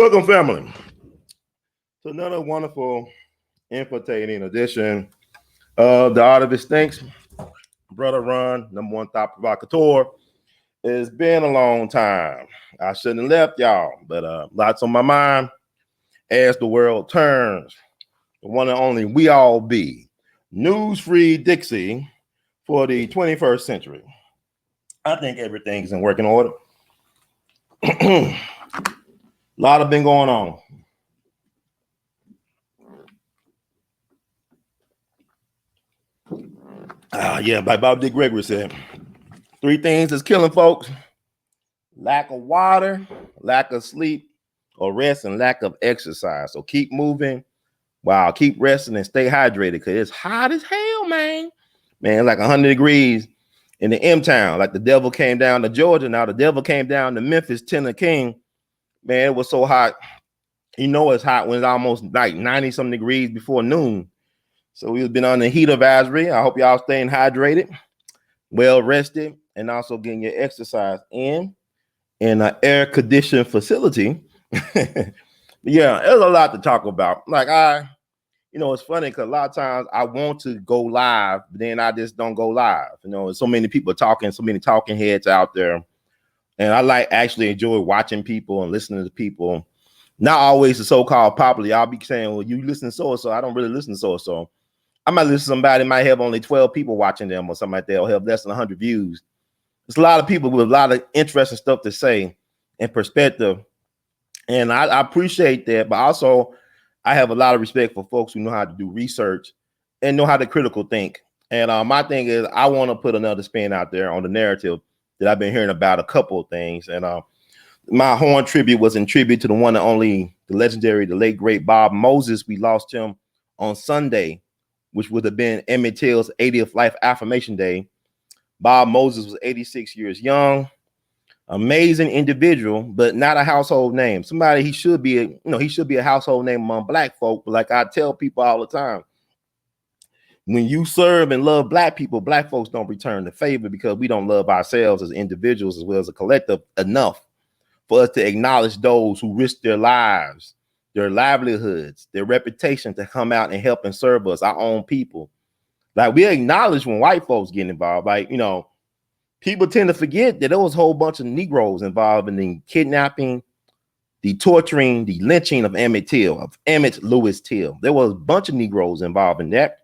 Welcome, family, to another wonderful, infiltrating edition of the Artivist Thinks. Brother Ron, #1 thought provocateur. It's been a long time. I shouldn't have left y'all, but lots on my mind as the world turns. The one and only we all be. News-free Dixie for the 21st century. I think everything's in working order. A lot have been going on. Like Bob D. Gregory said, 3 things that's killing folks: lack of water, lack of sleep or rest, and lack of exercise. So keep moving while keep resting and stay hydrated, because it's hot as hell, man. Like 100 degrees in the M-Town. Like the devil came down to Georgia. Now the devil came down to Memphis, Tennessee. Man, it was so hot. You know it's hot when it's almost like 90-something degrees before noon. So we've been on the heat advisory. I hope y'all staying hydrated, well rested, and also getting your exercise in an air-conditioned facility. Yeah, there's a lot to talk about. Like it's funny because a lot of times I want to go live, but then I just don't go live. There's so many people talking, so many talking heads out there. And I actually enjoy watching people and listening to people. Not always the so-called popular. I'll be saying, well, you listen to so-and-so. I don't really listen to so-and-so. I might listen to somebody might have only 12 people watching them or something like that, or have less than 100 views. There's a lot of people with a lot of interesting stuff to say and perspective. And I appreciate that, but also I have a lot of respect for folks who know how to do research and know how to critical think. And my thing is, I want to put another spin out there on the narrative that I've been hearing about a couple of things. And my horn tribute was in tribute to the one and only, the legendary, the late, great Bob Moses. We lost him on Sunday, which would have been Emmett Till's 80th life affirmation day. Bob Moses was 86 years young, amazing individual, but not a household name. Somebody he should be a household name among black folk. But like I tell people all the time, when you serve and love black people, black folks don't return the favor because we don't love ourselves as individuals as well as a collective enough for us to acknowledge those who risk their lives, their livelihoods, their reputation to come out and help and serve us, our own people. Like, we acknowledge when white folks get involved. Like, people tend to forget that there was a whole bunch of Negroes involved in the kidnapping, the torturing, the lynching of Emmett Lewis Till. There was a bunch of Negroes involved in that.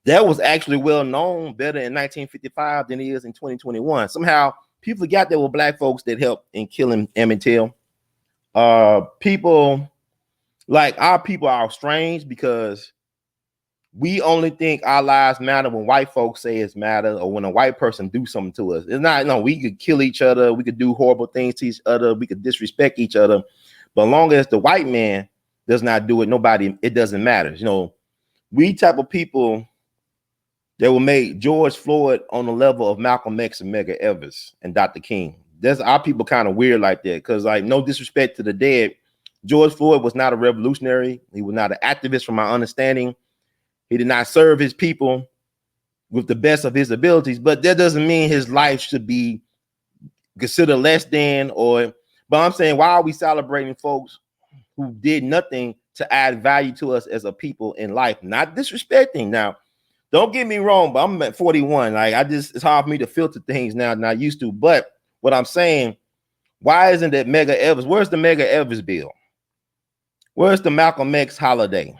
That was actually well known better in 1955 than it is in 2021. Somehow people forgot there were black folks that helped in killing Emmett Till. People like our people are strange because we only think our lives matter when white folks say it's matter, or when a white person do something to us. It's not, no, we could kill each other, we could do horrible things to each other, we could disrespect each other, but as long as the white man does not do it, it doesn't matter. We type of people that will make George Floyd on the level of Malcolm X and Medgar Evers and Dr. King. That's our people kind of weird like that, because like, no disrespect to the dead, George Floyd was not a revolutionary. He was not an activist from my understanding. He did not serve his people with the best of his abilities, but that doesn't mean his life should be considered less than, but I'm saying, why are we celebrating folks who did nothing to add value to us as a people in life? Not disrespecting. Now, don't get me wrong, but I'm at 41. Like, it's hard for me to filter things now than I used to. But what I'm saying, why isn't that Medgar Evers? Where's the Medgar Evers bill? Where's the Malcolm X holiday?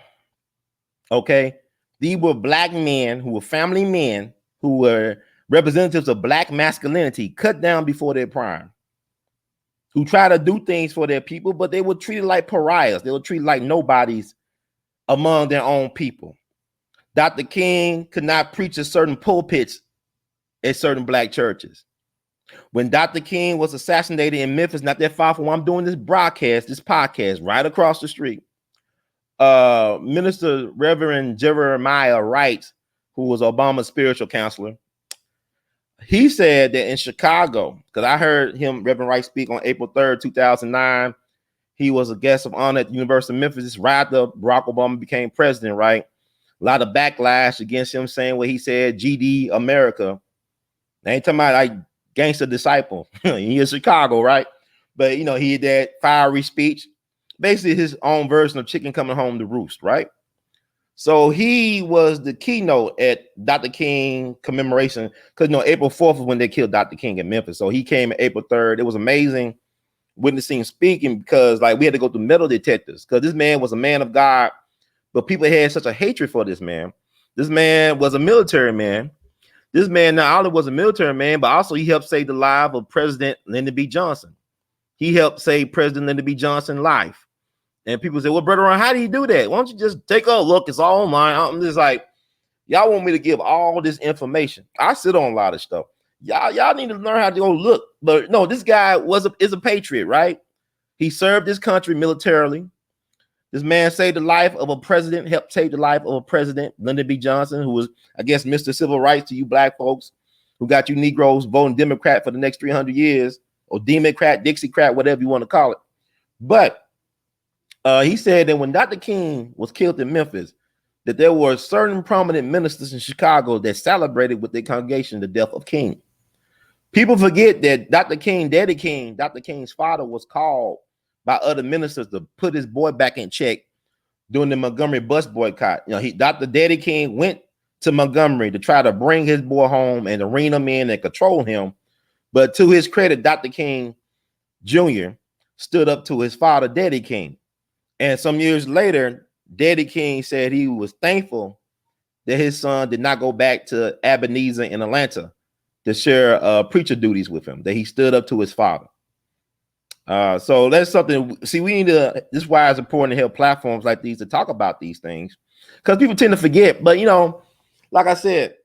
Okay. These were black men who were family men, who were representatives of black masculinity, cut down before their prime, who try to do things for their people, but they were treated like pariahs. They were treated like nobodies among their own people. Dr. King could not preach at certain pulpits at certain black churches. When Dr. King was assassinated in Memphis, not that far from where I'm doing this podcast, right across the street, Minister Reverend Jeremiah Wright, who was Obama's spiritual counselor, he said that in Chicago, because I heard Reverend Wright, speak on April 3rd, 2009. He was a guest of honor at the University of Memphis right after Barack Obama became president, right? A lot of backlash against him, saying what he said, GD America. I ain't talking about like gangster disciple. He is Chicago, right? But he had that fiery speech. basically his own version of chicken coming home to roost, right? So he was the keynote at Dr. King commemoration, because April 4th is when they killed Dr. King in Memphis. So he came April 3rd. It was amazing witnessing him speaking, because like we had to go through metal detectors, because this man was a man of God, but people had such a hatred for this man. This man was a military man. This man not only was a military man, but also he helped save the life of President Lyndon B. Johnson. He helped save President Lyndon B. Johnson's life. And people say, well, brother, how do you do that? Why don't you just take a look? It's all online. I'm just like, y'all want me to give all this information. I sit on a lot of stuff. Y'all need to learn how to go look. But no, this guy is a patriot, right? He served his country militarily. This man saved the life of a president, helped save the life of a president, Lyndon B. Johnson, who was, I guess, Mr. Civil Rights to you black folks, who got you Negroes voting Democrat for the next 300 years, or Democrat, Dixiecrat, whatever you want to call it. But he said that when Dr. King was killed in Memphis, that there were certain prominent ministers in Chicago that celebrated with their congregation the death of King. People forget that Dr. King, Daddy King, Dr. King's father, was called by other ministers to put his boy back in check during the Montgomery bus boycott. Dr. Daddy King went to Montgomery to try to bring his boy home and to rein him in and control him. But to his credit, Dr. King Jr. stood up to his father, Daddy King. And some years later, Daddy King said he was thankful that his son did not go back to Ebenezer in Atlanta to share preacher duties with him, that he stood up to his father. So that's something. See, we need to, this is why it's important to have platforms like these to talk about these things, because people tend to forget. But, like I said,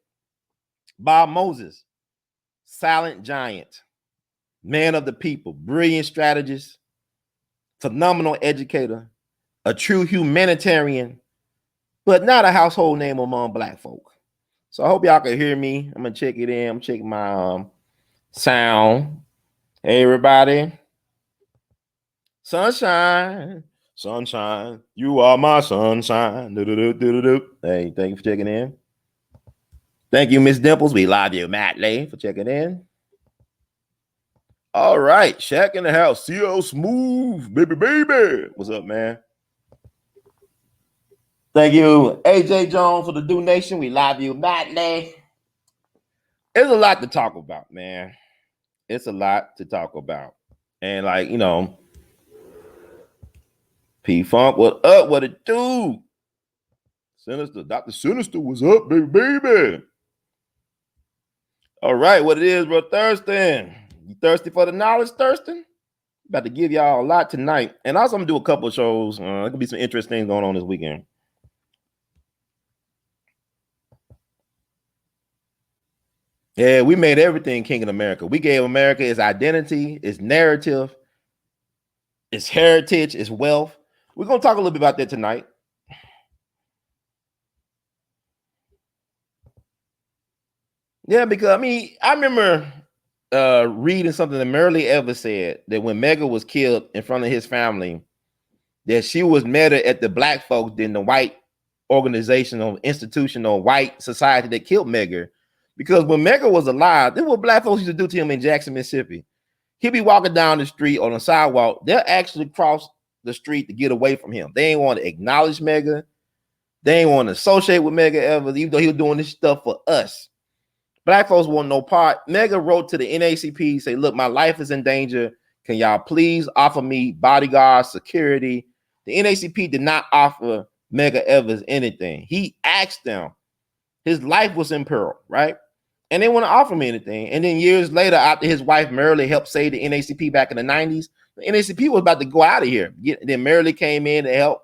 Bob Moses, silent giant, man of the people, brilliant strategist, phenomenal educator, a true humanitarian, but not a household name among black folk. So I hope y'all can hear me. I'm gonna check it in. I'm checking my sound. Hey, everybody. Sunshine, sunshine, you are my sunshine. Hey, thank you for checking in. Thank you, Miss Dimples. We love you, Matt Lay, for checking in. All right, Shaq in the house. CO Smooth, baby. What's up, man? Thank you, AJ Jones, for the donation. We love you, Matt Lay. There's a lot to talk about, man. It's a lot to talk about. And like, P-Funk, what up? What it do? Sinister, Dr. Sinister, what's up, baby? All right, what it is, bro, Thurston. You thirsty for the knowledge, Thurston? About to give y'all a lot tonight. And also, I'm gonna do a couple of shows. There could be some interesting things going on this weekend. Yeah, we made everything king in America. We gave America its identity, its narrative, its heritage, its wealth. We're gonna talk a little bit about that tonight. Yeah, because I remember reading something that Myrlie Evans said, that when Medgar was killed in front of his family, that she was madder at the black folks than the white organizational, institutional, white society that killed Medgar. Because when Medgar was alive, this is what black folks used to do to him in Jackson, Mississippi. He'd be walking down the street on the sidewalk. They'll actually cross the street to get away from him. They ain't want to acknowledge Medgar. They ain't want to associate with Medgar Evans, even though he was doing this stuff for us. Black folks want no part. Medgar wrote to the NAACP, say, look, my life is in danger. Can y'all please offer me bodyguards, security? The NAACP did not offer Medgar Evans anything. He asked them. His life was in peril, right? And they want to offer me anything. And then years later, after his wife Myrlie helped save the NAACP back in the 90s, the NAACP was about to go out of here. Then Myrlie came in to help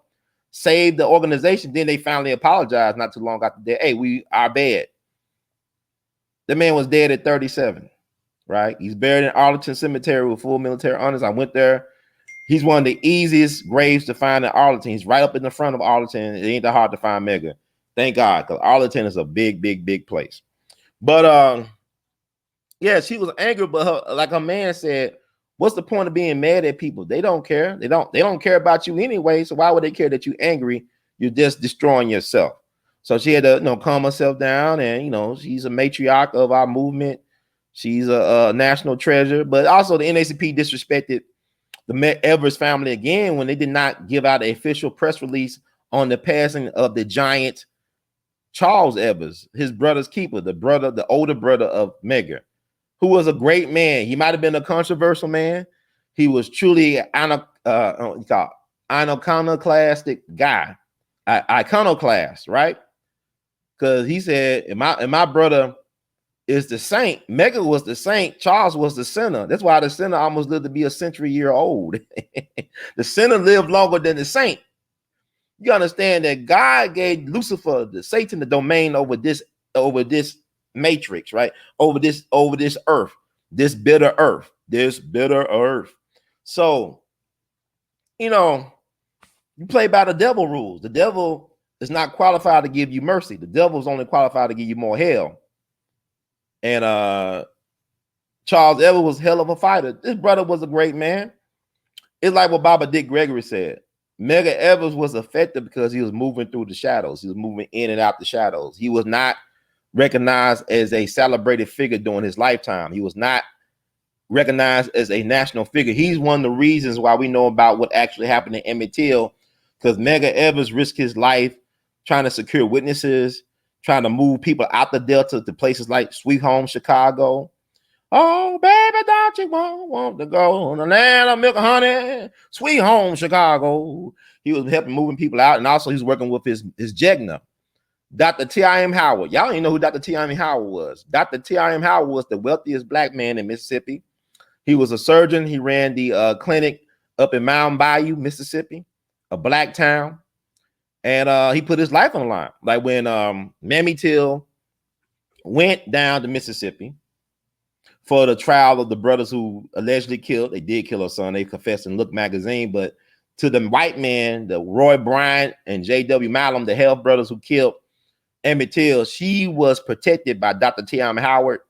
save the organization. Then they finally apologized not too long after that. Hey, we are bad. The man was dead at 37, right? He's buried in Arlington Cemetery with full military honors. I went there. He's one of the easiest graves to find in Arlington. He's right up in the front of Arlington. It ain't that hard to find Medgar. Thank God, because Arlington is a big place. But yeah, she was angry, but like her man said, what's the point of being mad at people? They don't care. They don't care about you anyway. So why would they care that you're angry? You're just destroying yourself. So she had to calm herself down, and she's a matriarch of our movement. She's a national treasure, but also the NAACP disrespected the Evers family again when they did not give out an official press release on the passing of the giant Charles Evers, his brother's keeper, the older brother of Medgar, who was a great man. He might have been a controversial man. He was truly iconoclastic guy, iconoclast, right? Because he said, "And my brother is the saint. Medgar was the saint. Charles was the sinner. That's why the sinner almost lived to be a century old. The sinner lived longer than the saint. You understand that God gave Lucifer, Satan, the domain over this matrix, right? Over this earth, this bitter earth. So, you know, you play by the devil rules. The devil is not qualified to give you mercy. The devil is only qualified to give you more hell. And Charles Evers was hell of a fighter. This brother was a great man. It's like what Baba Dick Gregory said. Medgar Evers was effective because he was moving through the shadows. He was moving in and out the shadows. He was not recognized as a celebrated figure during his lifetime. He was not recognized as a national figure. He's one of the reasons why we know about what actually happened in Emmett Till, because Medgar Evers risked his life trying to secure witnesses, trying to move people out the Delta to places like Sweet Home Chicago. Oh, baby, don't you want to go on the land of milk and honey, Sweet Home Chicago. He was helping moving people out, and also he's working with his Jegna, Dr. T.I.M. Howard. Y'all don't even know who Dr. T.I.M. Howard was. Dr. T.I.M. Howard was the wealthiest black man in Mississippi. He was a surgeon. He ran the clinic up in Mound Bayou, Mississippi, a black town. And he put his life on the line. Like when Mammy Till went down to Mississippi for the trial of the brothers who allegedly killed. They did kill her son. They confessed in Look magazine. But to the white man, the Roy Bryant and J.W. Malum, the Health brothers who killed Emmett Till, she was protected by Dr. T.I.M. Howard.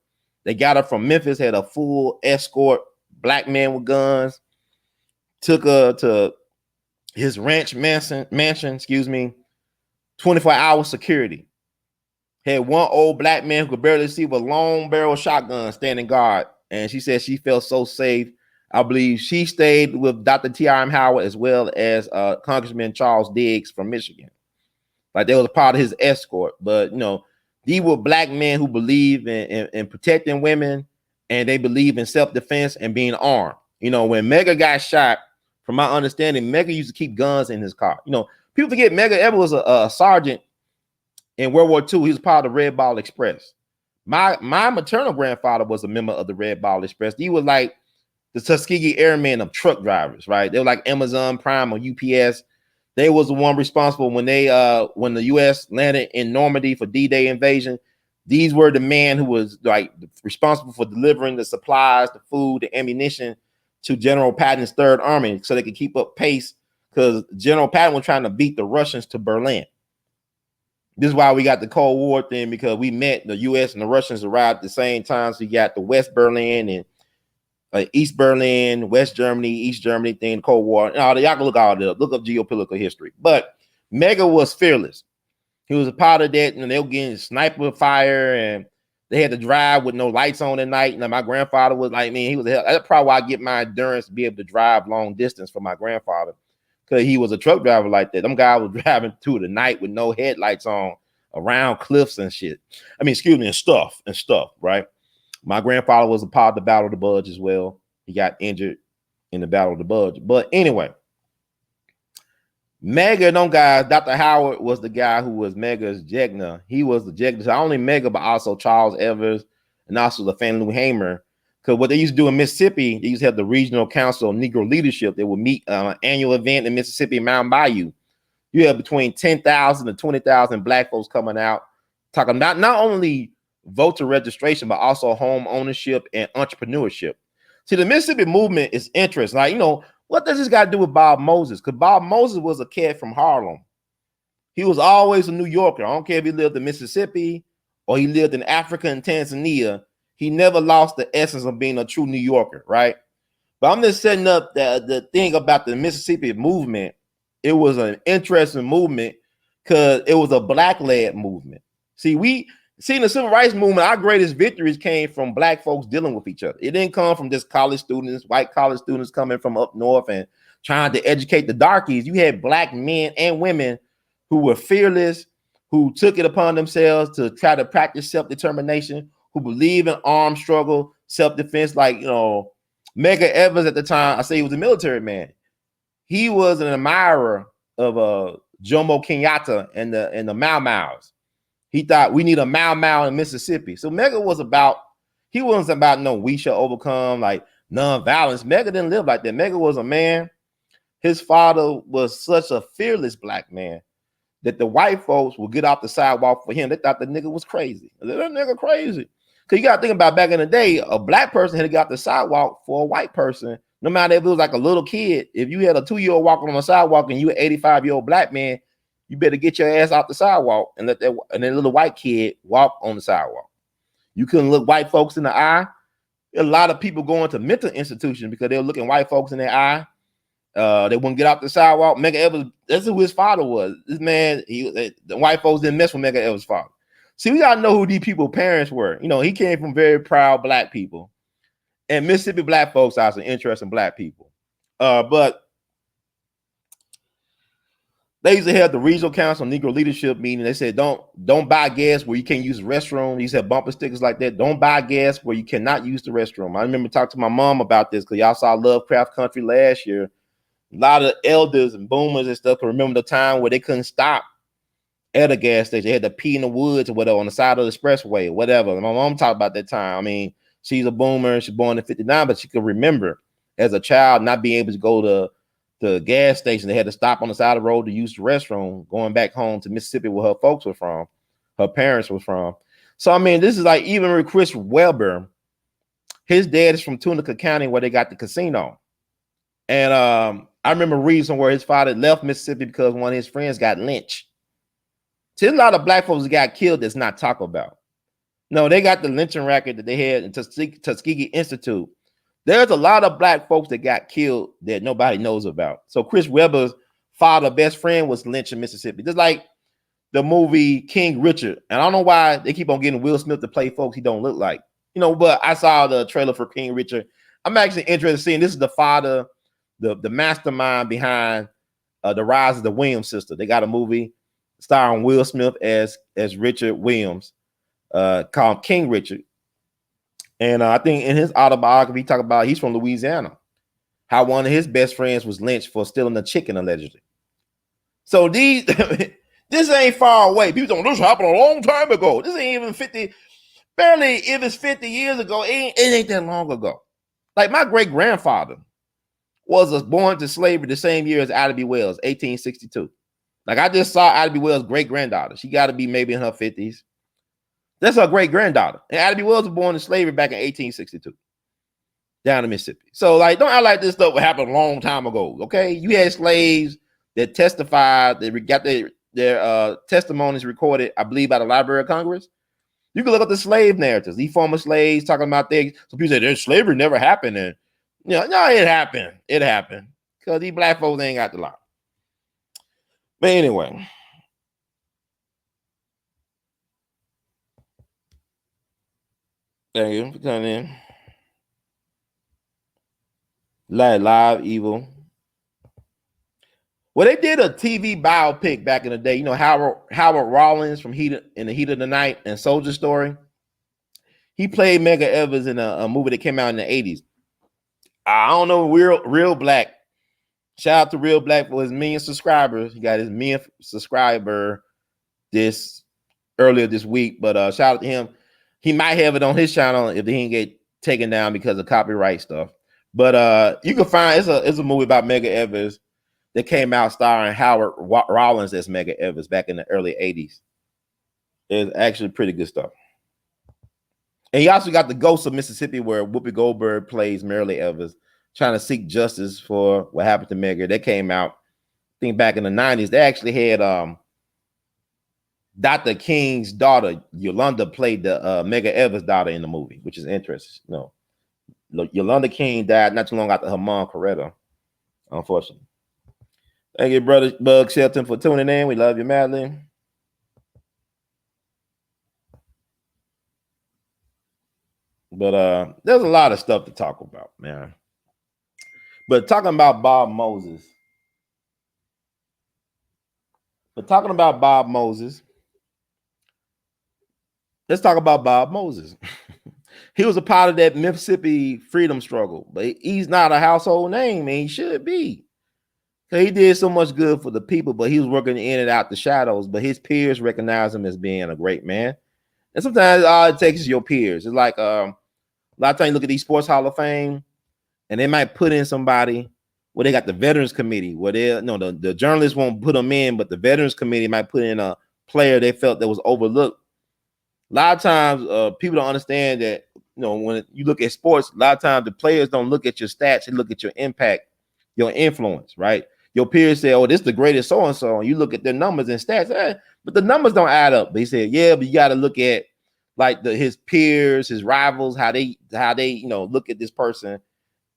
They got her from Memphis, had a full escort, black man with guns, took her to his ranch mansion, 24-hour security. Had one old black man who could barely see with a long barrel shotgun standing guard. And she said she felt so safe. I believe she stayed with Dr. T.I.M. Howard as well as Congressman Charles Diggs from Michigan. Like they was a part of his escort. But, you know, these were black men who believe in protecting women, and they believe in self-defense and being armed. You know, when Medgar got shot, from my understanding, Medgar used to keep guns in his car. You know, people forget Medgar Evers was a sergeant in World War II. He was part of the Red Ball Express. My maternal grandfather was a member of the Red Ball Express. He was like the Tuskegee Airmen of truck drivers, right? They were like Amazon Prime or UPS. They was the one responsible when the U.S. landed in Normandy for D-Day invasion. These were the men who was like responsible for delivering the supplies, the food, the ammunition to General Patton's Third Army so they could keep up pace, because General Patton was trying to beat the Russians to Berlin. This is why we got the Cold War thing, because we met the U.S. and the Russians arrived at the same time. So you got the West Berlin and East Berlin, West Germany, East Germany thing, Cold War. Y'all can look all that up. Look up geopolitical history. But Medgar was fearless. He was a part of that, and they were getting sniper fire, and they had to drive with no lights on at night. And my grandfather was like, man, he was that's probably why I get my endurance to be able to drive long distance for my grandfather, because he was a truck driver like that. Them guys were driving through the night with no headlights on around cliffs and shit. I mean, excuse me, and stuff, right? My grandfather was a part of the Battle of the Bulge as well. He got injured in the Battle of the Bulge. But anyway, Medgar, them guys, Dr. Howard was the guy who was Medgar's Jegna. He was the Jegna. So not only Medgar, but also Charles Evers and also the Fannie Lou Hamer. Because what they used to do in Mississippi, they used to have the Regional Council of Negro Leadership. They would meet an annual event in Mississippi, Mound Bayou. You have between 10,000 to 20,000 black folks coming out, talking about not only voter registration, but also home ownership and entrepreneurship. See, the Mississippi movement is interesting. Like, you know, what does this got to do with Bob Moses? Because Bob Moses was a kid from Harlem. He was always a New Yorker. I don't care if he lived in Mississippi or he lived in Africa and Tanzania. He never lost the essence of being a true New Yorker, right? But I'm just setting up the thing about the Mississippi movement. It was an interesting movement because it was a black-led movement. See, See, in the civil rights movement, our greatest victories came from black folks dealing with each other. It didn't come from just college students, white college students coming from up north and trying to educate the darkies. You had black men and women who were fearless, who took it upon themselves to try to practice self-determination, who believe in armed struggle, self-defense. Like, Medgar Evers at the time, I say he was a military man. He was an admirer of Jomo Kenyatta and the Mau Mau's. He thought we need a Mau Mau in Mississippi. So Medgar he wasn't about no we shall overcome, like nonviolence. Medgar didn't live like that. Medgar was a man. His father was such a fearless black man that the white folks would get off the sidewalk for him. They thought the nigga was crazy. That nigga crazy. Because you got to think about back in the day, a black person had to get off the sidewalk for a white person, no matter if it was like a little kid. If you had a 2-year-old walking on the sidewalk and you an 85-year-old black man, you better get your ass off the sidewalk and let that little white kid walk on the sidewalk. You couldn't look white folks in the eye. A lot of people going to mental institutions because they were looking white folks in their eye. They wouldn't get off the sidewalk. Medgar Evers, that's who his father was. This man, the white folks didn't mess with Medgar Evers' father. See, we gotta know who these people's parents were. He came from very proud black people, and Mississippi black folks are some interesting black people. But they used to have the regional council Negro leadership meeting. They said, don't buy gas where you can't use the restroom. These have bumper stickers like that. Don't buy gas where you cannot use the restroom. I remember talking to my mom about this because y'all saw Lovecraft Country last year. A lot of elders and boomers and stuff can remember the time where they couldn't stop at a gas station. They had to pee in the woods or whatever on the side of the expressway or whatever. My mom talked about that time. I mean, she's a boomer. She's born in 59, but she could remember as a child not being able to go to the gas station. They had to stop on the side of the road to use the restroom, going back home to Mississippi where her folks were from, her parents were from. So, I mean, this is like even with Chris Webber, his dad is from Tunica County where they got the casino. And I remember reading somewhere his father left Mississippi because one of his friends got lynched. See, a lot of black folks that got killed that's not talked about. No, they got the lynching record that they had in Tuskegee Institute. There's a lot of black folks that got killed that nobody knows about. So Chris Webber's father, best friend, was lynched in Mississippi. Just like the movie King Richard. And I don't know why they keep on getting Will Smith to play folks he don't look like. But I saw the trailer for King Richard. I'm actually interested in seeing this is the father, the mastermind behind the rise of the Williams sister. They got a movie starring Will Smith as Richard Williams called King Richard. And I think in his autobiography, he talked about he's from Louisiana, how one of his best friends was lynched for stealing a chicken, allegedly. So this ain't far away. People don't, this happened a long time ago. This ain't even 50, barely if it's 50 years ago, it ain't that long ago. Like my great-grandfather was born to slavery the same year as Ida B. Wells, 1862. Like I just saw Ida B. Wells' great-granddaughter. She got to be maybe in her 50s. That's her great-granddaughter. And Ida B. Wells was born in slavery back in 1862 down in Mississippi. So, like, don't act like this stuff happened a long time ago, okay? You had slaves that testified, they got their testimonies recorded, I believe, by the Library of Congress. You can look up the slave narratives. These former slaves talking about things. So people say, slavery never happened. And, no, it happened. It happened. Because these black folks ain't got the law. But anyway. Thank you for coming in. Live Evil. Well, they did a TV biopic back in the day. Howard Rollins from In the Heat of the Night and Soldier Story. He played Medgar Evers in a movie that came out in the 80s. I don't know, Real Black. Shout out to Real Black for his million subscribers. He got his millionth subscriber earlier this week, but shout out to him. He might have it on his channel if he didn't get taken down because of copyright stuff. But you can find it's a movie about Medgar Evers that came out starring Howard Rollins as Medgar Evers back in the early 80s. It's actually pretty good stuff. And you also got The Ghost of Mississippi, where Whoopi Goldberg plays Marilee Evers, trying to seek justice for what happened to Medgar. That came out, I think, back in the 90s. They actually had Dr. King's daughter, Yolanda, played the Medgar Evers' daughter in the movie, which is interesting. Yolanda King died not too long after her mom, Coretta, unfortunately. Thank you, brother Bug Shelton, for tuning in. We love you madly. But there's a lot of stuff to talk about, man. But talking about Bob Moses. Let's talk about Bob Moses. He was a part of that Mississippi freedom struggle, but he's not a household name, and he should be. He did so much good for the people, but he was working in and out the shadows. But his peers recognize him as being a great man. And sometimes all it takes is your peers. It's like a lot of times you look at these sports Hall of Fame, and they might put in somebody where they got the Veterans Committee, where the journalists won't put them in, but the Veterans Committee might put in a player they felt that was overlooked. A lot of times, people don't understand that, when you look at sports, a lot of times the players don't look at your stats, they look at your impact, your influence, right? Your peers say, oh, this is the greatest so-and-so, and you look at their numbers and stats, but the numbers don't add up. They say, yeah, but you got to look at like his peers, his rivals, how they look at this person.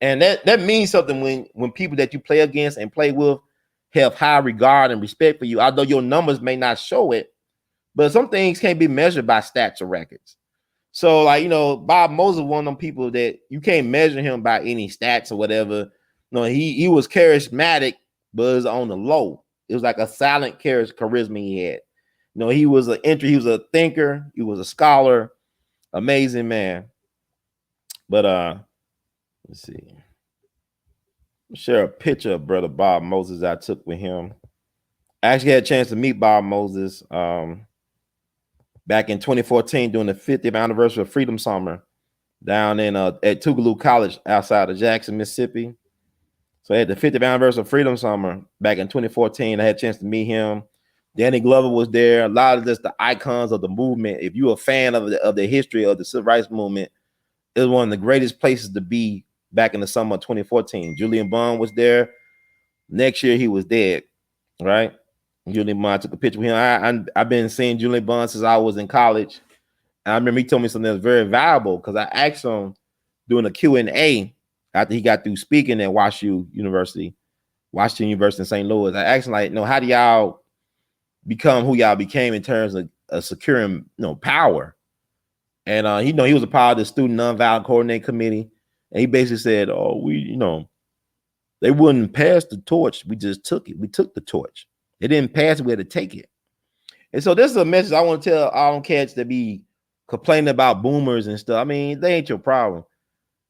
And that means something when people that you play against and play with have high regard and respect for you, although your numbers may not show it. But some things can't be measured by stats or records. So, like, Bob Moses, one of them people that you can't measure him by any stats or whatever. No, he was charismatic, but it was on the low. It was like a silent charisma he had. He was he was a thinker, he was a scholar, amazing man. But let's see. I'll share a picture of brother Bob Moses I took with him. I actually had a chance to meet Bob Moses back in 2014 during the 50th anniversary of Freedom Summer down in at Tougaloo College outside of Jackson, Mississippi. So at the 50th anniversary of Freedom Summer back in 2014, I had a chance to meet him. Danny Glover was there. A lot of just the icons of the movement. If you're a fan of the history of the civil rights movement, it was one of the greatest places to be back in the summer of 2014. Julian Bond was there. Next year, he was dead, right? Julian Bond, I took a picture with him. I've been seeing Julian Bond since I was in college. And I remember he told me something that was very valuable because I asked him during a Q&A after he got through speaking at Washington University in St. Louis. I asked him, like, how do y'all become who y'all became in terms of securing, power? And he was a part of the Student Nonviolent Coordinating Committee. And he basically said, oh, they wouldn't pass the torch. We just took it. We took the torch. They didn't pass it. We had to take it. And so this is a message I want to tell all them cats that be complaining about boomers and stuff. I mean, they ain't your problem.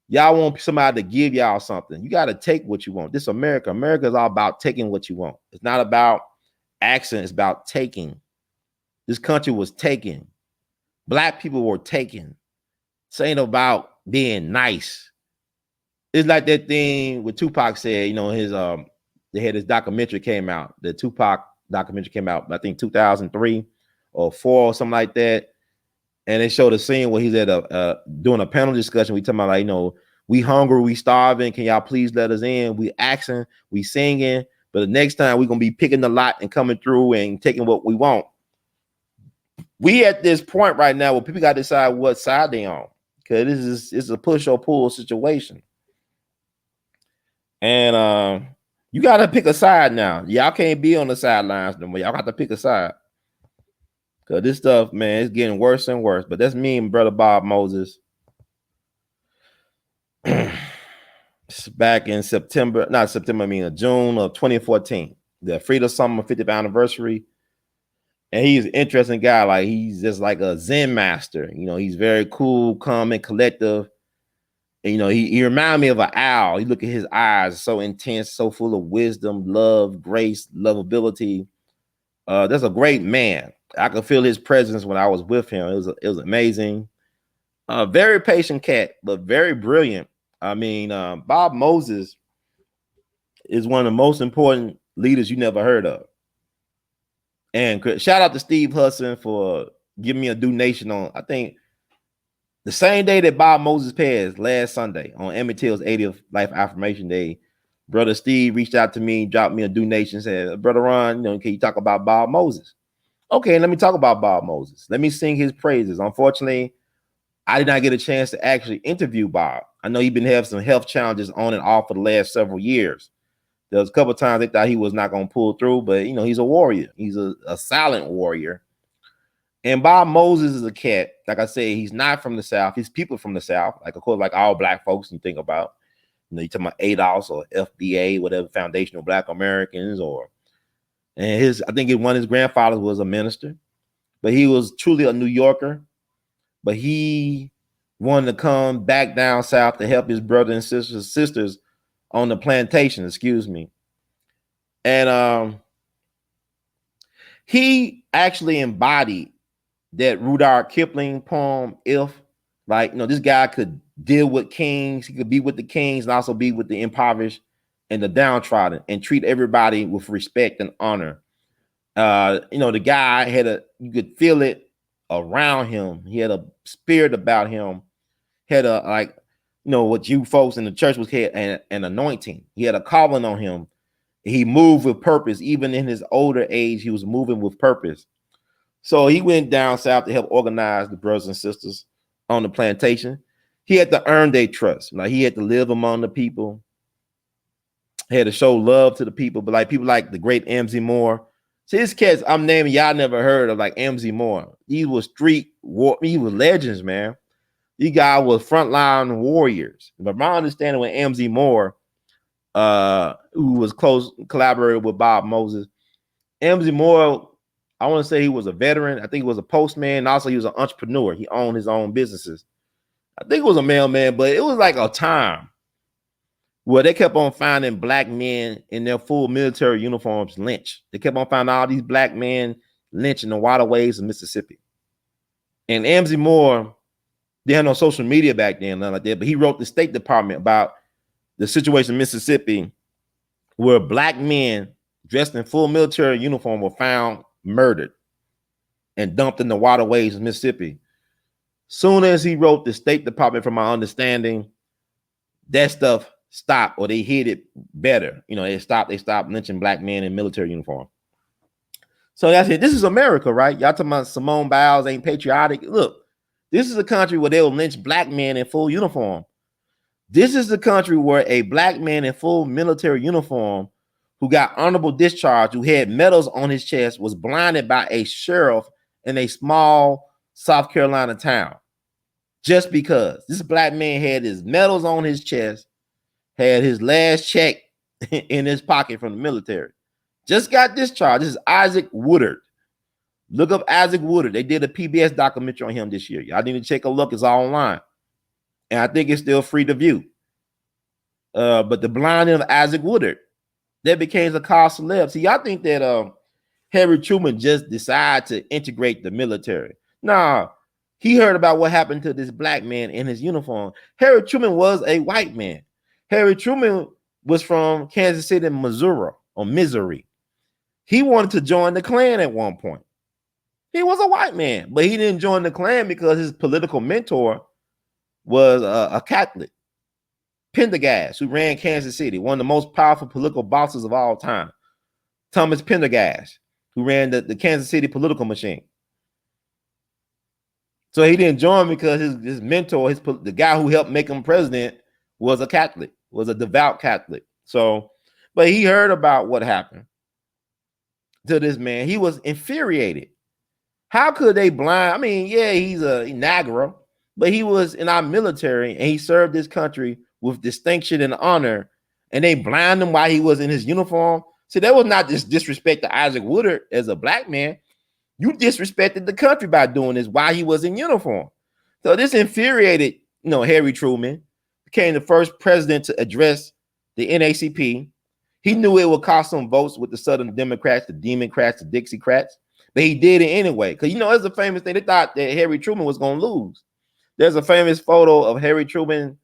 Y'all want somebody to give y'all something. You got to take what you want. This is America. America is all about taking what you want. It's not about action. It's about taking. This country was taken. Black people were taken. This ain't about being nice. It's like that thing what Tupac said, they had this documentary came out. The Tupac documentary came out, I think 2003 or 4 or something like that. And they showed a scene where he's at doing a panel discussion. We talking about, like, we hungry, we starving. Can y'all please let us in? We asking, we singing. But the next time we're going to be picking the lot and coming through and taking what we want. We at this point right now where people got to decide what side they on. Because it's a push or pull situation. And you got to pick a side now. Y'all can't be on the sidelines no more. Y'all got to pick a side. Because this stuff, man, it's getting worse and worse. But that's me and brother Bob Moses. Back in June of 2014, the Freedom Summer 50th anniversary. And he's an interesting guy. Like, he's just like a Zen master. He's very cool, calm, and collective. And, he reminded me of an owl. You look at his eyes, so intense, so full of wisdom, love, grace, lovability. That's a great man. I could feel his presence when I was with him. It was amazing. Very patient cat, but very brilliant. I mean, Bob Moses is one of the most important leaders you never heard of. And shout out to Steve Hudson for giving me a donation on, I think, the same day that Bob Moses passed, last Sunday, on Emmett Till's 80th Life Affirmation Day. Brother Steve reached out to me, dropped me a donation, said, Brother Ron, can you talk about Bob Moses? Okay, let me talk about Bob Moses. Let me sing his praises. Unfortunately, I did not get a chance to actually interview Bob. I know he's been having some health challenges on and off for the last several years. There was a couple of times they thought he was not going to pull through, but, he's a warrior. He's a silent warrior. And Bob Moses is a cat. Like I say, he's not from the South. He's people from the South. Like, of course, like all black folks you think about. You talking about A.L.L or FBA, whatever, Foundational Black Americans, and I think one of his grandfathers was a minister, but he was truly a New Yorker. But he wanted to come back down south to help his brothers and sisters on the plantation, excuse me. And he actually embodied that Rudyard Kipling poem, If. Like, this guy could deal with kings, he could be with the kings and also be with the impoverished and the downtrodden and treat everybody with respect and honor. The guy you could feel it around him. He had a spirit about him, had what you folks in the church was had an anointing. He had a calling on him. He moved with purpose. Even in his older age, he was moving with purpose. So he went down south to help organize the brothers and sisters on the plantation. He had to earn their trust. Like, he had to live among the people. He had to show love to the people. But like people like the great M.Z. Moore. See, his cats I'm naming, y'all never heard of, like M.Z. Moore. He was street war. He was legends, man. These guys was frontline warriors. But my understanding with M.Z. Moore, who was close collaborator with Bob Moses, M.Z. Moore, I want to say he was a veteran. I think he was a postman. And also, he was an entrepreneur. He owned his own businesses. I think it was a mailman, but it was like a time where they kept on finding black men in their full military uniforms lynched. They kept on finding all these black men lynched in the waterways of Mississippi. And M.Z. Moore, they had no social media back then, nothing like that, but he wrote the State Department about the situation in Mississippi where black men dressed in full military uniform were found murdered and dumped in the waterways of Mississippi. Soon as he wrote the State Department, from my understanding, that stuff stopped, or they hid it better. They stopped lynching black men in military uniform. So that's it. This is America, right? Y'all talking about Simone Biles ain't patriotic. Look, this is a country where they will lynch black men in full uniform. This is the country where a black man in full military uniform who got honorable discharge, who had medals on his chest, was blinded by a sheriff in a small South Carolina town. Just because this black man had his medals on his chest, had his last check in his pocket from the military, just got discharged. This is Isaac Woodard. Look up Isaac Woodard. They did a PBS documentary on him this year. Y'all need to take a look. It's all online. And I think it's still free to view. But the blinding of Isaac Woodard, that became a cause celeb. See, y'all think that Harry Truman just decided to integrate the military. Nah, he heard about what happened to this black man in his uniform. Harry Truman was a white man. Harry Truman was from Kansas City, Missouri. He wanted to join the Klan at one point. He was a white man, but he didn't join the Klan because his political mentor was a Catholic, Pendergast, who ran Kansas City, one of the most powerful political bosses of all time. Thomas Pendergast, who ran the Kansas City political machine. So he didn't join because his mentor, the guy who helped make him president, was a Catholic, was a devout Catholic. So, but he heard about what happened to this man. He was infuriated. How could they blind? I mean, yeah, he's a Niagara, but he was in our military and he served this country with distinction and honor, and they blind him while he was in his uniform. See, that was not just disrespect to Isaac Woodard as a black man. You disrespected the country by doing this while he was in uniform. So this infuriated, Harry Truman, became the first president to address the NAACP. He knew it would cost some votes with the Southern Democrats, the Democrats, the Dixiecrats, but he did it anyway. Because, there's a famous thing. They thought that Harry Truman was going to lose. There's a famous photo of Harry Truman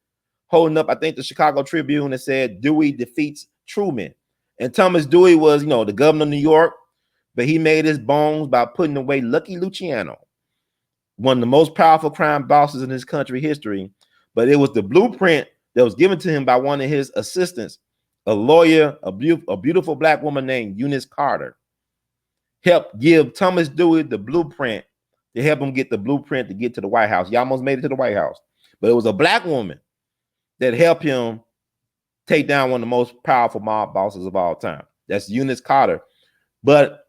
holding up, I think, the Chicago Tribune that said, Dewey defeats Truman. And Thomas Dewey was, the governor of New York, but he made his bones by putting away Lucky Luciano, one of the most powerful crime bosses in his country history. But it was the blueprint that was given to him by one of his assistants, a lawyer, a beautiful black woman named Eunice Carter, helped give Thomas Dewey the blueprint to help him get the blueprint to get to the White House. He almost made it to the White House, but it was a black woman that helped him take down one of the most powerful mob bosses of all time. That's Eunice Carter. But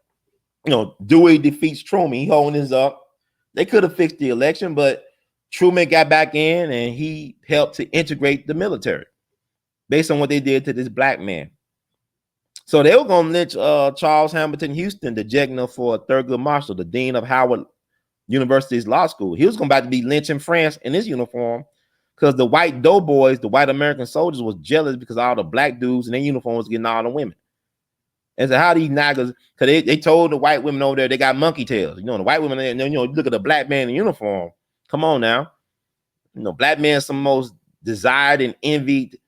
Dewey defeats Truman. He holding his up. They could have fixed the election, but Truman got back in and he helped to integrate the military based on what they did to this black man. So they were going to lynch Charles Hamilton Houston, the Jegna for Thurgood Marshall, the dean of Howard University's law school. He was going to be lynched in France in his uniform because the white doughboys, the white American soldiers, was jealous because all the black dudes in their uniform was getting all the women. And so how these niggas, because they told the white women over there they got monkey tails. You know, the white women, you know, look at the black man in uniform. Come on now. You know, black men are some most desired and envied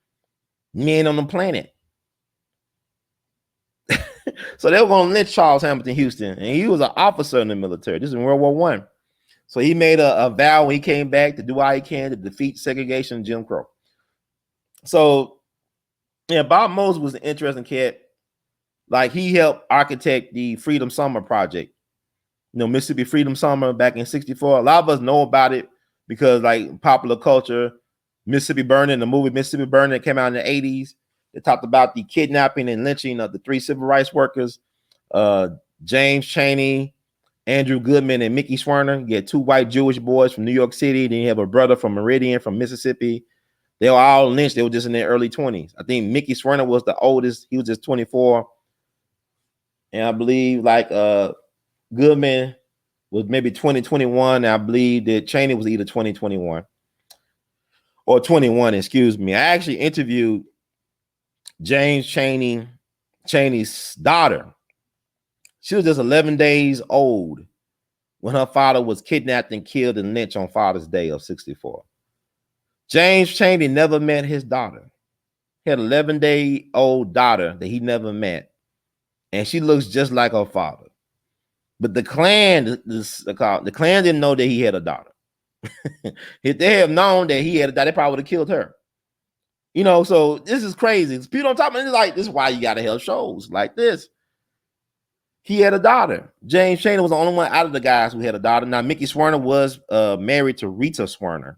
men on the planet. So they were going to lynch Charles Hamilton Houston, and he was an officer in the military. This is in World War I. So he made a vow when he came back to do all he can to defeat segregation and Jim Crow. So, yeah, Bob Moses was an interesting cat. Like, he helped architect the Freedom Summer Project. You know, Mississippi Freedom Summer back in '64. A lot of us know about it because, like, popular culture, Mississippi Burning, the movie Mississippi Burning that came out in the 80s. They talked about the kidnapping and lynching of the 3 civil rights workers, James Chaney, Andrew Goodman, and Mickey Swerner. You had 2 white Jewish boys from New York City. Then you have a brother from Meridian from Mississippi. They were all lynched. They were just in their early 20s. I think Mickey Swerner was the oldest. He was just 24. And I believe like Goodman was maybe 2021. I believe that Chaney was either 2021 or 21, excuse me. I actually interviewed James Chaney's daughter. She was just 11 days old when her father was kidnapped and killed and lynched on Father's Day of '64. James Chaney never met his daughter. He had an 11-day-old daughter that he never met, and she looks just like her father. But the Klan didn't know that he had a daughter. If they had known that he had a daughter, they probably would have killed her. You know, so this is crazy. People on top of it, like, this is why you gotta have shows like this. He had a daughter. James Chaney was the only one out of the guys who had a daughter. Now, Mickey Swerner was married to Rita Swerner.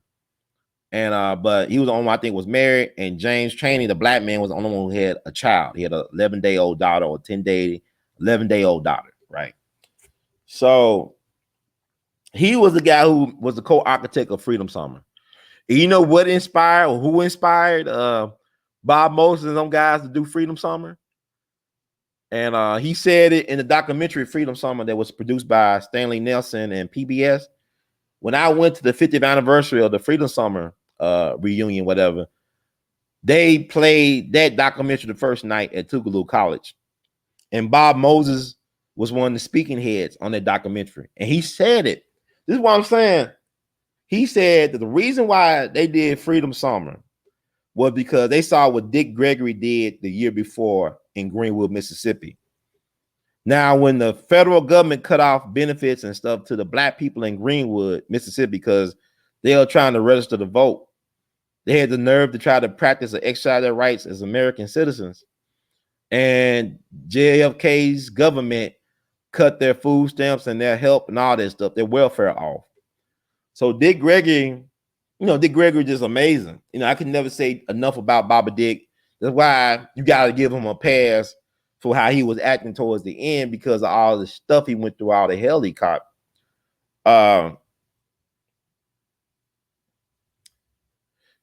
And but he was the only one I think was married. And James Chaney, the black man, was the only one who had a child. He had an 11-day-old daughter or 11-day-old daughter, right? So he was the guy who was the co-architect of Freedom Summer. And you know what inspired or who inspired Bob Moses and them guys to do Freedom Summer? And he said it in the documentary Freedom Summer that was produced by Stanley Nelson and PBS. When I went to the 50th anniversary of the Freedom Summer reunion, whatever, they played that documentary the first night at Tougaloo College. And Bob Moses was one of the speaking heads on that documentary. And he said it. This is what I'm saying. He said that the reason why they did Freedom Summer was because they saw what Dick Gregory did the year before in Greenwood, Mississippi. Now, when the federal government cut off benefits and stuff to the black people in Greenwood, Mississippi, because they were trying to register to vote, they had the nerve to try to practice or exercise their rights as American citizens. And JFK's government cut their food stamps and their help and all that stuff, their welfare off. So Dick Gregory, Dick Gregory is just amazing. I can never say enough about Baba Dick. That's why you got to give him a pass for how he was acting towards the end because of all the stuff he went through, all the hell he caught.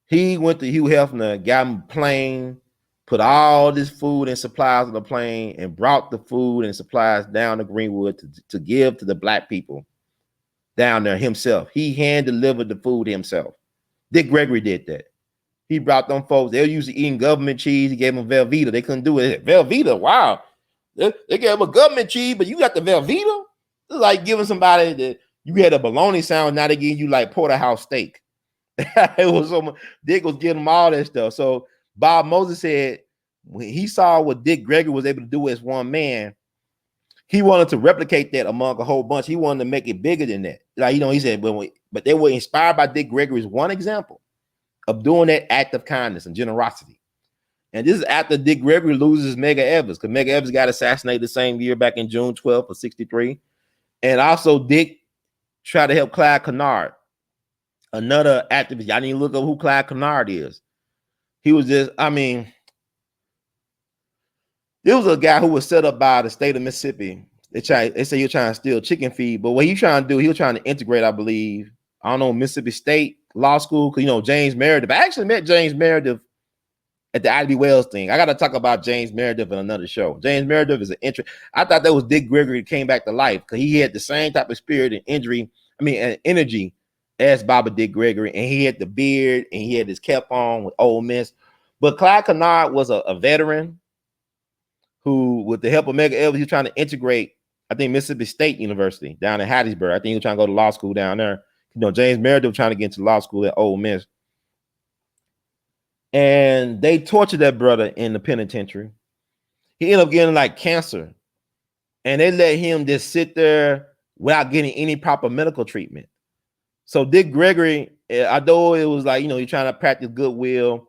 He went to Hugh Hefner, got him a plane, put all this food and supplies on the plane, and brought the food and supplies down to Greenwood to give to the black people down there himself. He hand-delivered the food himself. Dick Gregory did that. He brought them folks. They were usually eating government cheese. He gave them Velveeta. They couldn't do it. Velveeta, wow. They gave them a government cheese, but you got the Velveeta? It's like giving somebody that you had a bologna sandwich, now they give you like porterhouse steak. It was so much. Dick was giving them all that stuff. So Bob Moses said when he saw what Dick Gregory was able to do as one man, he wanted to replicate that among a whole bunch. He wanted to make it bigger than that. Like, he said, but they were inspired by Dick Gregory's one example of doing that act of kindness and generosity. And this is after Dick Gregory loses Medgar Evers, because Medgar Evers got assassinated the same year back in June 12th of '63. And also Dick tried to help Clyde Kennard, another activist. Y'all need to look up who Clyde Kennard is. He was just, there was a guy who was set up by the state of Mississippi They say you're trying to steal chicken feed, but what he trying to do, he was trying to integrate, I believe. I don't know, Mississippi State Law School, because James Meredith. I actually met James Meredith at the Ivy Wells thing. I got to talk about James Meredith in another show. James Meredith is an interest. I thought that was Dick Gregory that came back to life because he had the same type of spirit and energy as Baba Dick Gregory, and he had the beard and he had his cap on with Ole Miss. But Clyde Kennard was a veteran who, with the help of Mega Evans, he was trying to integrate, I think, Mississippi State University down in Hattiesburg. I think he was trying to go to law school down there. James Meredith was trying to get into law school at Ole Miss. And they tortured that brother in the penitentiary. He ended up getting like cancer. And they let him just sit there without getting any proper medical treatment. So Dick Gregory, although it was like, you're trying to practice goodwill,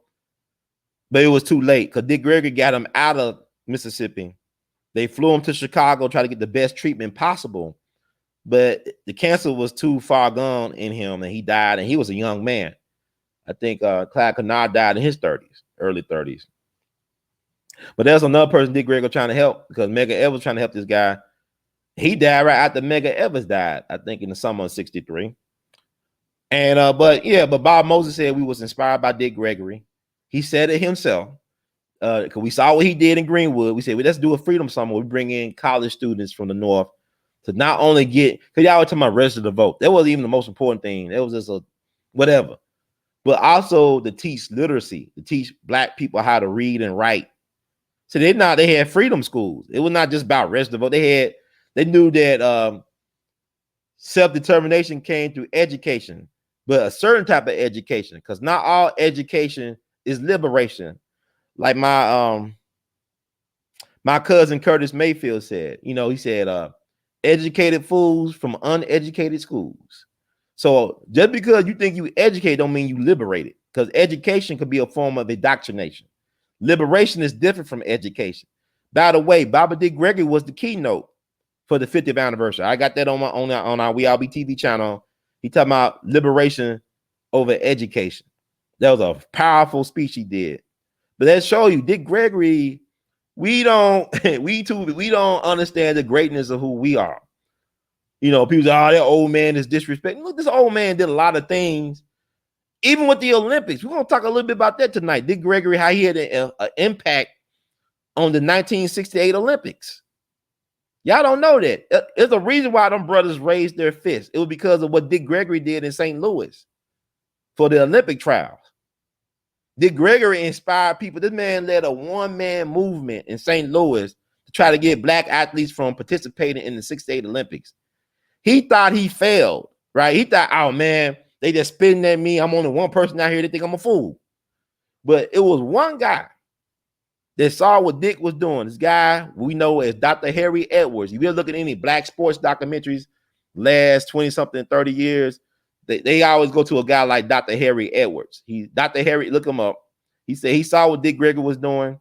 but it was too late because Dick Gregory got him out of Mississippi. They flew him to Chicago, try to get the best treatment possible. But the cancer was too far gone in him, and he died, and he was a young man. I think Clyde Kennard died in his 30s, early 30s. But there's another person Dick Gregory trying to help because Mega Evans was trying to help this guy. He died right after Mega Evans died, I think in the summer of 63. And but Bob Moses said we was inspired by Dick Gregory. He said it himself. Because we saw what he did in Greenwood. We said, well, let's do a freedom summer. We bring in college students from the North to not only get, because y'all were talking about register to vote. That wasn't even the most important thing. That was just a whatever. But also to teach literacy, to teach Black people how to read and write. So they had freedom schools. It was not just about register to vote. They knew that self-determination came through education, but a certain type of education, because not all education is liberation. Like my cousin Curtis Mayfield said, he said, educated fools from uneducated schools. So just because you think you educate don't mean you liberated, because education could be a form of indoctrination. Liberation is different from education. By the way, Baba Dick Gregory was the keynote for the 50th anniversary. I got that on our We All Be TV channel. He talking about liberation over education. That was a powerful speech he did. But that show you, Dick Gregory, we don't understand the greatness of who we are. People say, oh, that old man is disrespecting. Look, this old man did a lot of things, even with the Olympics. We're going to talk a little bit about that tonight. Dick Gregory, how he had an impact on the 1968 Olympics. Y'all don't know that. There's a reason why them brothers raised their fists. It was because of what Dick Gregory did in St. Louis for the Olympic trials. Dick Gregory inspired people. This man led a one-man movement in St. Louis to try to get Black athletes from participating in the 68 Olympics. He thought he failed, right? He thought, oh man, they just spitting at me. I'm only one person out here. They think I'm a fool. But it was one guy that saw what Dick was doing. This guy we know as Dr. Harry Edwards. If you ever look at any Black sports documentaries last 20-something, 30 years, they always go to a guy like Dr. Harry Edwards. Dr. Harry, look him up. He said he saw what Dick Gregory was doing.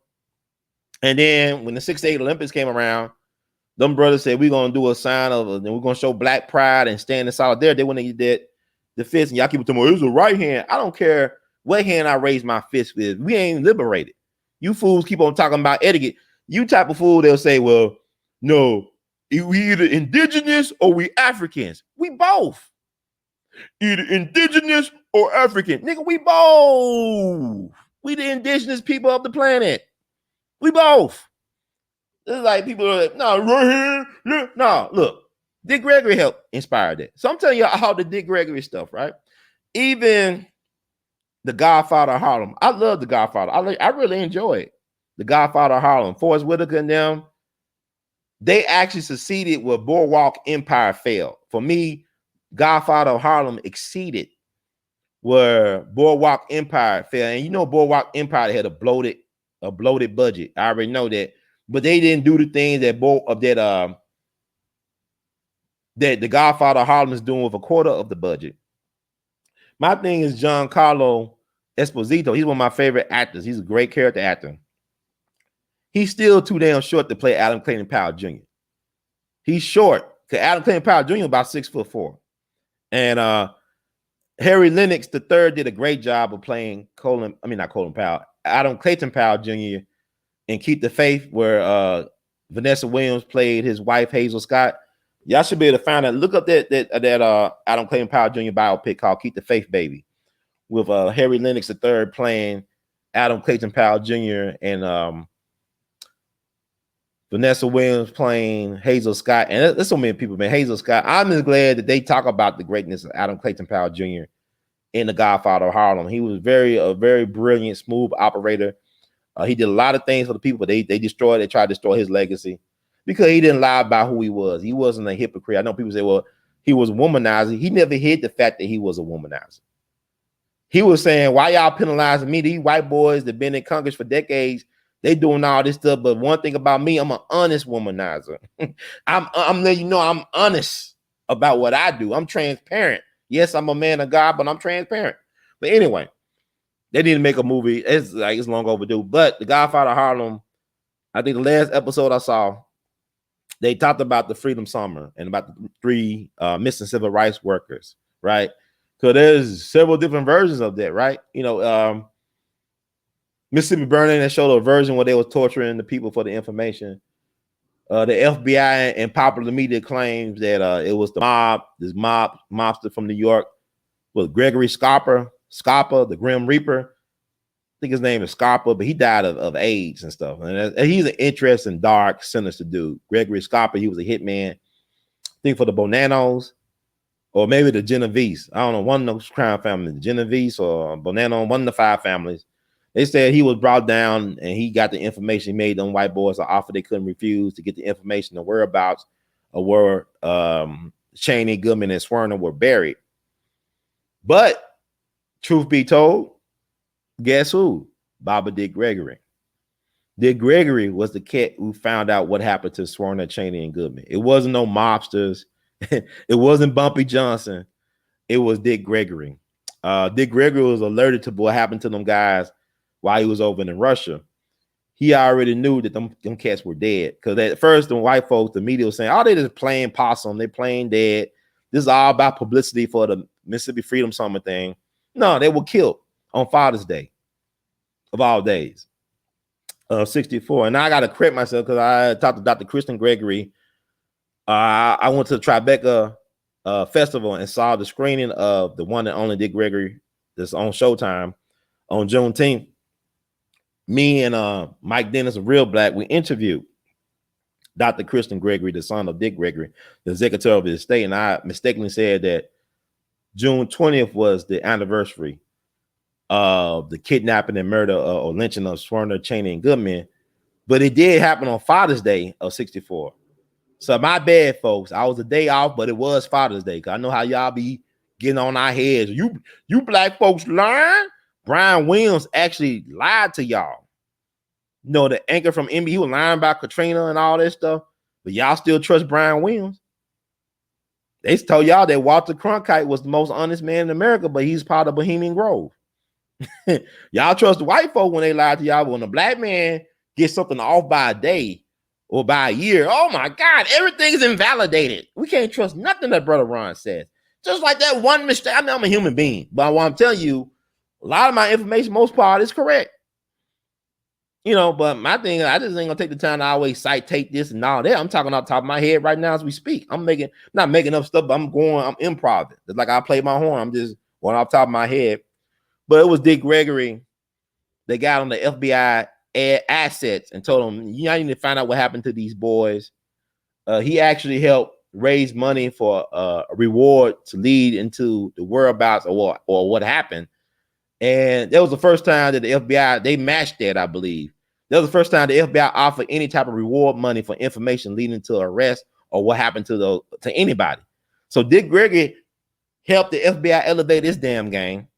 And then when the 68 Olympics came around, them brothers said, we're going to do a sign of, and we're going to show Black pride and stand in solidarity. When they did the fist, and y'all keep telling me, it was a right hand. I don't care what hand I raise my fist with. We ain't liberated. You fools keep on talking about etiquette. You type of fool, they'll say, well, no, we either indigenous or we Africans. We both. Either indigenous or African. Nigga, we both. We the indigenous people of the planet. We both. It's like people are like, no, right here. No, look. Dick Gregory helped inspire that. So I'm telling you all the Dick Gregory stuff, right? Even The Godfather of Harlem. I love The Godfather. I really enjoy it. The Godfather of Harlem. Forrest Whitaker and them, they actually succeeded where Boardwalk Empire failed. For me, Godfather of Harlem exceeded where Boardwalk Empire failed. And Boardwalk Empire had a bloated budget. I already know that. But they didn't do the things that the Godfather of Harlem is doing with a quarter of the budget. My thing is Giancarlo Esposito. He's one of my favorite actors. He's a great character actor. He's still too damn short to play Adam Clayton Powell Jr. He's short because Adam Clayton Powell Jr. is about 6'4". And Harry Lennox III did a great job of playing Adam Clayton Powell Jr. and Keep the Faith, where Vanessa Williams played his wife Hazel Scott. Y'all should be able to find that. Look up that Adam Clayton Powell Jr. biopic called "Keep the Faith, Baby," with Harry Lennox III playing Adam Clayton Powell Jr. and Vanessa Williams playing Hazel Scott. And there's so many people, man. Hazel Scott. I'm just glad that they talk about the greatness of Adam Clayton Powell Jr. in The Godfather of Harlem. He was a very brilliant, smooth operator. He did a lot of things for the people, but they tried to destroy his legacy because he didn't lie about who he was. He wasn't a hypocrite. I know people say, well, he was a womanizer. He never hid the fact that he was a womanizer. He was saying, why y'all penalizing me? These white boys that been in Congress for decades, they doing all this stuff. But one thing about me, I'm an honest womanizer. I'm letting you know I'm honest about what I do. I'm transparent. Yes, I'm a man of God, but I'm transparent. But anyway, they need to make a movie. It's long overdue. But The Godfather of Harlem, I think the last episode I saw, they talked about the Freedom Summer and about the 3 missing civil rights workers, right? So there's several different versions of that, right? You know, Mississippi Burning, that showed a version where they was torturing the people for the information. The FBI and popular media claims that it was the mobster from New York, was Gregory Scarpa, the Grim Reaper. I think his name is Scarpa, but he died of AIDS and stuff. And he's an interesting, dark, sinister dude. Gregory Scarpa, he was a hitman, I think for the Bonanos, or maybe the Genovese. I don't know, one of those crime families, the Genovese or Bonanno, one of the 5 families. They said he was brought down and he got the information. He made them white boys an offer they couldn't refuse to get the information, the whereabouts of where Cheney, Goodman, and Swerner were buried. But truth be told, guess who? Baba Dick Gregory. Dick Gregory was the cat who found out what happened to Swerner, Cheney, and Goodman. It wasn't no mobsters. It wasn't Bumpy Johnson. It was Dick Gregory. Dick Gregory was alerted to what happened to them guys while he was over in Russia. He already knew that them cats were dead. Because at first, the white folks, the media was saying, oh, they just playing possum. They playing dead. This is all about publicity for the Mississippi Freedom Summer thing. No, they were killed on Father's Day of all days of 64. And now I got to correct myself because I talked to Dr. Kristen Gregory. I went to the Tribeca Festival and saw the screening of the one and only Dick Gregory that's on Showtime on Juneteenth. Me and Mike Dennis of Real Black, we interviewed Dr. Kristen Gregory, the son of Dick Gregory, the executive of his estate, and I mistakenly said that June 20th was the anniversary of the kidnapping and murder or lynching of Swerner, Cheney, and Goodman, but it did happen on Father's Day of 64. So my bad, folks. I was a day off, but it was Father's Day. Cause I know how y'all be getting on our heads. You black folks learn. Brian Williams actually lied to y'all. You know, the anchor from NBC, he was lying about Katrina and all that stuff, but y'all still trust Brian Williams. They told y'all that Walter Cronkite was the most honest man in America, but he's part of Bohemian Grove. Y'all trust the white folk when they lie to y'all, but when a black man gets something off by a day or by a year, oh my God, everything's invalidated. We can't trust nothing that Brother Ron says. Just like that one mistake. I mean, I'm a human being, but what I'm telling you, a lot of my information, most part, is correct. You know, but my thing, I just ain't gonna take the time to always take this and all that. I'm talking off the top of my head right now as we speak. I'm not making up stuff, but I'm improv. It's like I play my horn. I'm just going off the top of my head. But it was Dick Gregory. They got on the FBI assets and told them, you need to find out what happened to these boys. He actually helped raise money for a reward to lead into the whereabouts or what happened. And that was the first time that the FBI, they matched that, I believe. That was the first time the FBI offered any type of reward money for information leading to arrest or what happened to anybody. So Dick Gregory helped the FBI elevate this damn game.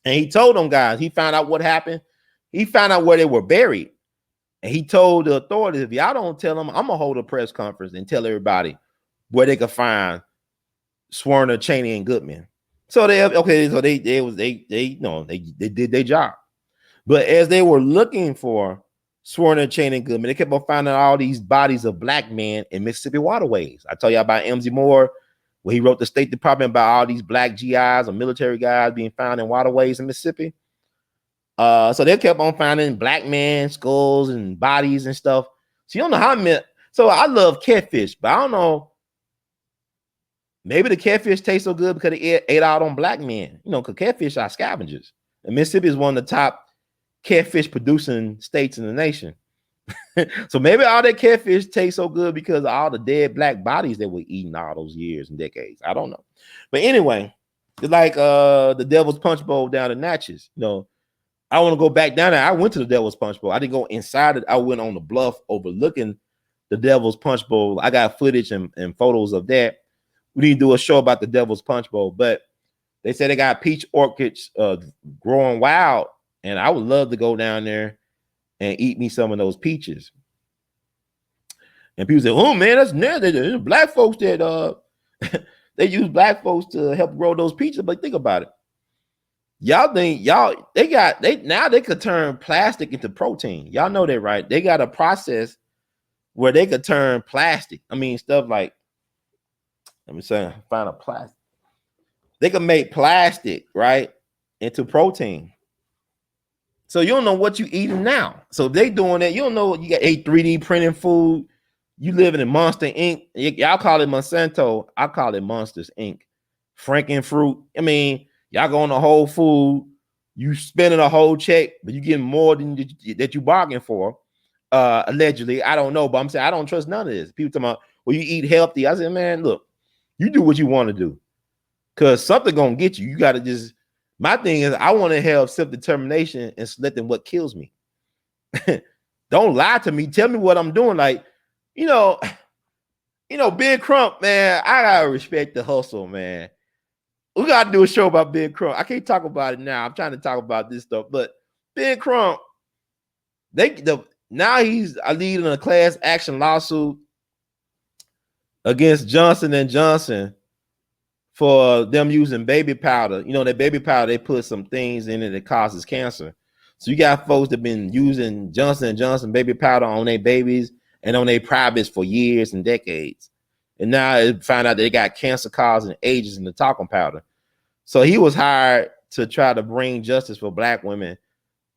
And he told them guys, he found out what happened. He found out where they were buried. And he told the authorities, if y'all don't tell them, I'm going to hold a press conference and tell everybody where they could find Swerner, Cheney, and Goodman. So they did their job. But as they were looking for Swerner, Cheney, and Goodman, they kept on finding all these bodies of black men in Mississippi waterways. I told you about M.Z. Moore, where he wrote the State Department about all these black GIs or military guys being found in waterways in Mississippi. So they kept on finding black men skulls and bodies and stuff. So you don't know how many. So I love catfish, but I don't know. Maybe the catfish tastes so good because it ate out on black men. You know, because catfish are scavengers. And Mississippi is one of the top catfish producing states in the nation. So maybe all that catfish tastes so good because of all the dead black bodies that were eaten all those years and decades. I don't know. But anyway, it's like the Devil's Punch Bowl down in Natchez. You know, I want to go back down there. I went to the Devil's Punch Bowl. I didn't go inside it. I went on the bluff overlooking the Devil's Punch Bowl. I got footage and photos of that. We need to do a show about the Devil's Punch Bowl, but they said they got peach orchids growing wild, and I would love to go down there and eat me some of those peaches. And people say, "Oh man, that's nasty." Black folks that they use black folks to help grow those peaches. But think about it. Y'all think they could turn plastic into protein. Y'all know that, right? They got a process where they could turn plastic. I mean, stuff like, let me say, find a plastic. They can make plastic, right, into protein. So you don't know what you eating now. So if they doing that, you don't know. You got 3D printing food. You living in Monster Inc. Y'all call it Monsanto. I call it Monsters Inc. Frankenfruit. I mean, y'all going to Whole Food. You spending a whole check, but you getting more than that you bargained for. Allegedly, I don't know, but I'm saying I don't trust none of this. People talking about, well, you eat healthy. I said, man, look, you do what you want to do, because something gonna get you. You got to just. My thing is, I want to have self-determination and selecting what kills me. Don't lie to me. Tell me what I'm doing. Like, you know, Big Crump, man. I gotta respect the hustle, man. We gotta do a show about Big Crump. I can't talk about it now. I'm trying to talk about this stuff, but Big Crump, now he's leading a class action lawsuit against Johnson & Johnson for them using baby powder. You know, that baby powder, they put some things in it that causes cancer. So you got folks that been using Johnson & Johnson baby powder on their babies and on their privates for years and decades. And now it found out they got cancer-causing agents in the talcum powder. So he was hired to try to bring justice for black women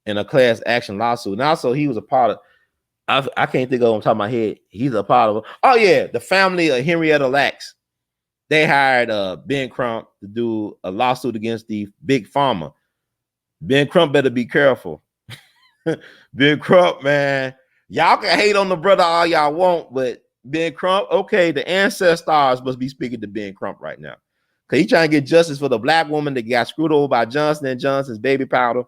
in a class action lawsuit. And also he was a part of, I can't think of on top of my head. He's a part of, oh yeah, the family of Henrietta Lacks. They hired Ben Crump to do a lawsuit against the big pharma. Ben Crump better be careful. Ben Crump, man, y'all can hate on the brother all y'all want, but Ben Crump, okay, the ancestors must be speaking to Ben Crump right now, because he's trying to get justice for the black woman that got screwed over by Johnson & Johnson's baby powder,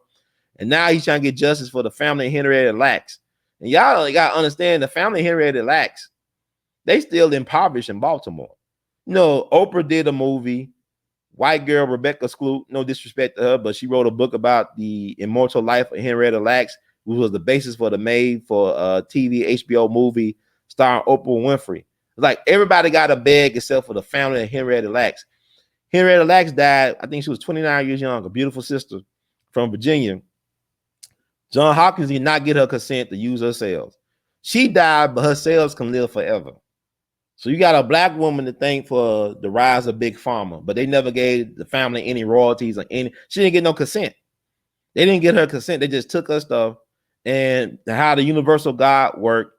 and now he's trying to get justice for the family of Henrietta Lacks. And y'all got to understand, the family of Henrietta Lacks, they still impoverished in Baltimore. You know, Oprah did a movie, white girl Rebecca Skloot, no disrespect to her, but she wrote a book about the immortal life of Henrietta Lacks, which was the basis for the made-for-TV HBO movie starring Oprah Winfrey. Like, everybody got a bag except for the family of Henrietta Lacks. Henrietta Lacks died, I think she was 29 years young, a beautiful sister from Virginia. John Hopkins did not get her consent to use her cells. She died, but her cells can live forever. So you got a black woman to thank for the rise of Big Pharma, but they never gave the family any royalties or any. She didn't get no consent. They didn't get her consent. They just took her stuff, and how the universal God worked,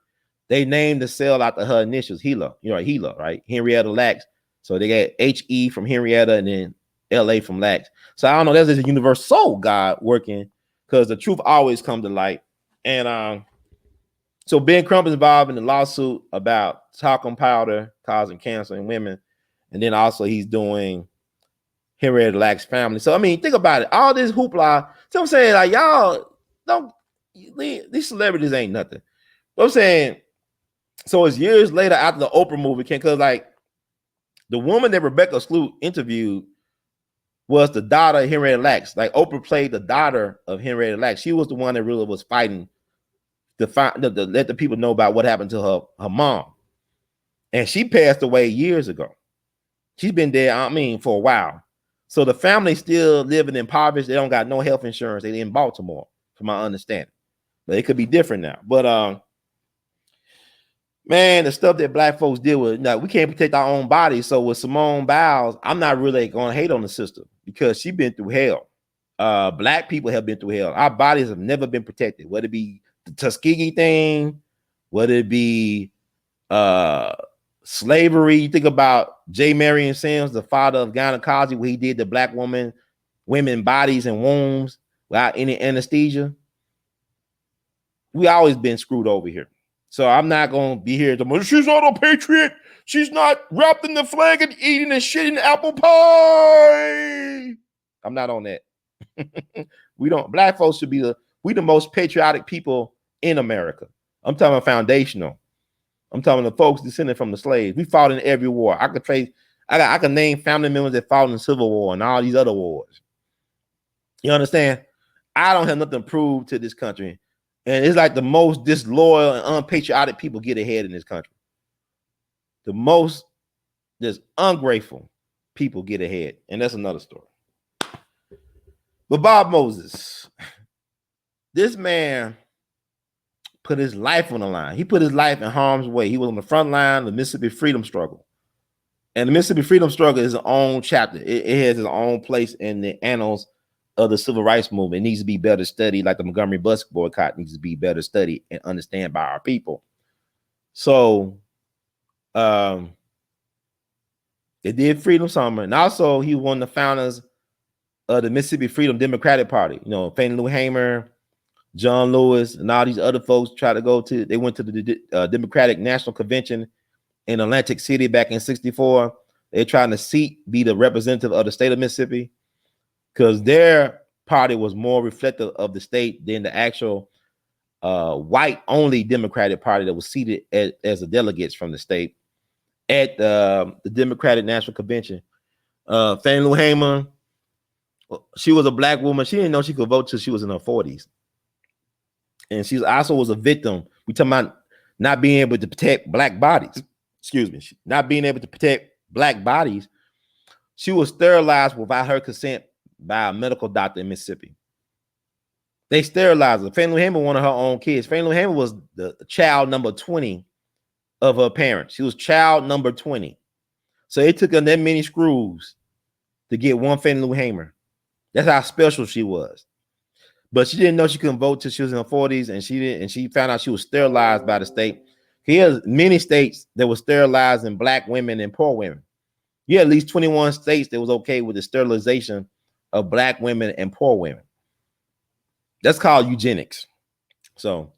they named the cell after her initials, Hela. You know, Hela, right? Henrietta Lacks. So they got H-E from Henrietta and then L-A from Lacks. So I don't know. That's just a universal God working, because the truth always comes to light. And so Ben Crump is involved in the lawsuit about talcum powder causing cancer in women. And then also he's doing Henrietta Lacks' family. So, I mean, think about it. All this hoopla. So I'm saying, like, y'all don't, these celebrities ain't nothing. But I'm saying, so it's years later after the Oprah movie came, because, like, the woman that Rebecca Skloot interviewed was the daughter of Henrietta Lacks. Like, Oprah played the daughter of Henrietta Lacks. She was the one that really was fighting to let the people know about what happened to her mom. And she passed away years ago. She's been dead, I mean, for a while. So the family still living in poverty. They don't got no health insurance. They in Baltimore, from my understanding. But it could be different now. But man, the stuff that black folks deal with, now we can't protect our own bodies. So with Simone Biles, I'm not really going to hate on the sister, because she's been through hell. Black people have been through hell. Our bodies have never been protected, whether it be the Tuskegee thing, whether it be slavery. You think about J. Marion Sims, the father of gynecology, where he did the black women bodies and wombs without any anesthesia. We always been screwed over here. So I'm not going to be here tomorrow. She's not a patriot. She's not wrapped in the flag and eating and shitting apple pie. I'm not on that. Black folks should be we the most patriotic people in America. I'm talking about foundational. I'm talking the folks descended from the slaves. We fought in every war. I can name family members that fought in the Civil War and all these other wars. You understand? I don't have nothing to prove to this country. And it's like the most disloyal and unpatriotic people get ahead in this country. The most just ungrateful people get ahead. And that's another story. But Bob Moses, this man put his life on the line. He put his life in harm's way. He was on the front line of the Mississippi freedom struggle. And the Mississippi freedom struggle is its own chapter. It has its own place in the annals of the civil rights movement. It needs to be better studied, like the Montgomery bus boycott needs to be better studied and understand by our people. So they did Freedom Summer. And also he was one of the founders of the Mississippi Freedom Democratic Party. You know, Fannie Lou Hamer, John Lewis, and all these other folks they went to the Democratic National Convention in Atlantic City back in '64. They're trying to be the representative of the state of Mississippi because their party was more reflective of the state than the actual white-only Democratic Party that was seated as the delegates from the state at the Democratic National Convention. Fannie Lou Hamer, she was a black woman. She didn't know she could vote till she was in her 40s. And she also was a victim. We talking about not being able to protect black bodies. Excuse me. Not being able to protect black bodies. She was sterilized without her consent by a medical doctor in Mississippi. They sterilized her. Fannie Lou Hamer wanted her own kids. Fannie Lou Hamer was the child number 20 of her parents. She was child number 20. So it took her that many screws to get one Fannie Lou Hamer. That's how special she was. But she didn't know she couldn't vote till she was in her 40s, and she found out she was sterilized by the state. Here's many states that were sterilizing black women and poor women. You had at least 21 states that was okay with the sterilization of black women and poor women. That's called eugenics. So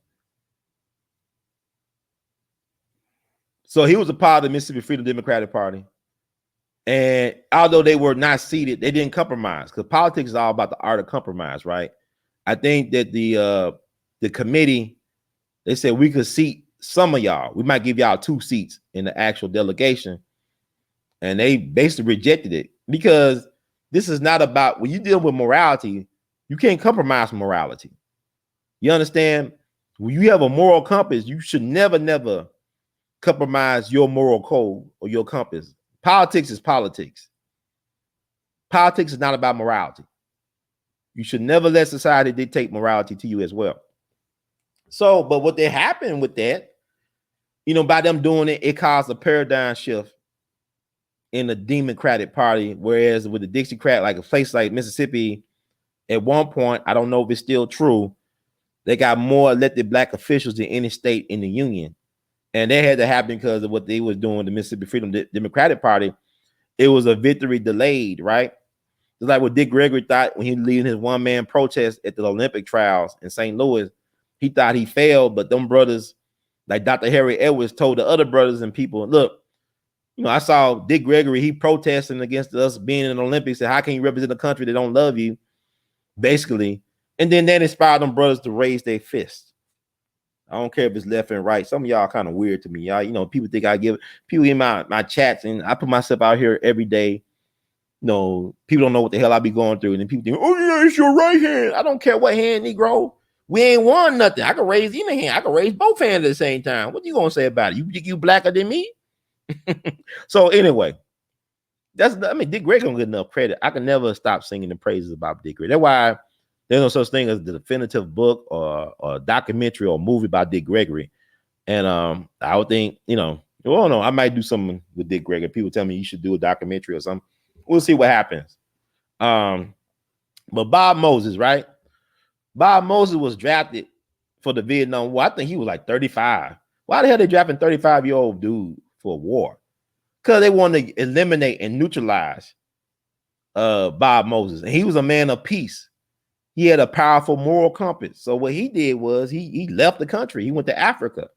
he was a part of the Mississippi Freedom Democratic Party. And although they were not seated, they didn't compromise because politics is all about the art of compromise, right? I think that the committee, they said we could seat some of y'all. We might give y'all 2 seats in the actual delegation. And they basically rejected it because this is not about, when you deal with morality, you can't compromise morality. You understand? When you have a moral compass, you should never compromise your moral code or your compass. Politics is politics. Politics is not about morality. You should never let society dictate morality to you as well. So, but what happened with that, by them doing it, it caused a paradigm shift in the Democratic Party. Whereas with the Dixiecrat, like a place like Mississippi, at one point, I don't know if it's still true, they got more elected black officials than any state in the union. And that had to happen because of what they was doing, the Mississippi Freedom Democratic Party. It was a victory delayed, right? It's like what Dick Gregory thought when he was leading his one-man protest at the Olympic trials in St. Louis. He thought he failed, but them brothers, like Dr. Harry Edwards, told the other brothers and people, look, I saw Dick Gregory, he protesting against us being in the Olympics, and how can you represent a country that don't love you, basically. And then that inspired them brothers to raise their fists. I don't care if it's left and right. Some of y'all kind of weird to me. Y'all, people think I give people in my chats, and I put myself out here every day. People don't know what the hell I be going through. And then people think, oh yeah, it's your right hand. I don't care what hand, Negro. We ain't won nothing. I can raise either hand. I can raise both hands at the same time. What you gonna say about it? You blacker than me? So anyway, Dick Gregory don't get enough credit. I can never stop singing the praises about Dick Gregory. That's why there's no such thing as the definitive book or a documentary or movie about Dick Gregory. And I would think, no, I might do something with Dick Gregory. People tell me you should do a documentary or something. We'll see what happens. But Bob Moses, right? Bob Moses was drafted for the Vietnam War. I think he was like 35. Why the hell they drafting 35-year-old dude for war? Because they want to eliminate and neutralize Bob Moses. And he was a man of peace. He had a powerful moral compass. So what he did was he left the country. He went to Africa.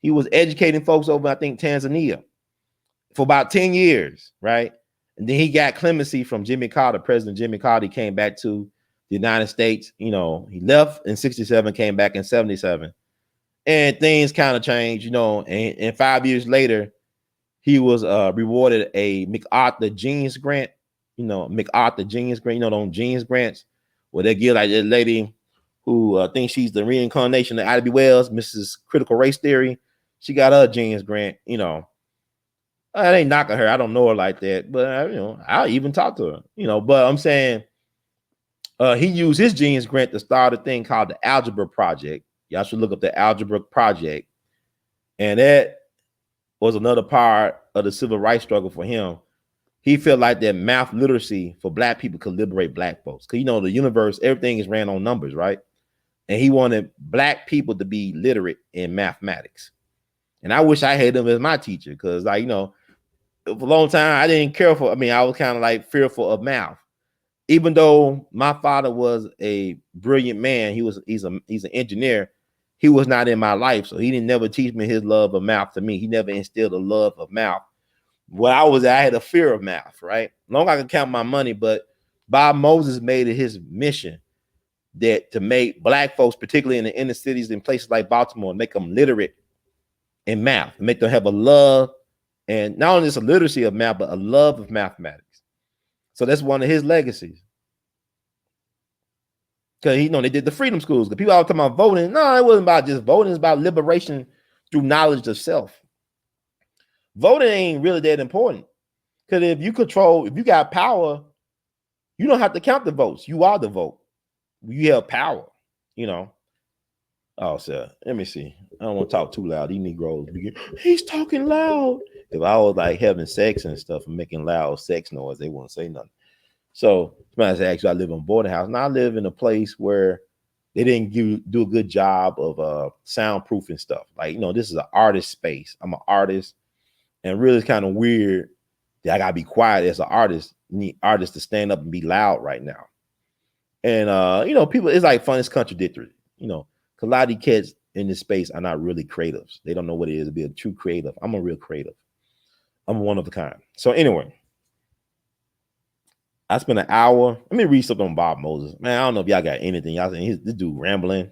He was educating folks over, I think, Tanzania for about 10 years, right? And then he got clemency from Jimmy Carter, President Jimmy Carter. He came back to the United States. You know, he left in 67, came back in 77. And things kind of changed, you know, and 5 years later, he was rewarded a MacArthur Genius Grant, you know, MacArthur Genius Grant, you know, those Genius Grants, where they give like that lady who thinks she's the reincarnation of Ida B. Wells, Mrs. Critical Race Theory. She got her Genius Grant, you know. I ain't knocking her. I don't know her like that, but you know, I'll even talk to her, you know. But I'm saying he used his Genius Grant to start a thing called the Algebra Project. Y'all should look up the Algebra Project. And that was another part of the civil rights struggle for him. He felt like that math literacy for black people could liberate black folks. Because, you know, the universe, everything is ran on numbers, right? And he wanted black people to be literate in mathematics. And I wish I had him as my teacher because, like, you know, for a long time, I didn't care for, I mean, I was kind of like fearful of math. Even though my father was a brilliant man, he's an engineer, he was not in my life. So he didn't never teach me his love of math to me. He never instilled a love of math. When I had a fear of math, right? Long as I could count my money, but Bob Moses made it his mission that to make black folks, particularly in the inner cities and places like Baltimore, make them literate in math, make them have a love, and not only just a literacy of math, but a love of mathematics. So that's one of his legacies. Because, you know, they did the freedom schools. The people all talking about voting. No, it wasn't about just voting. It's about liberation through knowledge of self. Voting ain't really that important. Because if you got power, you don't have to count the votes. You are the vote. You have power, you know. Oh, sir, let me see. I don't want to talk too loud. These Negroes, he's talking loud. If I was like having sex and stuff and making loud sex noise, they wouldn't say nothing. So, actually, I live in a boarding house. Now I live in a place where they didn't do a good job of soundproofing stuff. Like, you know, this is an artist space. I'm an artist, and really it's kind of weird that I gotta be quiet as an artist. You need artists to stand up and be loud right now. And you know, people, it's like fun, it's contradictory, you know, because a lot of these kids in this space are not really creatives. They don't know what it is to be a true creative. I'm a real creative. I'm one of a kind. So anyway, I spent an hour. Let me read something on Bob Moses. Man, I don't know if y'all got anything. Y'all saying this dude rambling.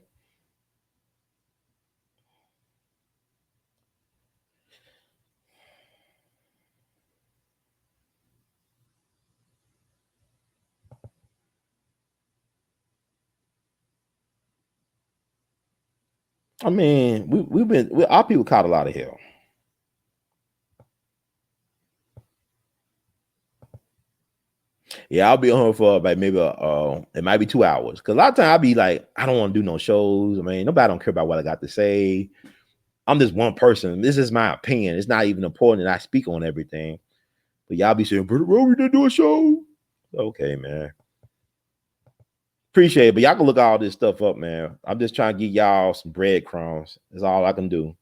I mean, our people caught a lot of hell. Yeah, I'll be on here for like maybe it might be 2 hours. Cause a lot of times I'll be like, I don't want to do no shows. I mean, nobody don't care about what I got to say. I'm just one person. This is my opinion. It's not even important that I speak on everything. But y'all be saying, "Bro, we didn't do a show." Okay, man. Appreciate it. But y'all can look all this stuff up, man. I'm just trying to give y'all some breadcrumbs. That's all I can do.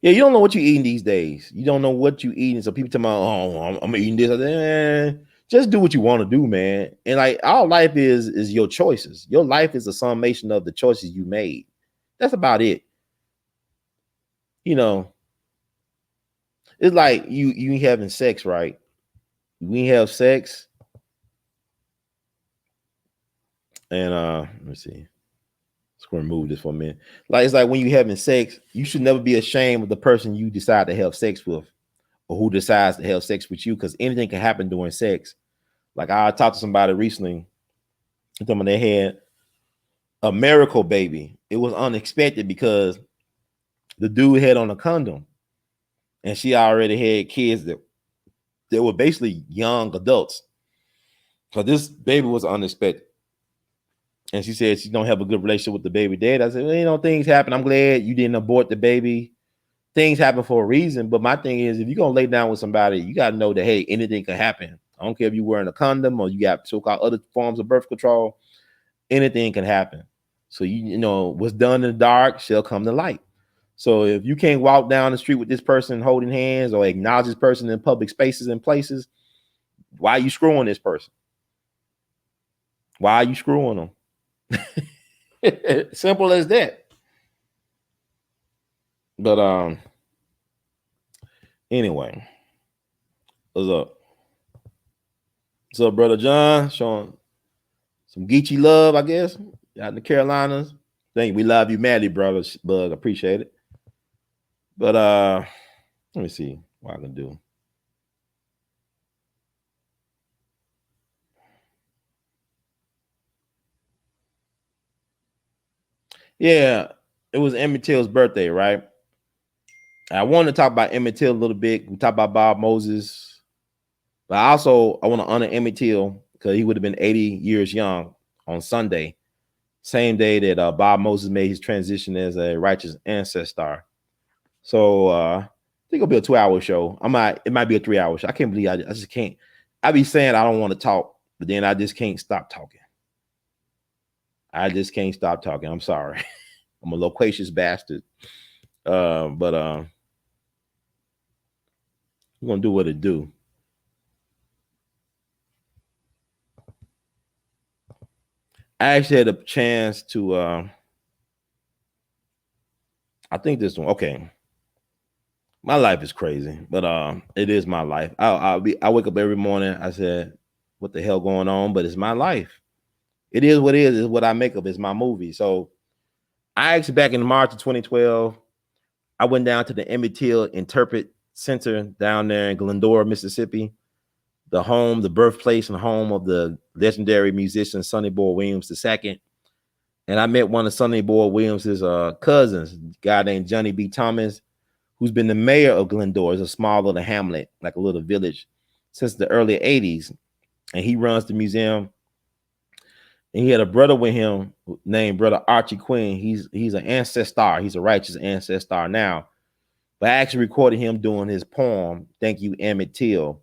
Yeah, you don't know what you're eating these days. You don't know what you're eating. So people tell me, "Oh, I'm eating this." Man, just do what you want to do, man. And like all life is your choices. Your life is a summation of the choices you made. That's about it. You know, it's like you having sex, right? We have sex, and let me see. Let's go remove this for a minute. Like it's like when you having sex, you should never be ashamed of the person you decide to have sex with, or who decides to have sex with you, because anything can happen during sex. Like I talked to somebody recently, and they had a miracle baby. It was unexpected because the dude had on a condom, and she already had kids that were basically young adults. So this baby was unexpected. And she said she don't have a good relationship with the baby dad. I said, well, you know, things happen. I'm glad you didn't abort the baby. Things happen for a reason. But my thing is, if you're gonna lay down with somebody, you gotta know that hey, anything can happen. I don't care if you're wearing a condom or you got so-called other forms of birth control, anything can happen. So you know what's done in the dark shall come to light. So if you can't walk down the street with this person holding hands or acknowledge this person in public spaces and places, why are you screwing this person? Why are you screwing them? Simple as that. But anyway, what's up? What's up, brother John? Showing some Geechee love, I guess. Out in the Carolinas. Thank you. We love you madly, brother Bug. Appreciate it. But let me see what I can do. Yeah, it was Emmett Till's birthday, right? I want to talk about Emmett Till a little bit. We talk about Bob Moses, but I want to honor Emmett Till because he would have been 80 years young on Sunday, same day that Bob Moses made his transition as a righteous ancestor. So I think it'll be a 2-hour show. It might be a 3-hour show. I can't believe I just can't. I be saying I don't want to talk, but then I just can't stop talking. I just can't stop talking. I'm sorry. I'm a loquacious bastard. But I'm gonna do what it do. I actually had a chance to I think this one, okay. My life is crazy, but it is my life. I wake up every morning, I said, what the hell going on? But it's my life. It is what it is what I make of. It's my movie. So I actually back in March of 2012, I went down to the Emmett Till Interpret Center down there in Glendora, Mississippi, the birthplace and home of the legendary musician Sonny Boy Williams II. And I met one of Sonny Boy Williams's cousins, a guy named Johnny B. Thomas, who's been the mayor of Glendora. It's a small little hamlet, like a little village, since the early 80s. And he runs the museum. And he had a brother with him named Brother Archie Quinn. He's an ancestor. He's a righteous ancestor now. But I actually recorded him doing his poem, Thank You, Emmett Till,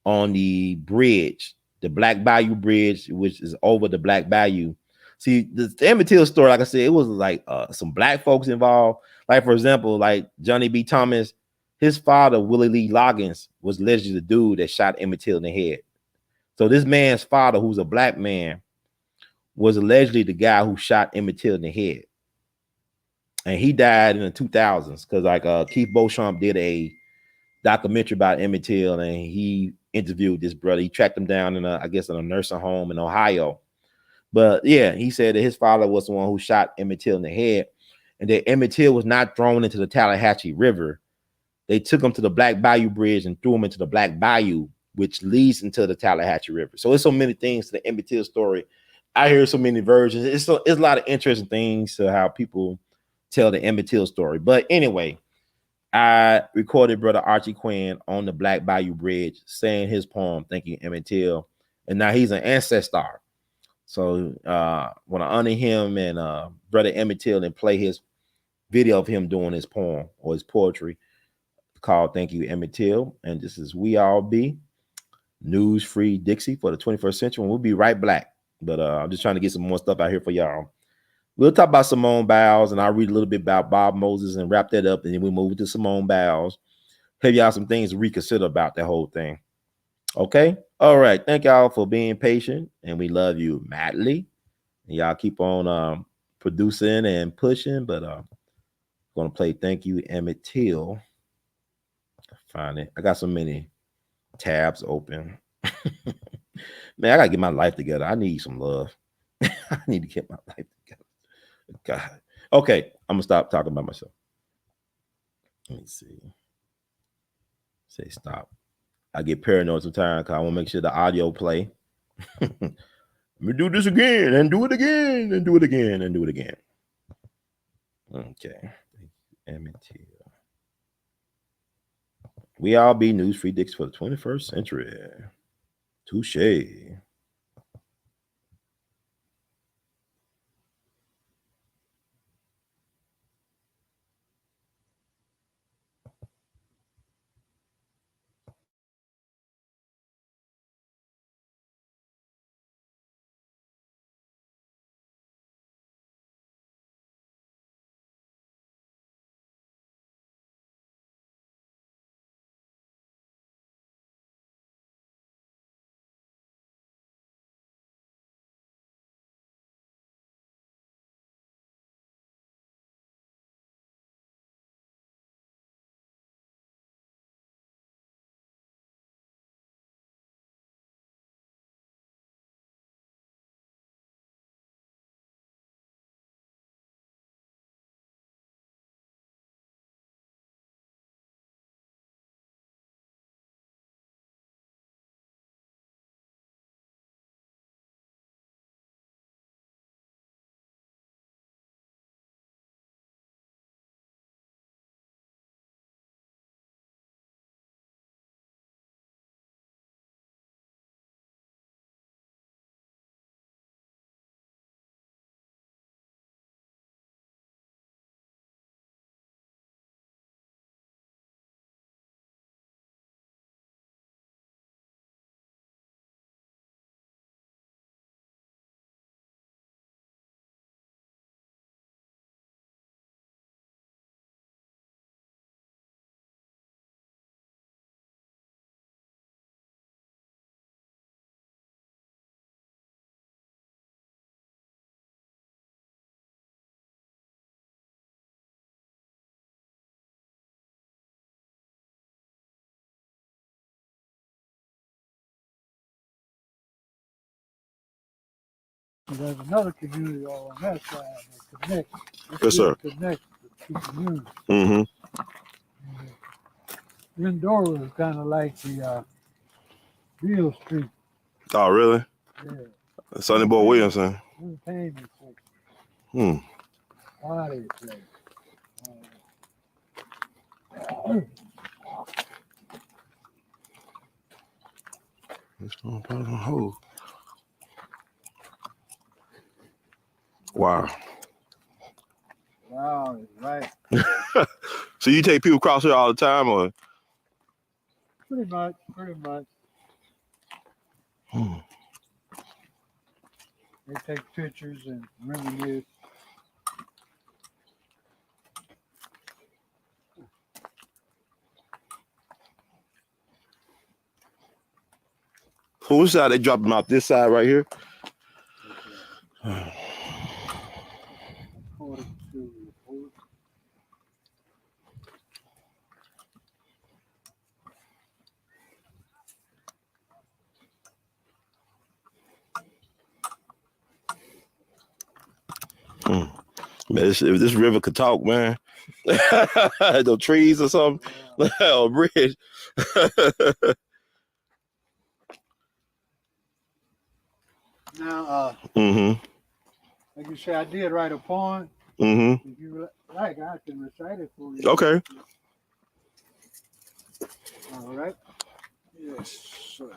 on the bridge, the Black Bayou Bridge, which is over the Black Bayou. See, the Emmett Till story, like I said, it was like some black folks involved. Like, for example, like Johnny B. Thomas, his father, Willie Lee Loggins, was allegedly the dude that shot Emmett Till in the head. So this man's father, who's a black man, was allegedly the guy who shot Emmett Till in the head. And he died in the 2000s because like Keith Beauchamp did a documentary about Emmett Till, and he interviewed this brother. He tracked him down in I guess in a nursing home in Ohio. But yeah, he said that his father was the one who shot Emmett Till in the head, and that Emmett Till was not thrown into the Tallahatchie River. They took him to the Black Bayou Bridge and threw him into the Black Bayou, which leads into the Tallahatchie River. So there's so many things to the Emmett Till story. I hear so many versions. It's a lot of interesting things to how people tell the Emmett Till story. But anyway, I recorded Brother Archie Quinn on the Black Bayou Bridge saying his poem, Thank You, Emmett Till. And now he's an ancestor. So want to honor him and Brother Emmett Till and play his video of him doing his poem or his poetry called Thank You, Emmett Till. And this is We All Be News Free Dixie for the 21st century. And we'll be right back. But I'm just trying to get some more stuff out here for y'all. We'll talk about Simone Biles, and I'll read a little bit about Bob Moses and wrap that up, and then we move to Simone Biles. Have y'all some things to reconsider about that whole thing. Okay? All right. Thank y'all for being patient, and we love you madly. And y'all keep on producing and pushing, but gonna play Thank You, Emmett Till. Find it. I got so many tabs open. Man, I gotta get my life together. I need some love. I need to get my life together. God. Okay, I'm gonna stop talking about myself. Let me see. Say stop. I get paranoid sometimes because I want to make sure the audio play. Let me do this again and do it again and do it again and do it again. Okay. MT. We all be news free dicks for the 21st century. Touche. There's another community on that side that connects. Yes, sir. Connects the two communities. Mm-hmm. Indora is kind of like the Biles Street. Oh, really? Yeah. Sonny Boy Williamson. Entertainment section. Hmm. Party place. Wow. Wow, right. So you take people across here all the time, or? Pretty much. They take pictures and reminisce. So which side they drop them out? This side right here? Man, if this river could talk, man. The trees or something. Or bridge. Now, like you say, I did write a poem. Mm-hmm. If you like, I can recite it for you. Okay. All right. Yes, sir.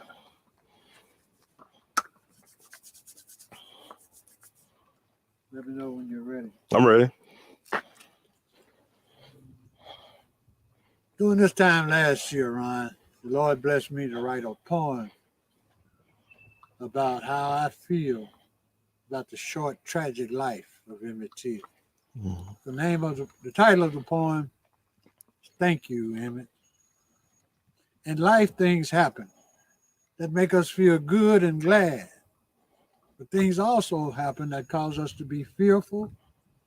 Let me know when you're ready. I'm ready. During this time last year, Ron, the Lord blessed me to write a poem about how I feel about the short, tragic life of Emmett Till. The title of the poem is Thank You, Emmett. In life, things happen that make us feel good and glad. But things also happen that cause us to be fearful,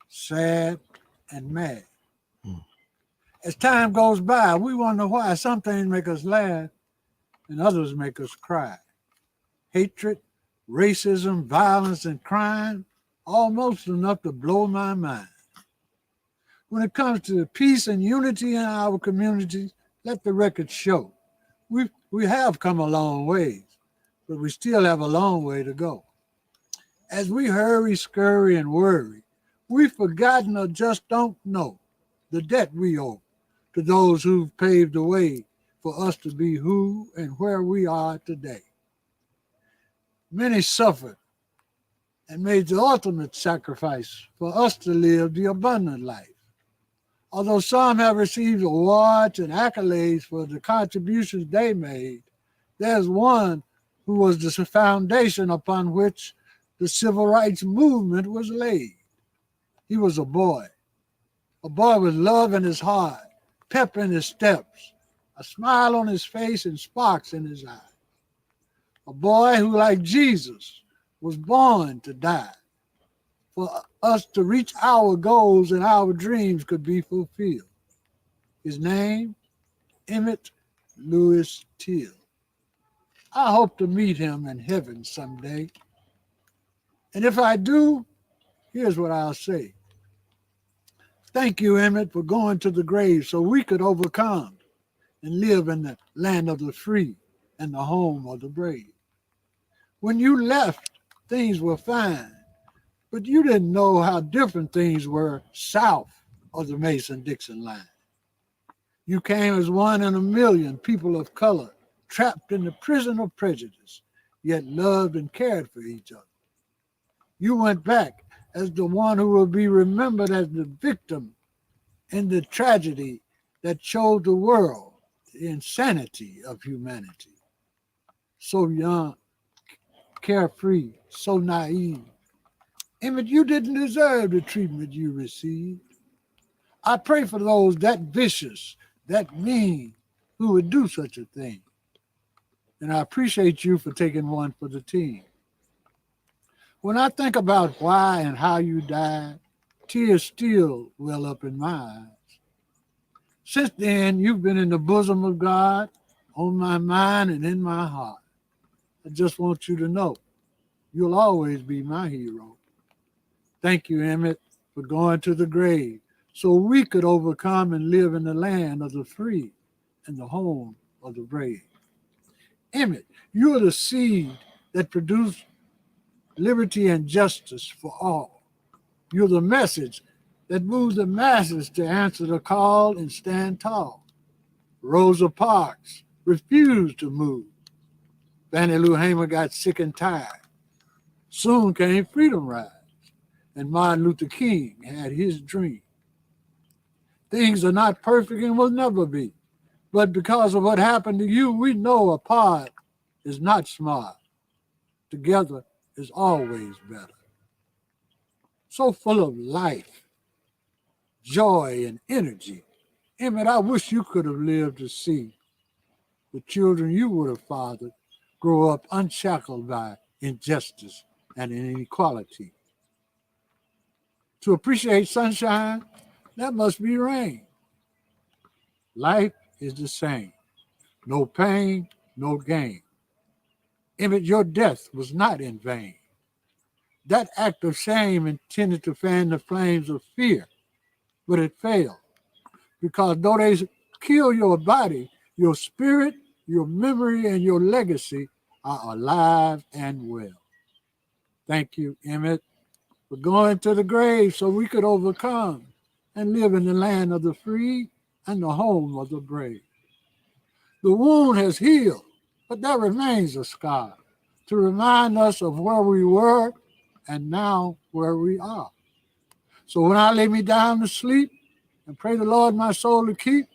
sad, and mad. As time goes by, we wonder why some things make us laugh and others make us cry. Hatred, racism, violence, and crime, almost enough to blow my mind. When it comes to peace and unity in our communities, let the record show. We have come a long ways, but we still have a long way to go. As we hurry, scurry, and worry, we've forgotten or just don't know the debt we owe to those who've paved the way for us to be who and where we are today. Many suffered and made the ultimate sacrifice for us to live the abundant life. Although some have received awards and accolades for the contributions they made, there's one who was the foundation upon which the civil rights movement was laid. He was a boy with love in his heart, pep in his steps, a smile on his face and sparks in his eyes. A boy who, like Jesus, was born to die for us to reach our goals and our dreams could be fulfilled. His name, Emmett Lewis Till. I hope to meet him in heaven someday. And if I do, here's what I'll say. Thank you, Emmett, for going to the grave so we could overcome and live in the land of the free and the home of the brave. When you left, things were fine, but you didn't know how different things were south of the Mason-Dixon line. You came as one in a million people of color, trapped in the prison of prejudice, yet loved and cared for each other. You went back as the one who will be remembered as the victim in the tragedy that showed the world the insanity of humanity. So young, carefree, so naive. Emmett, you didn't deserve the treatment you received. I pray for those that vicious, that mean, who would do such a thing. And I appreciate you for taking one for the team. When I think about why and how you died, tears still well up in my eyes. Since then, you've been in the bosom of God, on my mind and in my heart. I just want you to know You'll always be my hero. Thank you, Emmett, for going to the grave so we could overcome and live in the land of the free and the home of the brave. Emmett, you are the seed that produced liberty and justice for all. You're the message that moves the masses to answer the call and stand tall. Rosa Parks refused to move. Fannie Lou Hamer got sick and tired. Soon came Freedom Rides, and Martin Luther King had his dream. Things are not perfect and will never be. But because of what happened to you, we know apart is not smart. Together is always better. So full of life, joy, and energy. Emmett, I wish you could have lived to see the children you would have fathered grow up unshackled by injustice and inequality. To appreciate sunshine, that must be rain. Life is the same. No pain, no gain. Emmett, your death was not in vain. That act of shame intended to fan the flames of fear, but it failed. Because though they kill your body, your spirit, your memory, and your legacy are alive and well. Thank you, Emmett, for going to the grave so we could overcome and live in the land of the free and the home of the brave. The wound has healed, but there remains a scar to remind us of where we were and now where we are. So when I lay me down to sleep and pray the Lord my soul to keep,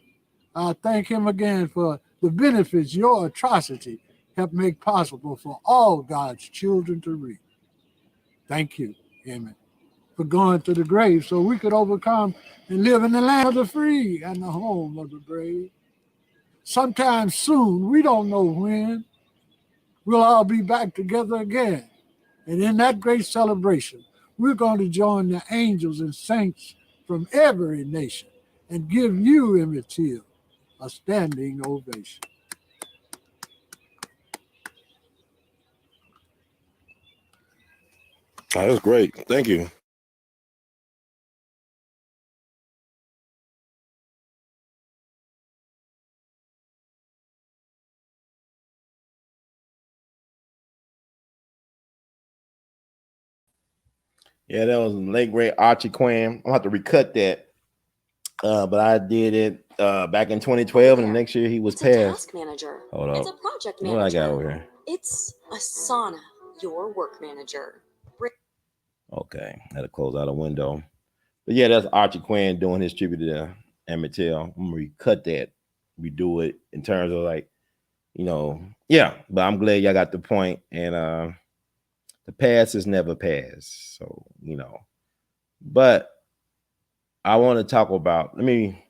I thank him again for the benefits your atrocity helped make possible for all God's children to reap. Thank you, Emmett, for going to the grave so we could overcome and live in the land of the free and the home of the brave. Sometime soon, we don't know when, we'll all be back together again. And in that great celebration, we're going to join the angels and saints from every nation and give you, Emmett Till, a standing ovation. That was great. Thank you. Yeah, that was late great Archie Quinn. I'll have to recut that. But I did it back in 2012, and the next year he was It's a passed. task manager. Hold up. It's a project What I manager. got over here? It's a sauna, your work manager. Okay, I had to close out a window. But yeah, that's Archie Quinn doing his tribute to Emmett Till. I'm gonna recut that, redo it in terms of like, yeah. But I'm glad y'all got the point, and the past is never past. So but I want to talk about. Let me.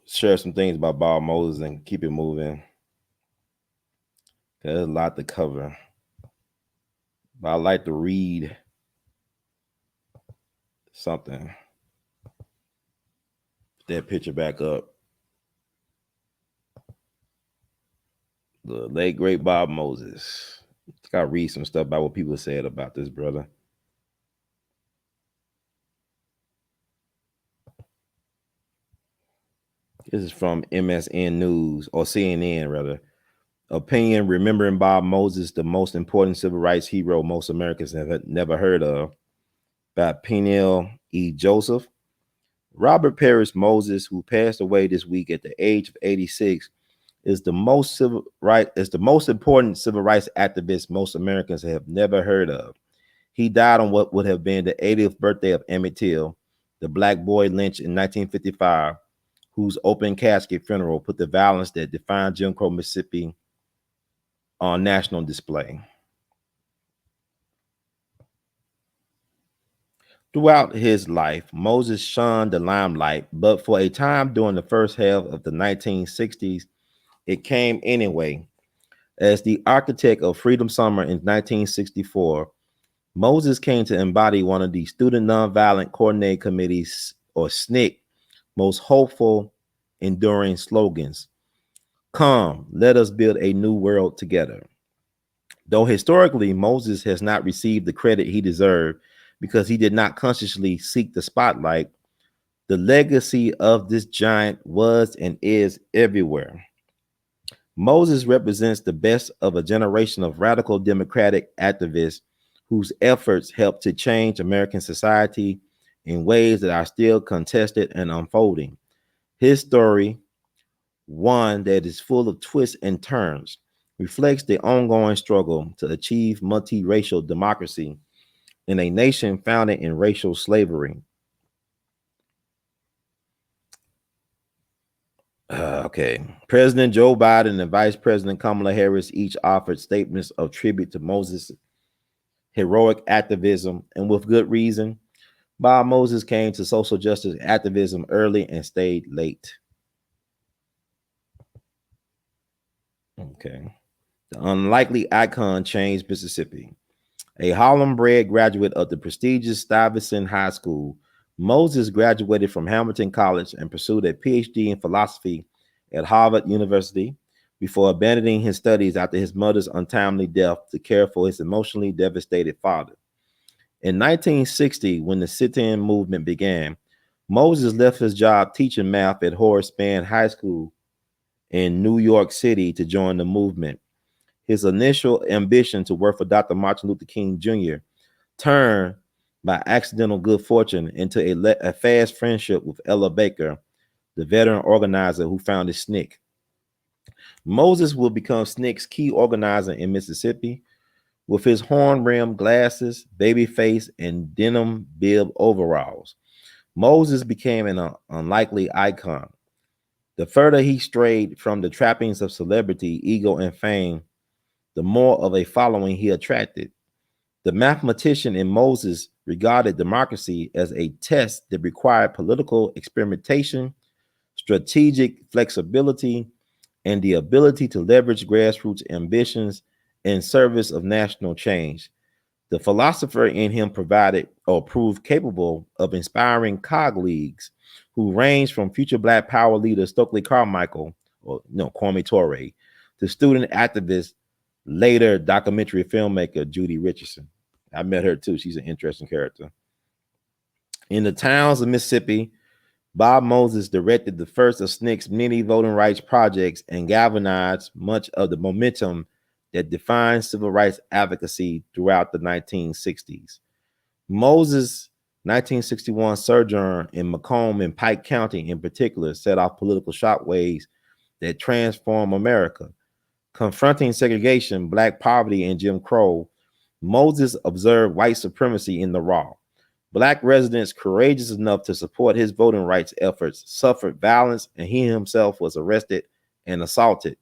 Share some things about Bob Moses and keep it moving. There's a lot to cover. But I like to read something. Put that picture back up. The late great Bob Moses. Gotta read some stuff about what people said about this brother. This is from MSN News, or CNN rather. Opinion: remembering Bob Moses, the most important civil rights hero most Americans have never heard of, by Peniel E. Joseph. Robert Parrish Moses, who passed away this week at the age of 86, is the most important civil rights activist most Americans have never heard of. He died on what would have been the 80th birthday of Emmett Till, the black boy lynched in 1955, whose open casket funeral put the violence that defined Jim Crow Mississippi on national display. Throughout his life, Moses shunned the limelight, but for a time during the first half of the 1960s, it came anyway. As the architect of Freedom Summer in 1964, Moses came to embody one of the Student Nonviolent Coordinating Committee's, or SNCC, most hopeful, enduring slogans. Come, let us build a new world together. Though historically, Moses has not received the credit he deserved because he did not consciously seek the spotlight, the legacy of this giant was and is everywhere. Moses represents the best of a generation of radical democratic activists whose efforts helped to change American society in ways that are still contested and unfolding. His story, one that is full of twists and turns, reflects the ongoing struggle to achieve multiracial democracy in a nation founded in racial slavery. Okay. President Joe Biden and Vice President Kamala Harris each offered statements of tribute to Moses' heroic activism, and with good reason. Bob Moses came to social justice activism early and stayed late. Okay. The unlikely icon changed Mississippi. A Harlem-bred graduate of the prestigious Stuyvesant High School, Moses graduated from Hamilton College and pursued a PhD in philosophy at Harvard University before abandoning his studies after his mother's untimely death to care for his emotionally devastated father. In 1960, when the sit-in movement began, Moses left his job teaching math at Horace Mann High School in New York City to join the movement. His initial ambition to work for Dr. Martin Luther King Jr. turned by accidental good fortune into a fast friendship with Ella Baker, the veteran organizer who founded SNCC. Moses will become SNCC's key organizer in Mississippi. With his horn-rimmed glasses, baby face, and denim bib overalls, Moses became an unlikely icon. The further he strayed from the trappings of celebrity, ego, and fame, the more of a following he attracted. The mathematician in Moses regarded democracy as a test that required political experimentation, strategic flexibility, and the ability to leverage grassroots ambitions in service of national change. The philosopher in him provided or proved capable of inspiring colleagues who ranged from future Black power leader Stokely Carmichael, or Kwame Ture, to student activist, later documentary filmmaker Judy Richardson. I met her too. She's an interesting character. In the towns of Mississippi, Bob Moses directed the first of SNCC's many voting rights projects and galvanized much of the momentum that defined civil rights advocacy throughout the 1960s. Moses' 1961 sojourn in Macomb and Pike County in particular set off political shockwaves that transformed America. Confronting segregation, Black poverty, and Jim Crow, Moses observed white supremacy in the raw. Black residents courageous enough to support his voting rights efforts suffered violence, and he himself was arrested and assaulted.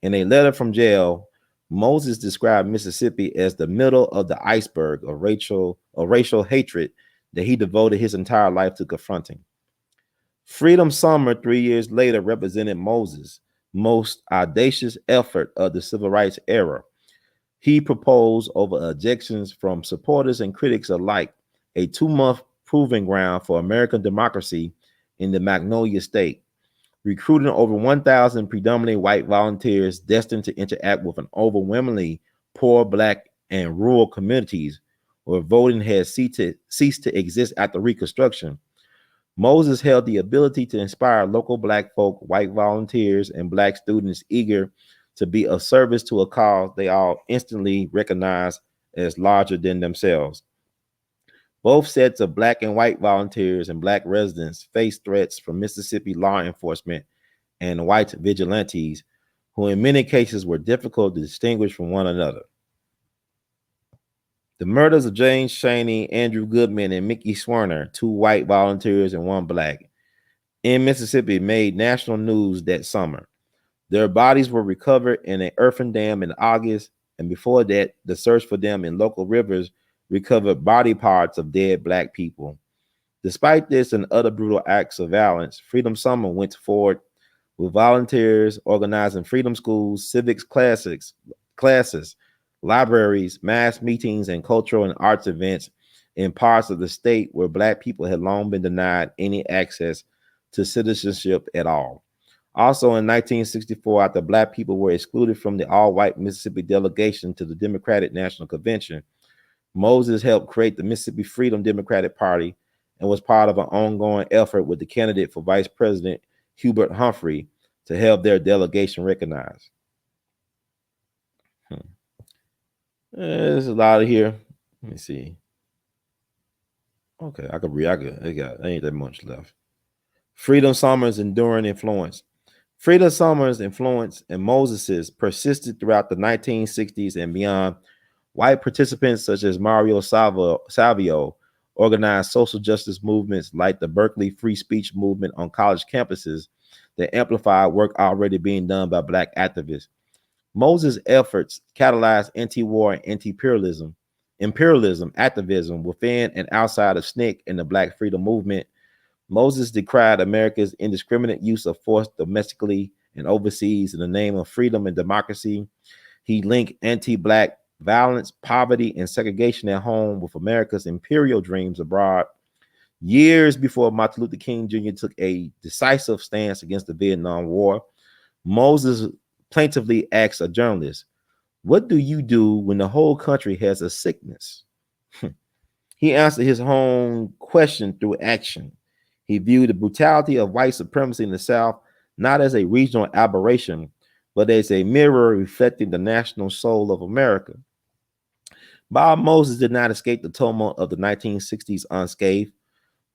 In a letter from jail, Moses described Mississippi as the middle of the iceberg of racial hatred that he devoted his entire life to confronting. Freedom Summer 3 years later represented Moses' most audacious effort of the civil rights era. He proposed, over objections from supporters and critics alike, a 2-month proving ground for American democracy in the Magnolia State, recruiting over 1,000 predominantly white volunteers destined to interact with an overwhelmingly poor Black and rural communities where voting had ceased to exist after Reconstruction. Moses held the ability to inspire local Black folk, white volunteers, and Black students eager to be of service to a cause they all instantly recognized as larger than themselves. Both sets of Black and white volunteers and Black residents faced threats from Mississippi law enforcement and white vigilantes, who in many cases were difficult to distinguish from one another. The murders of James Chaney, Andrew Goodman, and Mickey Swerner, 2 white volunteers and 1 Black, in Mississippi made national news that summer. Their bodies were recovered in an earthen dam in August, and before that, the search for them in local rivers recovered body parts of dead Black people. Despite this and other brutal acts of violence, Freedom Summer went forward with volunteers organizing freedom schools, civics classes, libraries, mass meetings, and cultural and arts events in parts of the state where Black people had long been denied any access to citizenship at all. Also in 1964, after black people were excluded from the all-white Mississippi delegation to the Democratic National Convention, Moses helped create the Mississippi Freedom Democratic Party and was part of an ongoing effort with the candidate for Vice President Hubert Humphrey to have their delegation recognized. There's a lot of here. Let me see. Okay, I could read. I ain't that much left. Freedom Summer's enduring influence. Freedom Summer's influence and Moses's persisted throughout the 1960s and beyond. White participants such as Mario Savio organized social justice movements like the Berkeley Free Speech Movement on college campuses that amplified work already being done by black activists. Moses' efforts catalyzed anti-war and anti-imperialism activism within and outside of SNCC and the Black Freedom Movement. Moses decried America's indiscriminate use of force domestically and overseas in the name of freedom and democracy. He linked anti-black violence, poverty, and segregation at home with America's imperial dreams abroad. Years before Martin Luther King Jr. took a decisive stance against the Vietnam War, Moses plaintively asked a journalist, "What do you do when the whole country has a sickness?" He answered his own question through action. He viewed the brutality of white supremacy in the South not as a regional aberration, but as a mirror reflecting the national soul of America. Bob Moses did not escape the tumult of the 1960s unscathed.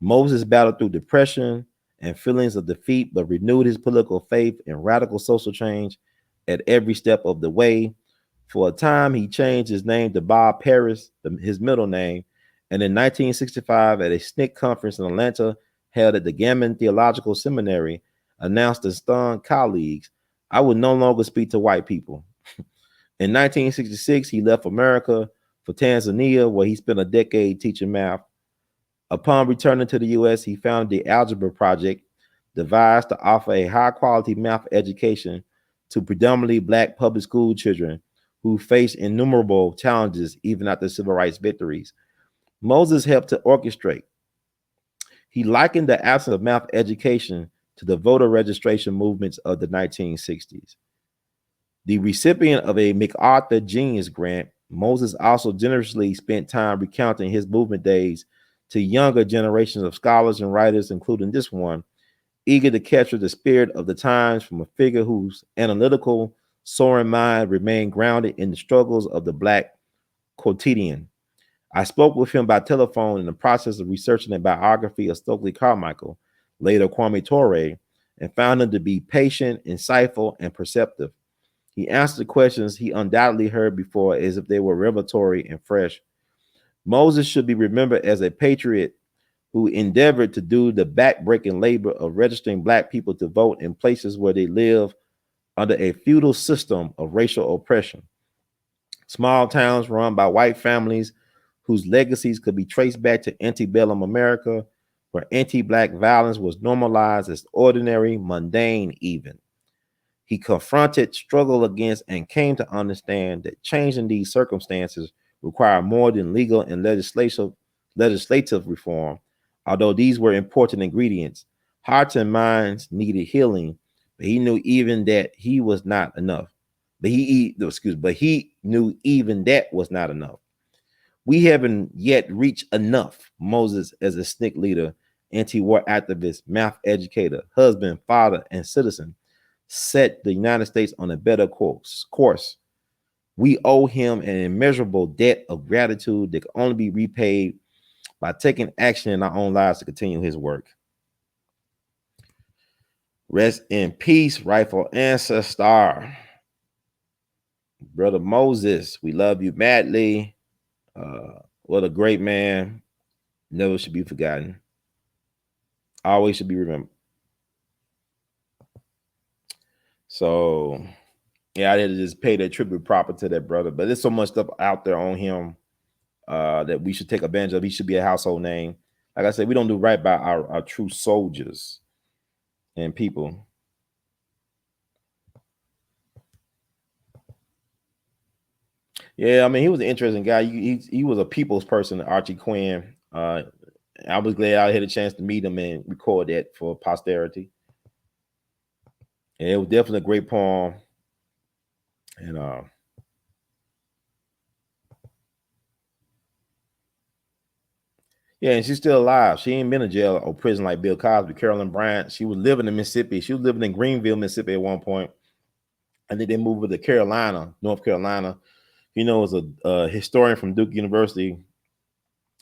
Moses battled through depression and feelings of defeat, but renewed his political faith in radical social change at every step of the way. For a time, he changed his name to Bob Paris, his middle name, and in 1965, at a SNCC conference in Atlanta held at the Gammon Theological Seminary, announced to stunned colleagues, "I will no longer speak to white people." In 1966, he left America for Tanzania, where he spent a decade teaching math. Upon returning to the U.S., he founded the Algebra Project, devised to offer a high-quality math education to predominantly black public school children who faced innumerable challenges even after civil rights victories. Moses helped to orchestrate. He likened the absence of math education to the voter registration movements of the 1960s. The recipient of a MacArthur Genius Grant, Moses also generously spent time recounting his movement days to younger generations of scholars and writers, including this one, eager to capture the spirit of the times from a figure whose analytical, soaring mind remained grounded in the struggles of the Black quotidian. I spoke with him by telephone in the process of researching a biography of Stokely Carmichael, later Kwame Ture, and found him to be patient, insightful, and perceptive. He answered the questions he undoubtedly heard before as if they were revelatory and fresh. Moses should be remembered as a patriot who endeavored to do the backbreaking labor of registering Black people to vote in places where they live under a feudal system of racial oppression. Small towns run by white families whose legacies could be traced back to antebellum America, where anti-Black violence was normalized as ordinary, mundane even. He confronted, struggled against, and came to understand that changing these circumstances required more than legal and legislative reform. Although these were important ingredients, hearts and minds needed healing, but he knew even that he was not enough. But he knew even that was not enough. We haven't yet reached enough. Moses, as a SNCC leader, anti-war activist, math educator, husband, father, and citizen, set the United States on a better course. We owe him an immeasurable debt of gratitude that can only be repaid by taking action in our own lives to continue his work. Rest in peace, rightful ancestor. Brother Moses, we love you madly. What a great man. Never should be forgotten. Always should be remembered. So, yeah, I had to just pay that tribute proper to that brother. But there's so much stuff out there on him that we should take advantage of. He should be a household name. Like I said, we don't do right by our true soldiers and people. Yeah, I mean, he was an interesting guy. He was a people's person, Archie Quinn. I was glad I had a chance to meet him and record that for posterity. And it was definitely a great poem. And yeah, and she's still alive. She ain't been in jail or prison like Bill Cosby. Carolyn Bryant, she was living in Mississippi. She was living in Greenville, Mississippi at one point. And then they moved her to Carolina, North Carolina. You know, was a historian from Duke University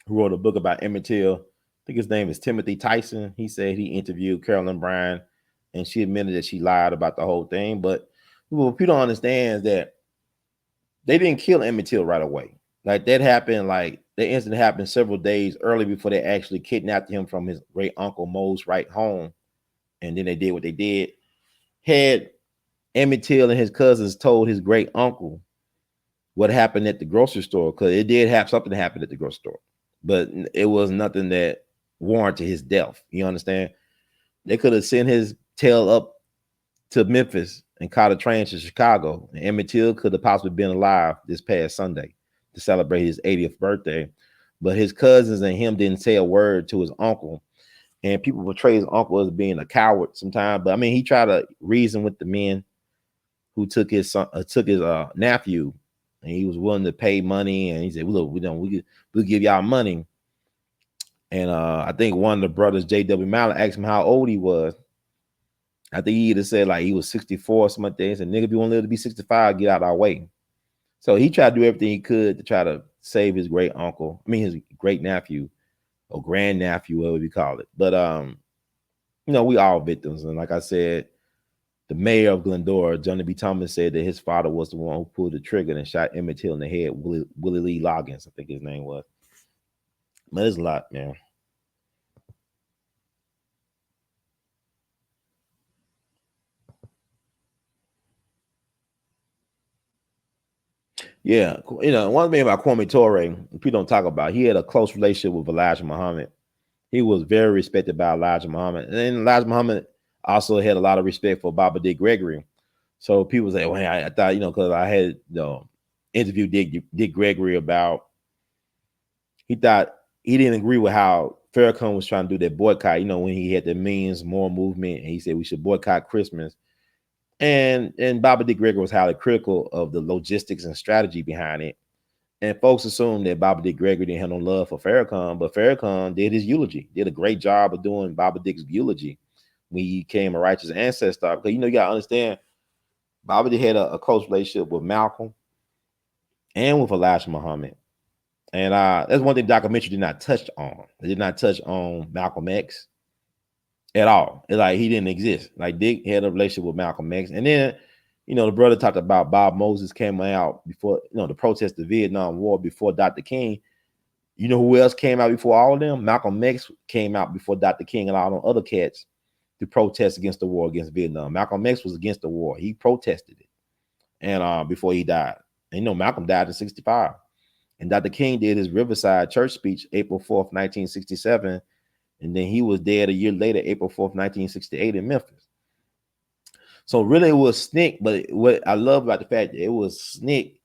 who wrote a book about Emmett Till. I think his name is Timothy Tyson. He said he interviewed Carolyn Bryant, and she admitted that she lied about the whole thing. But what people don't understand is that they didn't kill Emmett Till right away. Like that happened, like the incident happened several days early before they actually kidnapped him from his great uncle Mo's right home. And then they did what they did. Had Emmett Till and his cousins told his great uncle what happened at the grocery store, because it did have something happen at the grocery store, but it was nothing that warranted his death. You understand? They could have sent his tail up to Memphis and caught a train to Chicago. And Emmett Till could have possibly been alive this past Sunday to celebrate his 80th birthday. But his cousins and him didn't say a word to his uncle. And people portray his uncle as being a coward sometimes. But I mean, he tried to reason with the men who took his son, nephew, and he was willing to pay money. And he said, "Look, we'll give y'all money." And I think one of the brothers, J.W. Mallett, asked him how old he was. I think he either said like he was 64 or something like that. He said, "Nigga, if you want to live to be 65, get out of our way." So he tried to do everything he could to try to save his great uncle. I mean, his great nephew or grand nephew, whatever you call it. But you know, we all victims. And like I said, the mayor of Glendora, Johnny B. Thomas, said that his father was the one who pulled the trigger and shot Emmett Till in the head. Willie Lee Loggins, I think his name was. But it's a lot, man. Yeah, you know, one thing about Kwame Ture, people don't talk about, he had a close relationship with Elijah Muhammad. He was very respected by Elijah Muhammad. And then Elijah Muhammad also had a lot of respect for Baba Dick Gregory. So people say, well, I thought, you know, because I had interviewed Dick Gregory about, he thought he didn't agree with how Farrakhan was trying to do that boycott, you know, when he had the Millions More movement, and he said we should boycott Christmas. And Baba Dick Gregory was highly critical of the logistics and strategy behind it. And folks assumed that Baba Dick Gregory didn't have no love for Farrakhan, but Farrakhan did his eulogy, did a great job of doing Baba Dick's eulogy when he became a righteous ancestor. Because, you know, you got to understand, Baba Dick had a close relationship with Malcolm and with Elijah Muhammad. And that's one thing the documentary did not touch on. It did not touch on Malcolm X at all. It's like he didn't exist. Like Dick had a relationship with Malcolm X. And then, you know, the brother talked about Bob Moses came out before, you know, to protest the Vietnam War before Dr. King. You know who else came out before all of them? Malcolm X came out before Dr. King and all them other cats to protest against the war against Vietnam. Malcolm X was against the war. He protested it. And before he died. And you know, Malcolm died in 65. And Dr. King did his Riverside church speech April 4th, 1967. And then he was dead a year later, April 4th, 1968 in Memphis. So really it was SNCC, but what I love about the fact that it was SNCC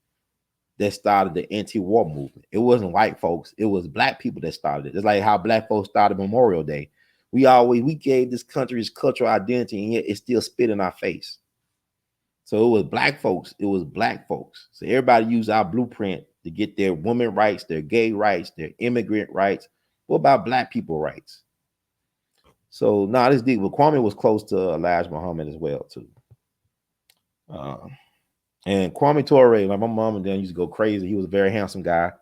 that started the anti-war movement. It wasn't white folks, it was black people that started it. It's like how black folks started Memorial Day. We gave this country its cultural identity, and yet it still spit in our face. So it was black folks, it was black folks. So everybody used our blueprint to get their women rights, their gay rights, their immigrant rights. What about black people rights? So now this deep. Well, Kwame was close to Elijah Muhammad as well too. And Kwame Ture, like my mom and dad used to go crazy. He was a very handsome guy.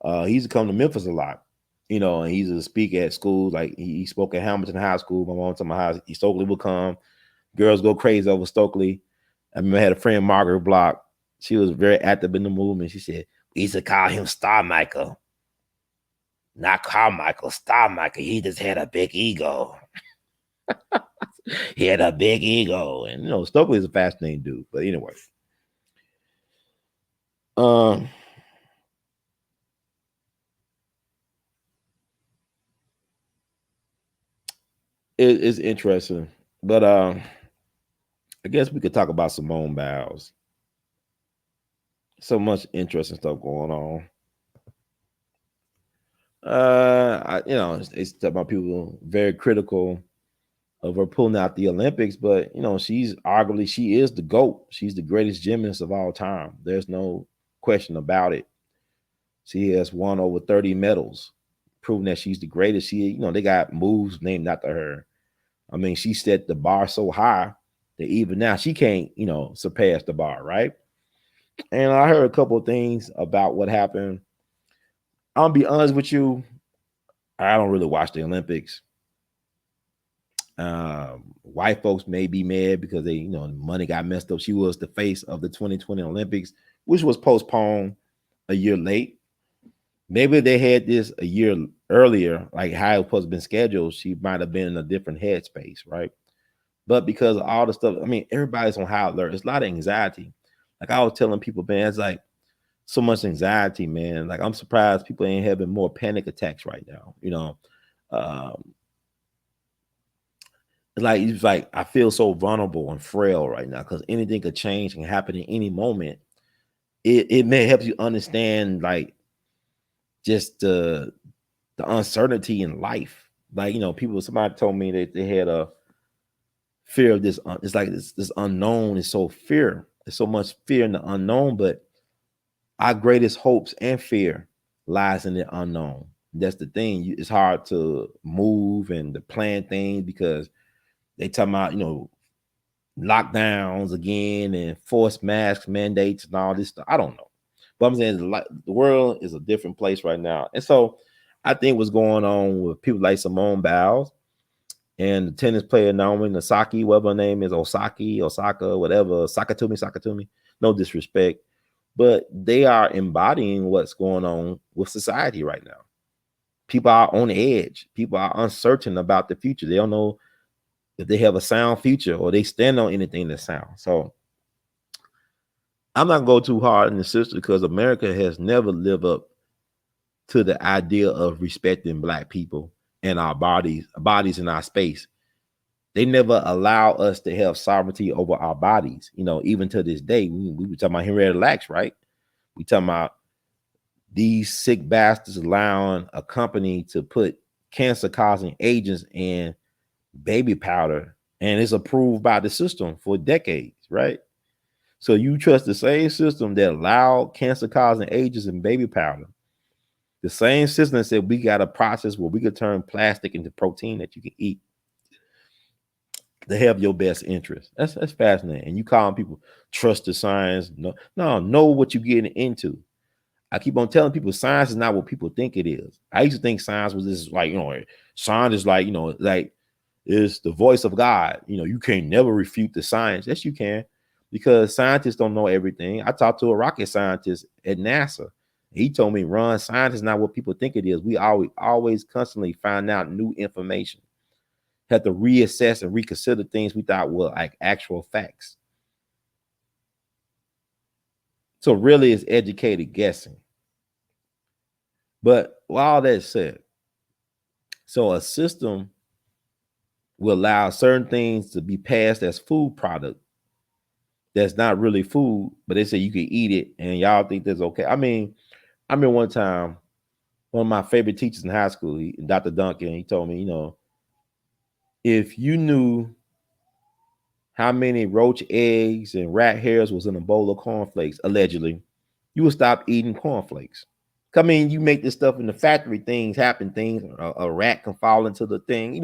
He used to come to Memphis a lot, you know, and he used to speak at schools. Like he spoke at Hamilton High School. My mom told me how Stokely would come. Girls go crazy over Stokely. I remember I had a friend, Margaret Block. She was very active in the movement. She said, we used to call him Star Michael. Not Carmichael, Star Michael. He just had a big ego. He had a big ego. And, you know, Stokely is a fascinating dude. But anyway. It's interesting. But I guess we could talk about Simone Biles. So much interesting stuff going on. You know, it's about people very critical of her pulling out the Olympics, but you know, she is the GOAT. She's the greatest gymnast of all time. There's no question about it. She has won over 30 medals, proving that she's the greatest. They got moves named after her. I mean, she set the bar so high that even now she can't, surpass the bar, right? And I heard a couple of things about what happened. I'll be honest with you, I don't really watch the Olympics. White folks may be mad because money got messed up. She was the face of the 2020 Olympics, which was postponed a year late. Maybe they had this a year earlier, like how it was supposed to been scheduled. She might have been in a different headspace, right? But because of all the stuff, I mean, everybody's on high alert. It's a lot of anxiety. Like I was telling people, man, it's like so much anxiety, man. Like I'm surprised people ain't having more panic attacks right now. It's like I feel so vulnerable and frail right now because anything could change and happen at any moment. It may help you understand like just the uncertainty in life. Like somebody told me that they had a fear of this. It's like this unknown is so fear. There's so much fear in the unknown, but our greatest hopes and fear lies in the unknown. That's the thing. It's hard to move and to plan things because they talking about lockdowns again and forced mask mandates and all this stuff. I don't know, but I'm saying the world is a different place right now, and so I think what's going on with people like Simone Biles and the tennis player Naomi Osaka, whatever her name is, Osaka, whatever, Sakatumi. No disrespect, but they are embodying what's going on with society right now. People are on edge. People are uncertain about the future. They don't know if they have a sound future or they stand on anything that's sound. So I'm not gonna go too hard in the system because America has never lived up to the idea of respecting Black people and our bodies in our space. They never allow us to have sovereignty over our bodies. Even to this day, we were talking about Henrietta Lacks, right? We talking about these sick bastards allowing a company to put cancer-causing agents in baby powder, and it's approved by the system for decades, right? So you trust the same system that allowed cancer-causing agents in baby powder, the same system that said we got a process where we could turn plastic into protein that you can eat. They have your best interest. That's fascinating. And you calling people trust the science? No, know what you're getting into. I keep on telling people science is not what people think it is. I used to think science was this like, science is like, like it's the voice of God. You can't never refute the science. Yes, you can, because scientists don't know everything. I talked to a rocket scientist at NASA. He told me, Ron, science is not what people think it is. We always constantly find out new information. Have to reassess and reconsider things we thought were like actual facts. So really it's educated guessing. But with all that said, so a system will allow certain things to be passed as food product that's not really food, but they say you can eat it and y'all think that's okay. I remember one time, one of my favorite teachers in high school, Dr. Duncan, he told me, if you knew how many roach eggs and rat hairs was in a bowl of cornflakes, allegedly, you would stop eating cornflakes. I mean, you make this stuff in the factory, things happen, a rat can fall into the thing,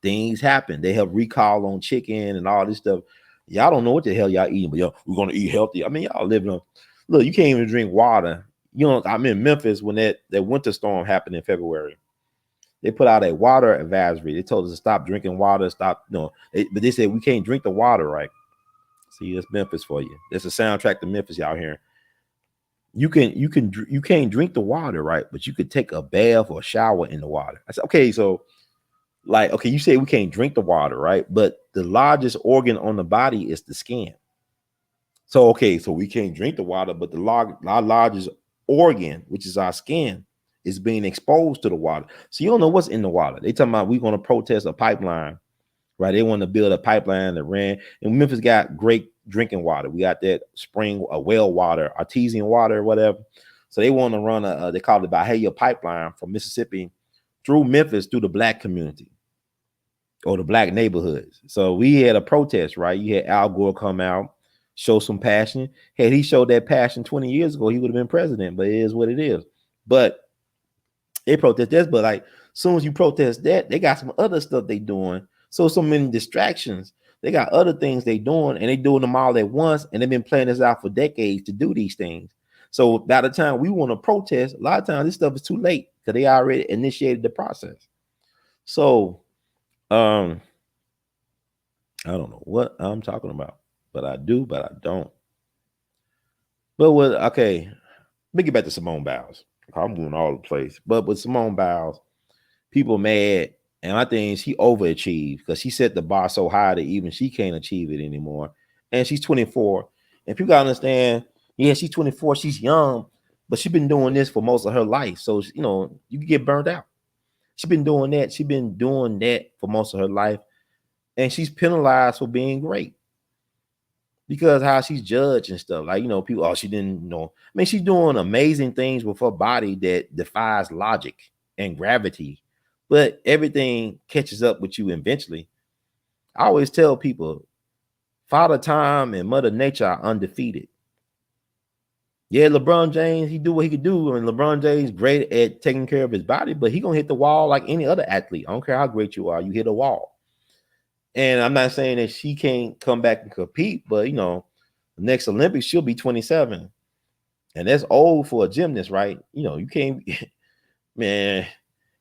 things happen. They have recall on chicken and all this stuff. Y'all don't know what the hell y'all eating, but we're gonna eat healthy. I mean, y'all living on, look, you can't even drink water. I'm in Memphis when that winter storm happened in February. They put out a water advisory. They told us to stop drinking water, but they said we can't drink the water, right? See, that's Memphis for you. That's a soundtrack to Memphis, y'all hearing. You can't drink the water, right? But you could take a bath or a shower in the water. I said, okay, so you say we can't drink the water, right? But the largest organ on the body is the skin. So we can't drink the water, but the largest organ, which is our skin, is being exposed to the water. So you don't know what's in the water. They talking about we're going to protest a pipeline, right? They want to build a pipeline that ran, and Memphis got great drinking water. We got that spring, a well water, artesian water, whatever. So they want to run they call it the Bahia pipeline from Mississippi through Memphis through the Black community. or the black neighborhoods. So we had a protest, right? You had Al Gore come out, show some passion. Had he showed that passion 20 years ago, he would have been president, but it is what it is. But they protest this, but like as soon as you protest that, they got some other stuff they doing. So many distractions. They got other things they doing, and they doing them all at once, and they've been playing this out for decades to do these things. So by the time we want to protest, a lot of times this stuff is too late because they already initiated the process. So I don't know what I'm talking about, but I do, but I don't. But what? Okay, let me get back to Simone Biles. I'm going all over the place, but with Simone Biles, people mad, and I think she overachieved because she set the bar so high that even she can't achieve it anymore. And she's 24, and people gotta understand. Yeah, she's 24. She's young, but she's been doing this for most of her life, so you know you can get burnt out. She's been doing that. She's been doing that for most of her life, and she's penalized for being great because how she's judged and stuff. Like, you know, people, oh, she didn't know. I mean, she's doing amazing things with her body that defies logic and gravity, but everything catches up with you eventually. I always tell people, Father Time and Mother Nature are undefeated. Yeah, LeBron James, he do what he could do, and LeBron James great at taking care of his body, but he gonna hit the wall like any other athlete. I don't care how great you are, you hit a wall. And I'm not saying that she can't come back and compete, but you know, the next Olympics she'll be 27, and that's old for a gymnast, right? You know, you can't, man.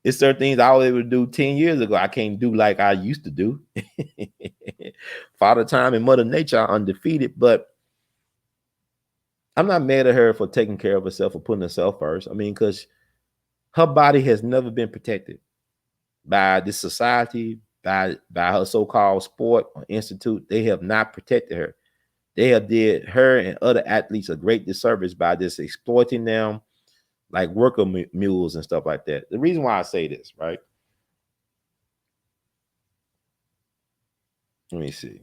It's certain things I was able to do 10 years ago. I can't do like I used to do. Father Time and Mother Nature are undefeated, but I'm not mad at her for taking care of herself or putting herself first. I mean, because her body has never been protected by this society, by her so-called sport or institute. They have not protected her. They have did her and other athletes a great disservice by just exploiting them like worker mules and stuff like that. The reason why I say this, right? Let me see.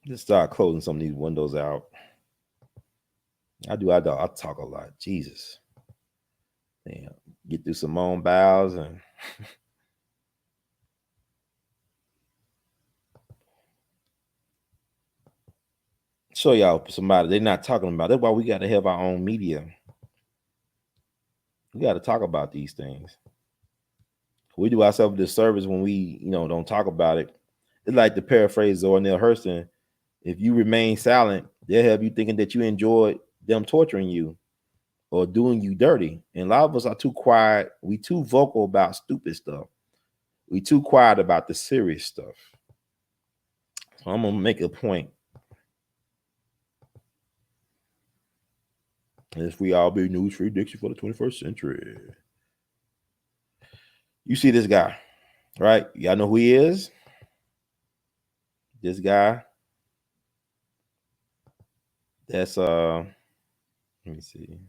Just start closing some of these windows out. I talk a lot. Jesus. Damn. Get through Simone Biles and show y'all somebody they're not talking about. That's why we got to have our own media. We got to talk about these things. We do ourselves a disservice when we, you know, don't talk about it. It's like to paraphrase Zora Neale Hurston. If you remain silent, they'll have you thinking that you enjoyed them torturing you or doing you dirty. And a lot of us are too quiet. We too vocal about stupid stuff. We too quiet about the serious stuff. So I'm gonna make a point. If we all be news-free Dixie for the 21st century. You see this guy, right? Y'all know who he is? This guy. That's let me see.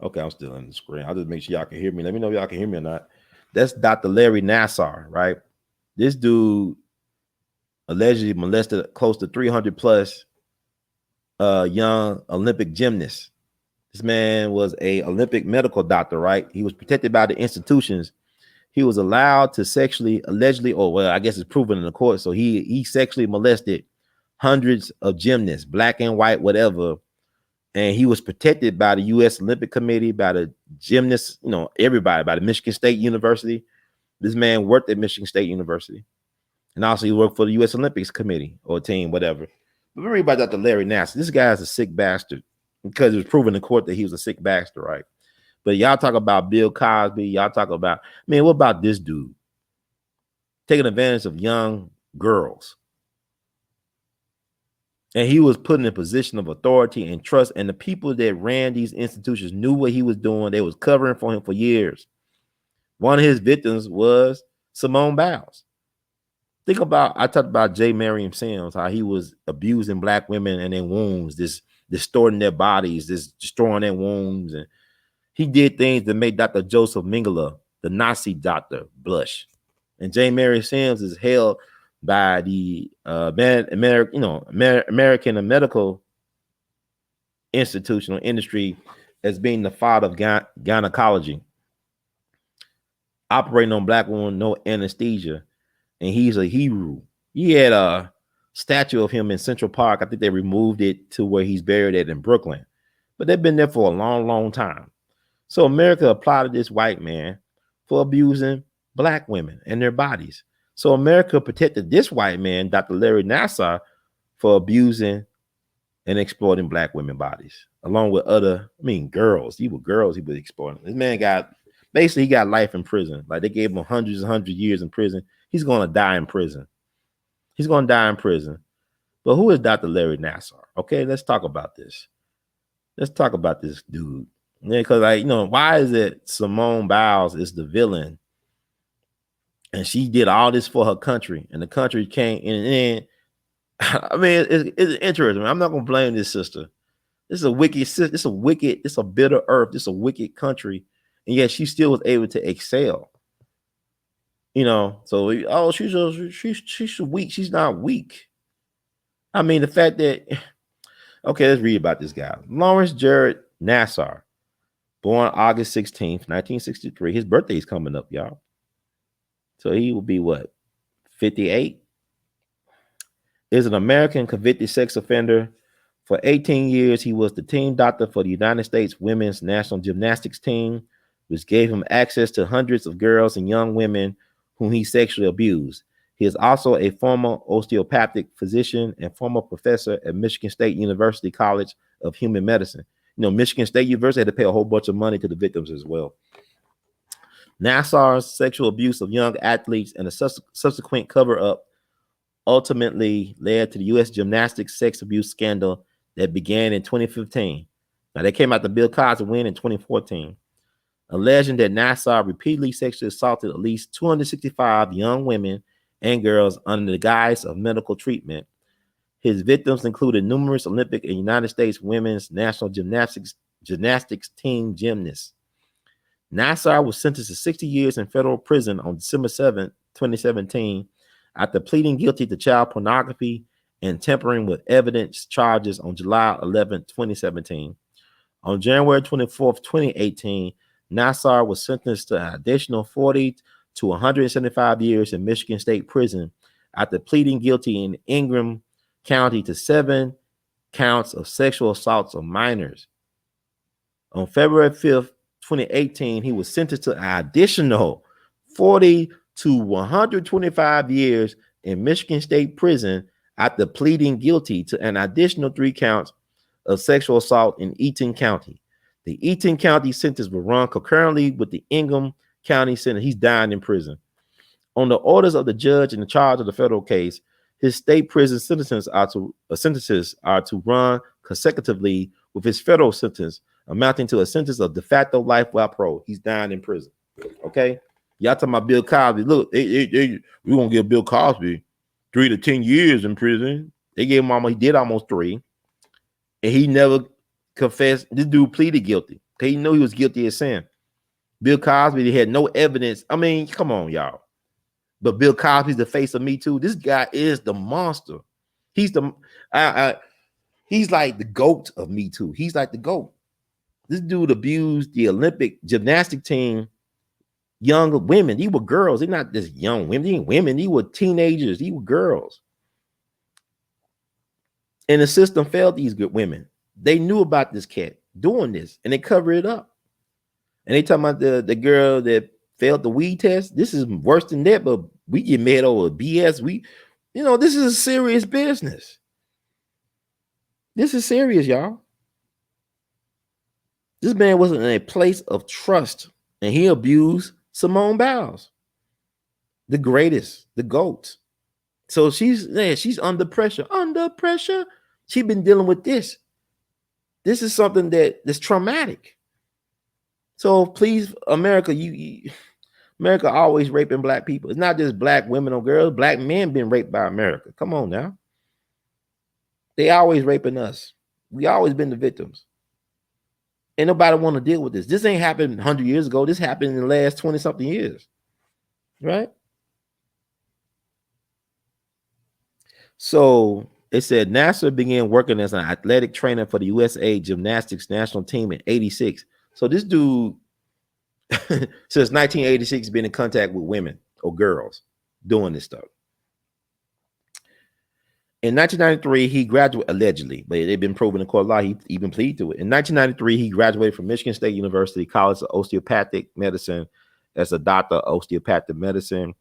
Okay, I'm still on the screen. I'll just make sure y'all can hear me. Let me know if y'all can hear me or not. That's Dr. Larry Nassar, right? This dude allegedly molested close to 300 plus young Olympic gymnasts. This man was a Olympic medical doctor, right? He was protected by the institutions. He was allowed to sexually, allegedly, or well, I guess it's proven in the court. So he sexually molested hundreds of gymnasts, black and white, whatever. And he was protected by the U.S. Olympic Committee, by the gymnasts, you know, everybody, by the Michigan State University. This man worked at Michigan State University. And also he worked for the U.S. Olympics Committee or team, whatever. But remember about Dr. Larry Nassar. This guy is a sick bastard because it was proven in court that he was a sick bastard, right? But y'all talk about Bill Cosby. Y'all talk about, man, what about this dude? Taking advantage of young girls. And he was put in a position of authority and trust. And the people that ran these institutions knew what he was doing. They was covering for him for years. One of his victims was Simone Biles. Think about, I talked about J. Merriam Sims, how he was abusing black women and their wombs, this distorting their bodies, this destroying their wombs. And he did things that made Dr. Joseph Mengele, the Nazi doctor, blush. And J. Merriam Sims is held by the American medical institutional industry as being the father of gynecology. operating on black women, no anesthesia, and he's a hero. He had a statue of him in Central Park. I think they removed it to where he's buried at in Brooklyn, but they've been there for a long, long time. So America applauded this white man for abusing black women and their bodies. So America protected this white man, Dr. Larry Nassar, for abusing and exploiting black women bodies, along with other, girls. He was exploiting. This man got basically he got life in prison. Like they gave him hundreds and hundreds of years in prison. He's gonna die in prison. He's gonna die in prison. But who is Dr. Larry Nassar? Okay, let's talk about this. Let's talk about this dude. Yeah, because why is it Simone Biles is the villain? And she did all this for her country, and the country came in. It's interesting. I'm not gonna blame this sister. This is a wicked, it's a bitter earth, this is a wicked country, and yet she still was able to excel. So she's weak. She's not weak. The fact that let's read about this guy. Lawrence Jared Nassar, born August 16th, 1963. His birthday is coming up, y'all. So he will be what? 58? Is an American convicted sex offender. For 18 years, he was the team doctor for the United States women's national gymnastics team, which gave him access to hundreds of girls and young women whom he sexually abused. He is also a former osteopathic physician and former professor at Michigan State University College of Human Medicine. Michigan State University had to pay a whole bunch of money to the victims as well. Nassar's sexual abuse of young athletes and a subsequent cover-up ultimately led to the U.S. gymnastics sex abuse scandal that began in 2015. Now, they came out the Bill Cosby win in 2014, alleging that Nassar repeatedly sexually assaulted at least 265 young women and girls under the guise of medical treatment. His victims included numerous Olympic and United States women's national gymnastics team gymnasts. Nassar was sentenced to 60 years in federal prison on December 7, 2017, after pleading guilty to child pornography and tampering with evidence charges on July 11, 2017. On January 24, 2018, Nassar was sentenced to an additional 40 to 175 years in Michigan State Prison after pleading guilty in Ingham County to 7 counts of sexual assaults of minors. On February 5th, 2018, he was sentenced to an additional 40 to 125 years in Michigan State Prison after pleading guilty to an additional 3 counts of sexual assault in Eaton County. The Eaton County sentence will run concurrently with the Ingham County sentence. He's dying in prison. On the orders of the judge in charge of the federal case, his state prison sentences are to run consecutively with his federal sentence, amounting to a sentence of de facto life without parole. He's dying in prison. Okay? Y'all talking about Bill Cosby. Look, we gonna give Bill Cosby 3 to 10 years in prison. They gave him he did almost 3. And he never confessed. This dude pleaded guilty. He knew he was guilty of sin. Bill Cosby, he had no evidence. Come on, y'all. But Bill Cosby's the face of Me Too. This guy is the monster. He's he's like the GOAT of Me Too. He's like the GOAT. This dude abused the Olympic gymnastic team, young women. These were girls. They're not just young women. They ain't women. These were teenagers. These were girls. And the system failed these good women. They knew about this cat doing this, and they cover it up. And they talking about the girl that failed the weed test. This is worse than that, but we get mad over BS. This is a serious business. This is serious, y'all. This man wasn't in a place of trust, and he abused Simone Biles, the greatest, the GOAT. So she's under pressure. Under pressure. She's been dealing with this. This is something that's traumatic. So please, America, America always raping black people. It's not just black women or girls. Black men being raped by America. Come on now. They always raping us. We always been the victims. Ain't nobody want to deal with this. This ain't happened 100 years ago. This happened in the last 20-something years. Right? So it said Nassar began working as an athletic trainer for the USA gymnastics national team in 86. So this dude Since 1986, he's been in contact with women or girls doing this stuff. In 1993, he graduated allegedly, but they've been proven in court of law. He even pleaded to it. In 1993, he graduated from Michigan State University College of Osteopathic Medicine as a doctor of osteopathic medicine.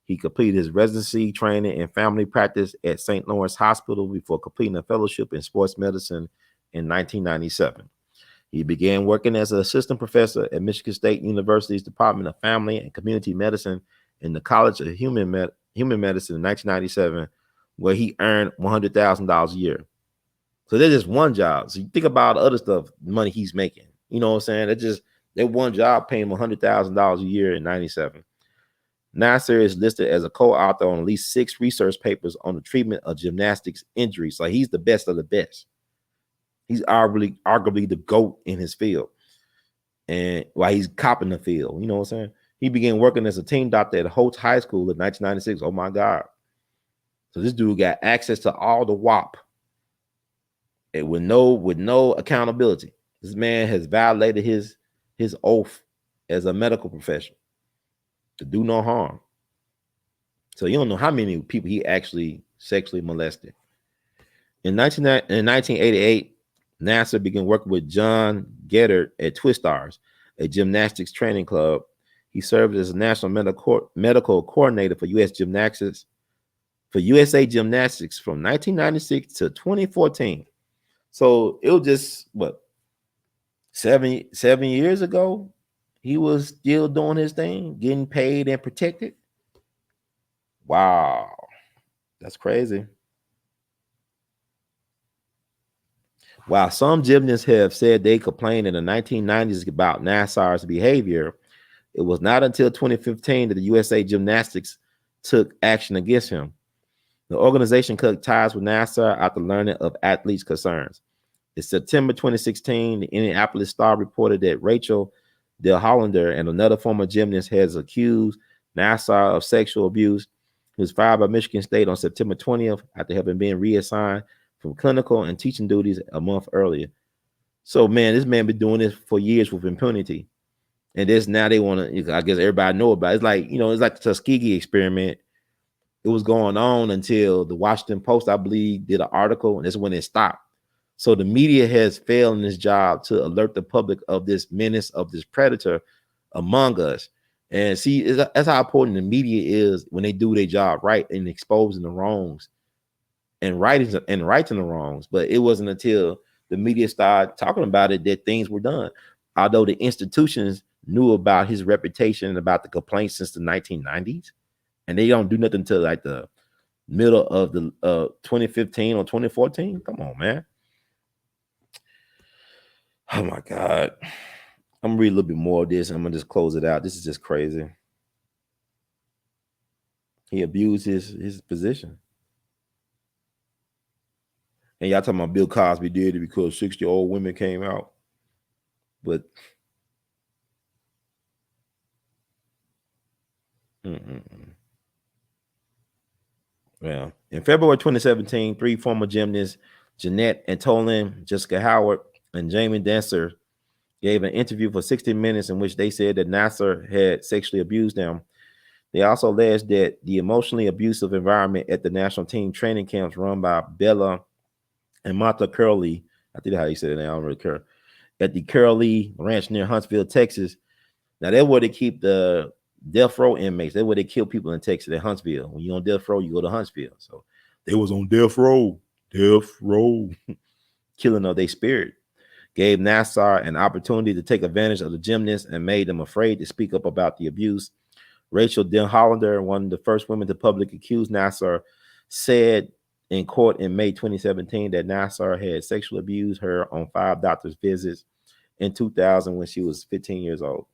He completed his residency training and family practice at St. Lawrence Hospital before completing a fellowship in sports medicine in 1997. He began working as an assistant professor at Michigan State University's Department of Family and Community Medicine in the College of Human Medicine in 1997, where he earned $100,000 a year. So there's just one job. So you think about the other stuff, money he's making. You know what I'm saying? That one job paying him $100,000 a year in 97. Nasser is listed as a co-author on at least 6 research papers on the treatment of gymnastics injuries. Like, he's the best of the best. He's arguably the GOAT in his field. And while he's copping the field, you know what I'm saying? He began working as a team doctor at Holtz High School in 1996. Oh my God. So this dude got access to all the WAP and with no accountability. This man has violated his oath as a medical professional to do no harm. So you don't know how many people he actually sexually molested. In 1988, Nasser began working with John Geddard at Twisties, a gymnastics training club. He served as a national medical coordinator for USA Gymnastics from 1996 to 2014. So it was just what 7 years ago. He was still doing his thing, getting paid and protected. Wow, that's crazy. While some gymnasts have said they complained in the 1990s about Nassar's behavior, it was not until 2015 that the USA Gymnastics took action against him. The organization cut ties with Nassar after learning of athletes' concerns. In September 2016, the Indianapolis Star reported that Rachel Del Hollander and another former gymnast has accused Nassar of sexual abuse. He was fired by Michigan State on September 20th after having been reassigned from clinical and teaching duties a month earlier. So, man, this man been doing this for years with impunity. And this now they want to, I guess everybody know about it. It's like, it's like the Tuskegee experiment. It was going on until the Washington Post, I believe, did an article, and that's when it stopped. So the media has failed in this job to alert the public of this menace, of this predator among us. And see, that's how important the media is when they do their job right and exposing the wrongs and righting the wrongs. But it wasn't until the media started talking about it that things were done. Although the institutions knew about his reputation and about the complaints since the 1990s, and they don't do nothing until like the middle of the 2015 or 2014. Come on, man. Oh my God. I'm gonna read a little bit more of this and I'm gonna just close it out. This is just crazy. He abused his position. And y'all talking about Bill Cosby did it because 60-year-old women came out. But well, in February 2017, 3 former gymnasts, Jeanette Antolin, Jessica Howard, and Jamie Dancer, gave an interview for 60 Minutes in which they said that Nasser had sexually abused them. They also alleged that the emotionally abusive environment at the national team training camps run by Bella and Martha Curley, I think that's how you said it now, I don't really care, at the Curley Ranch near Huntsville, Texas. Now, that's where they keep the death row inmates. That's where they kill people in Texas, at Huntsville. When you're on death row, you go to Huntsville. So they was on death row, killing of their spirit. Gave Nassar an opportunity to take advantage of the gymnasts and made them afraid to speak up about the abuse. Rachel Den Hollander, one of the first women to publicly accuse Nassar, said in court in May 2017 that Nassar had sexually abused her on 5 doctor's visits in 2000 when she was 15 years old.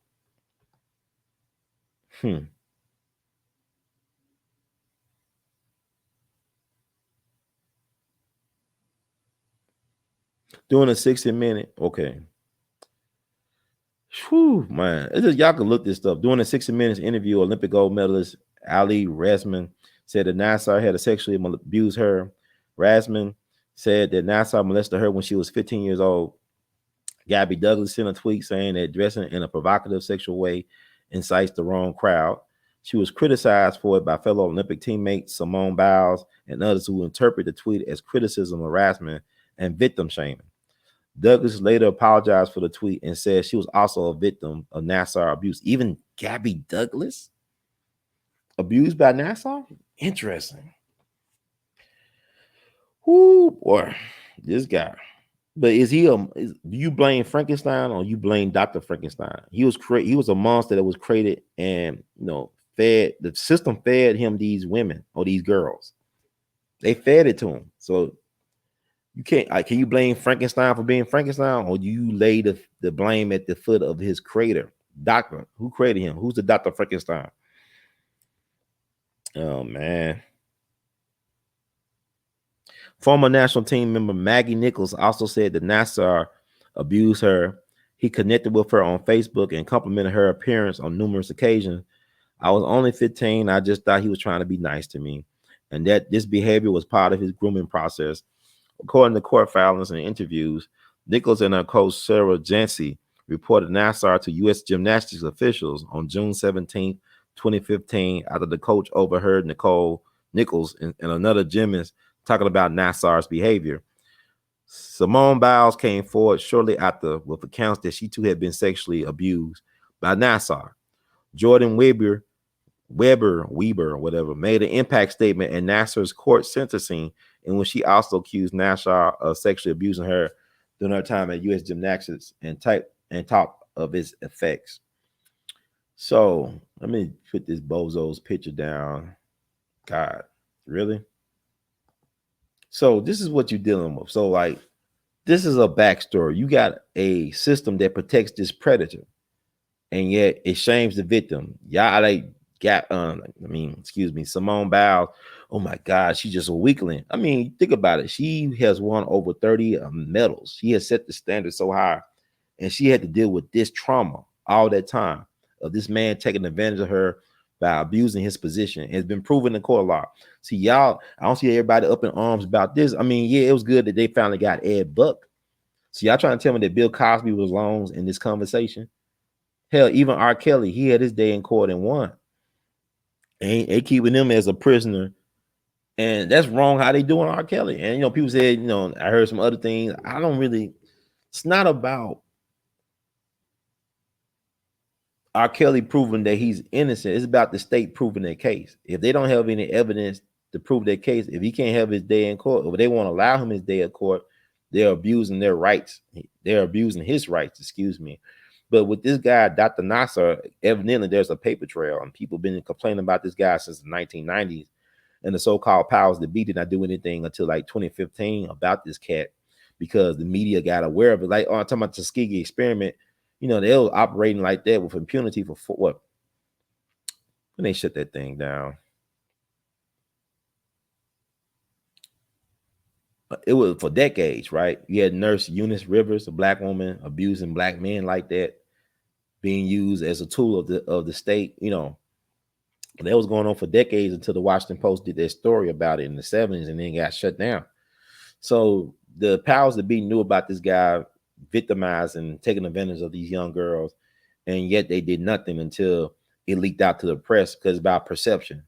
Doing a 60-minute, okay. Whew, man, it's just, y'all can look this stuff. Doing a 60 Minutes interview, Olympic gold medalist Ali Razman said that Nassar had sexually abused her. Razman said that Nassar molested her when she was 15 years old. Gabby Douglas sent a tweet saying that dressing in a provocative sexual way incites the wrong crowd. She was criticized for it by fellow Olympic teammates Simone Biles and others who interpret the tweet as criticism, harassment, and victim shaming. Douglas later apologized for the tweet and said she was also a victim of Nassar abuse. Even Gabby Douglas abused by Nassar? Interesting. Whoo, boy, this guy. But do you blame Frankenstein or you blame Dr. Frankenstein? He was a monster that was created and fed, the system fed him these women or these girls. They fed it to him. So you can't can you blame Frankenstein for being Frankenstein, or do you lay the blame at the foot of his creator, doctor? Who created him? Who's the Dr. Frankenstein? Oh man. Former national team member Maggie Nichols also said that Nassar abused her. He connected with her on Facebook and complimented her appearance on numerous occasions. I was only 15. I just thought he was trying to be nice to me, and that this behavior was part of his grooming process. According to court filings and interviews, Nichols and her coach Sarah Jancy reported Nassar to U.S. gymnastics officials on June 17, 2015, after the coach overheard Nichols and another gymnast talking about Nassar's behavior. Simone Biles came forward shortly after with accounts that she too had been sexually abused by Nassar. Jordan Weber, made an impact statement in Nassar's court sentencing, in which she also accused Nassar of sexually abusing her during her time at U.S. Gymnastics and talked of its effects. So let me put this bozo's picture down. God, really? So this is what you're dealing with. So this is a backstory. You got a system that protects this predator, and yet it shames the victim. Y'all Simone Biles. Oh my God, she's just a weakling. I mean, think about it. She has won over 30 medals. She has set the standard so high, and she had to deal with this trauma all that time of this man taking advantage of her by abusing his position. It's been proven in court law. See, y'all, I don't see everybody up in arms about this. I mean, yeah, it was good that they finally got Ed Buck. So y'all trying to tell me that Bill Cosby was alone in this conversation? Hell, even R. Kelly, he had his day in court and won. And they keeping him as a prisoner. And that's wrong how they doing R. Kelly. And, people said, I heard some other things. It's not about R. Kelly proving that he's innocent. It's about the state proving their case. If they don't have any evidence to prove their case, if he can't have his day in court, if they won't allow him his day in court, they're abusing their rights. They're abusing his rights, excuse me. But with this guy, Dr. Nassar, evidently there's a paper trail, and people been complaining about this guy since the 1990s. And the so-called powers that be did not do anything until 2015 about this cat, because the media got aware of it. I'm talking about the Tuskegee experiment. They were operating like that with impunity for what? When they shut that thing down. It was for decades, right? You had Nurse Eunice Rivers, a black woman, abusing black men like that, being used as a tool of the state. That was going on for decades until the Washington Post did their story about it in the 70s and then got shut down. So the powers that be knew about this guy victimizing and taking advantage of these young girls, and yet they did nothing until it leaked out to the press, because it's about perception.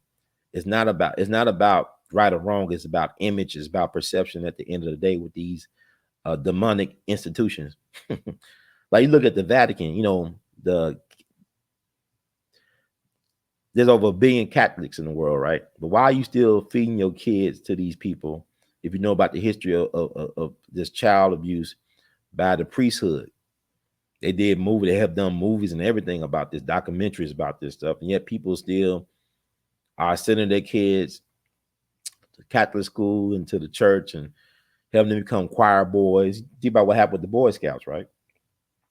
It's not about right or wrong. It's about image. It's about perception at the end of the day with these demonic institutions. Like you look at the Vatican, there's over 1 billion Catholics in the world, right? But why are you still feeding your kids to these people if you know about the history of this child abuse by the priesthood? They have done movies and everything about this, documentaries about this stuff, and yet people still are sending their kids to Catholic school and to the church and having them become choir boys. Think about what happened with the Boy Scouts, right?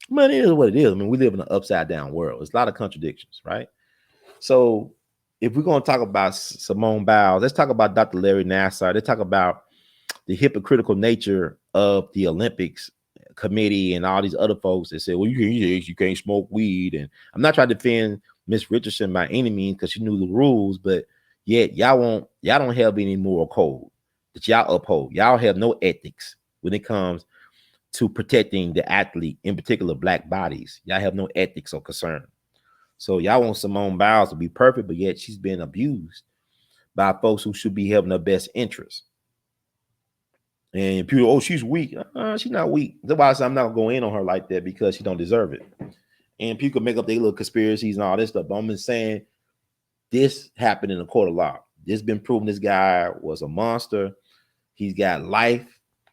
But it is what it is. I mean, we live in an upside down world. There's a lot of contradictions, right? So if we're going to talk about Simone Biles, let's talk about Dr. Larry Nassar. Let's talk about the hypocritical nature of the Olympics committee and all these other folks that say, well, you can't smoke weed. And I'm not trying to defend Miss Richardson by any means, because she knew the rules, but yet y'all don't have any moral code that y'all uphold. Y'all have no ethics when it comes to protecting the athlete, in particular black bodies. Y'all have no ethics or concern. So y'all want Simone Biles to be perfect, but yet she's been abused by folks who should be having her best interest. And people, oh, she's weak. She's not weak. That's why I say I'm not going in on her like that, because she don't deserve it. And people make up their little conspiracies and all this stuff. But I'm just saying this happened in a court of law. This been proven this guy was a monster. He's got life.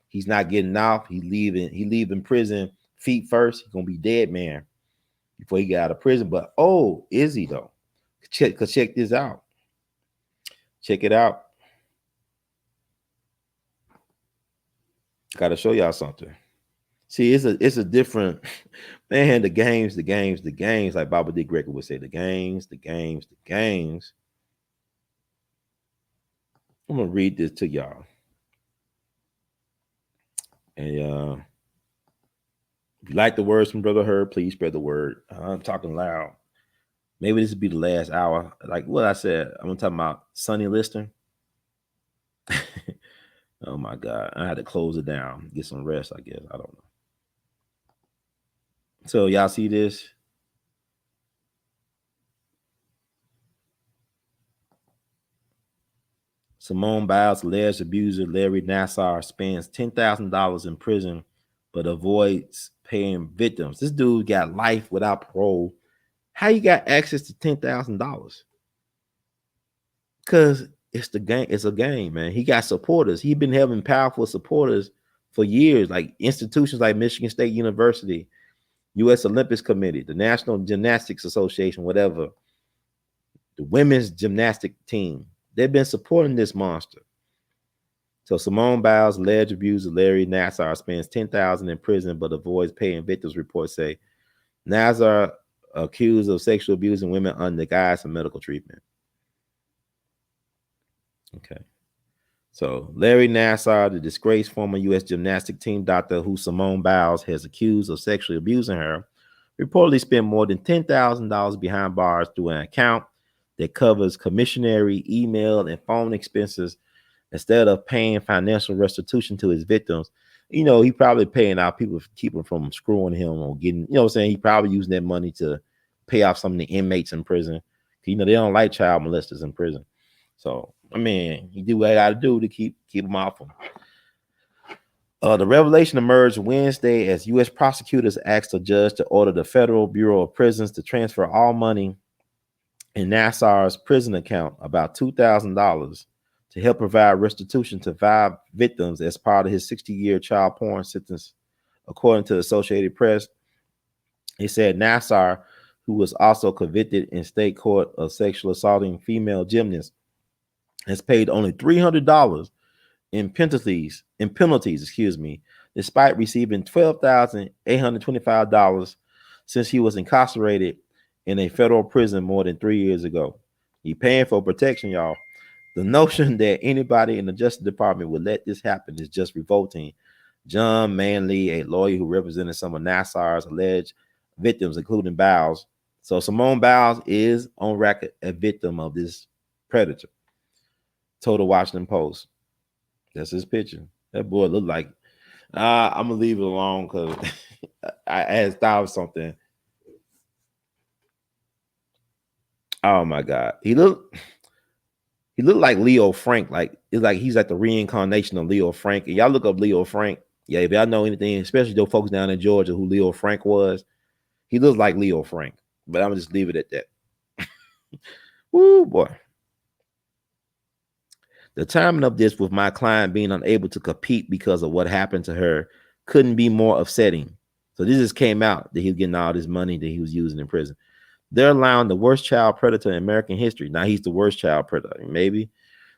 He's not getting off. He leaving prison feet first. He's gonna be dead man before he got out of prison. But oh, is he though? Check this out. Check it out. Got to show y'all something. See, it's a different man. The games. Like Baba D. Gregory would say, the games. I'm gonna read this to y'all. And if you like the words from Brother Herb, please spread the word. I'm talking loud. Maybe this will be the last hour. Like what I said, I'm talking about Sonny Liston. Oh my God. I had to close it down, get some rest, I guess. I don't know. So y'all see this? Simone Biles' alleged abuser Larry Nassar spends $10,000 in prison but avoids paying victims. This dude got life without parole. How you got access to $10,000? Because it's the game. It's a game, man. He got supporters. He's been having powerful supporters for years, like institutions like Michigan State University, U.S. Olympics Committee, the National Gymnastics Association, whatever, the women's gymnastic team. They've been supporting this monster. So Simone Biles, alleged abuser Larry Nassar, spends $10,000 in prison but avoids paying victims. Reports say Nassar accused of sexual abusing women under the guise of medical treatment. Okay. So Larry Nassar, the disgraced former U.S. gymnastic team doctor who Simone Biles has accused of sexually abusing her, reportedly spent more than $10,000 behind bars through an account that covers commissionary, email, and phone expenses instead of paying financial restitution to his victims. You know, he probably paying out people to keep him from screwing him or getting, you know what I'm saying? He probably using that money to pay off some of the inmates in prison. You know, they don't like child molesters in prison. So, I mean, he do what I got to do to keep him off him. The revelation emerged Wednesday as U.S. prosecutors asked a judge to order the Federal Bureau of Prisons to transfer all money in Nassar's prison account, about $2,000, to help provide restitution to 5 victims as part of his 60-year child porn sentence, according to the Associated Press. He said Nassar, who was also convicted in state court of sexual assaulting female gymnasts, has paid only $300 in penalties, despite receiving $12,825 since he was incarcerated in a federal prison more than 3 years ago. He paying for protection, y'all. The notion that anybody in the Justice Department would let this happen is just revolting. John Manley, a lawyer who represented some of Nassar's alleged victims, including Biles. So Simone Biles is on record a victim of this predator. Told the Washington Post. That's his picture. That boy looked like. I'm gonna leave it alone because I had thought of something. Oh my God, he looked like Leo Frank. Like it's like he's like the reincarnation of Leo Frank. And y'all look up Leo Frank. Yeah, if y'all know anything, especially those folks down in Georgia who Leo Frank was, he looks like Leo Frank. But I'm gonna just leave it at that. Woo boy. The timing of this, with my client being unable to compete because of what happened to her, couldn't be more upsetting. So this just came out that he was getting all this money that he was using in prison. They're allowing the worst child predator in American history. Now he's the worst child predator, maybe,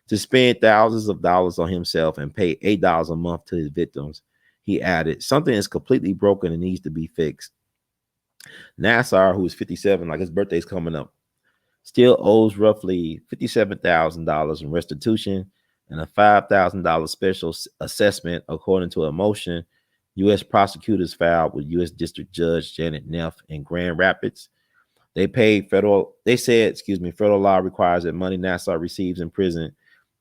to spend thousands of dollars on himself and pay $8 a month to his victims. He added, something is completely broken and needs to be fixed. Nassar, who is 57, like his birthday's coming up, still owes roughly $57,000 in restitution and a $5,000 special assessment, according to a motion U.S. prosecutors filed with U.S. District Judge Janet Neff in Grand Rapids. Federal law requires that money Nassar receives in prison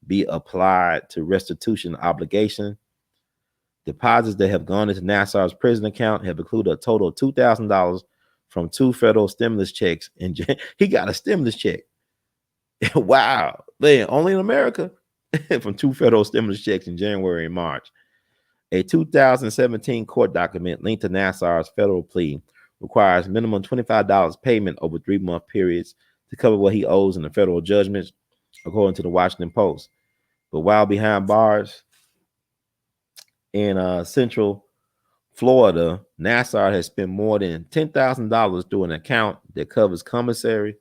be applied to restitution obligation. Deposits that have gone into Nassar's prison account have included a total of $2,000 from 2 federal stimulus checks. And he got a stimulus check. Wow. Man, only in America. From 2 federal stimulus checks in January and March. A 2017 court document linked to Nassar's federal plea requires minimum $25 payment over 3-month periods to cover what he owes in the federal judgments, according to the Washington Post. But while behind bars in Central Florida, Nassar has spent more than $10,000 through an account that covers commissary,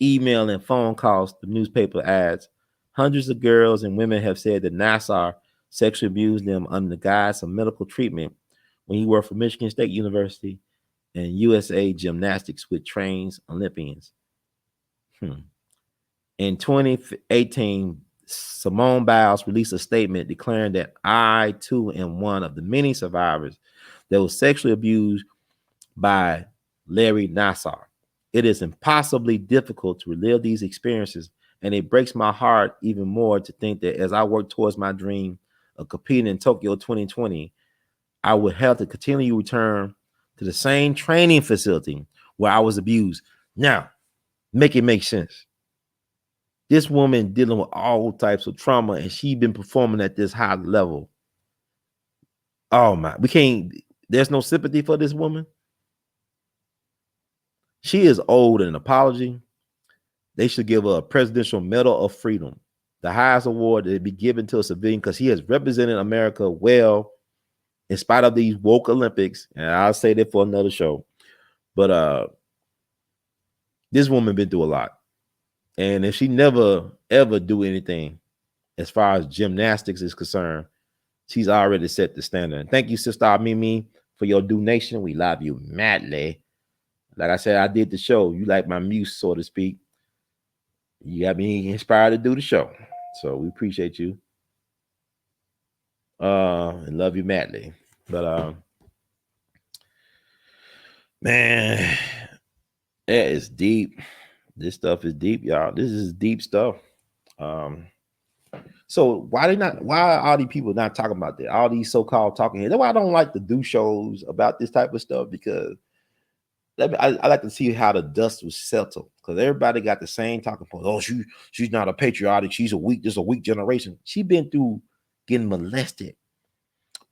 email, and phone calls to newspaper ads. Hundreds of girls and women have said that Nassar sexually abused them under the guise of medical treatment when he worked for Michigan State University and USA Gymnastics with trained Olympians. In 2018, Simone Biles released a statement declaring that I, too, am one of the many survivors that was sexually abused by Larry Nassar. It is impossibly difficult to relive these experiences, and it breaks my heart even more to think that as I work towards my dream of competing in Tokyo 2020, I would have to continually return to the same training facility where I was abused. Now, make it make sense. This woman dealing with all types of trauma, and she been performing at this high level. Oh my, there's no sympathy for this woman. She is owed an apology. They should give her a Presidential Medal of Freedom, the highest award that be given to a civilian, because he has represented America well in spite of these woke Olympics. And I'll say that for another show. But this woman been through a lot. And if she never, ever do anything as far as gymnastics is concerned, she's already set the standard. And thank you, Sister Mimi, for your donation. We love you madly. Like I said, I did the show. You like my muse, so to speak. You got me inspired to do the show. So we appreciate you. And love you madly. But man, that is deep. This stuff is deep, y'all. This is deep stuff. So why are all these people not talking about that? All these so-called talking heads. That's why I don't like to do shows about this type of stuff, because I like to see how the dust was settled, because everybody got the same talking points. Oh, she's not a patriotic. She's a weak. This is a weak generation. She been through getting molested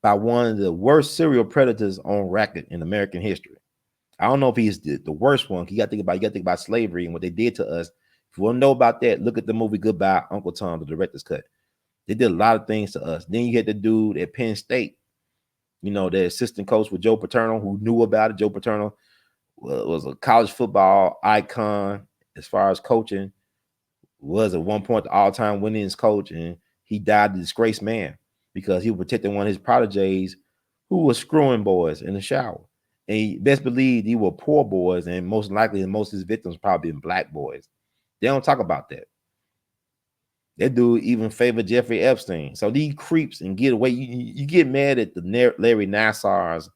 by one of the worst serial predators on record in American history. I don't know if he's the worst one. You got to think about slavery and what they did to us. If you want to know about that, look at the movie Goodbye, Uncle Tom, the director's cut. They did a lot of things to us. Then you had the dude at Penn State, the assistant coach with Joe Paterno, who knew about it. Joe Paterno was a college football icon as far as coaching, was at one point the all-time winningest coach, and he died a disgraced man because he was protecting one of his protégés who was screwing boys in the shower. And he best believed he were poor boys, and most likely most of his victims probably been black boys. They don't talk about that. That dude even favored Jeffrey Epstein. So these creeps and get away. You get mad at the Larry Nassars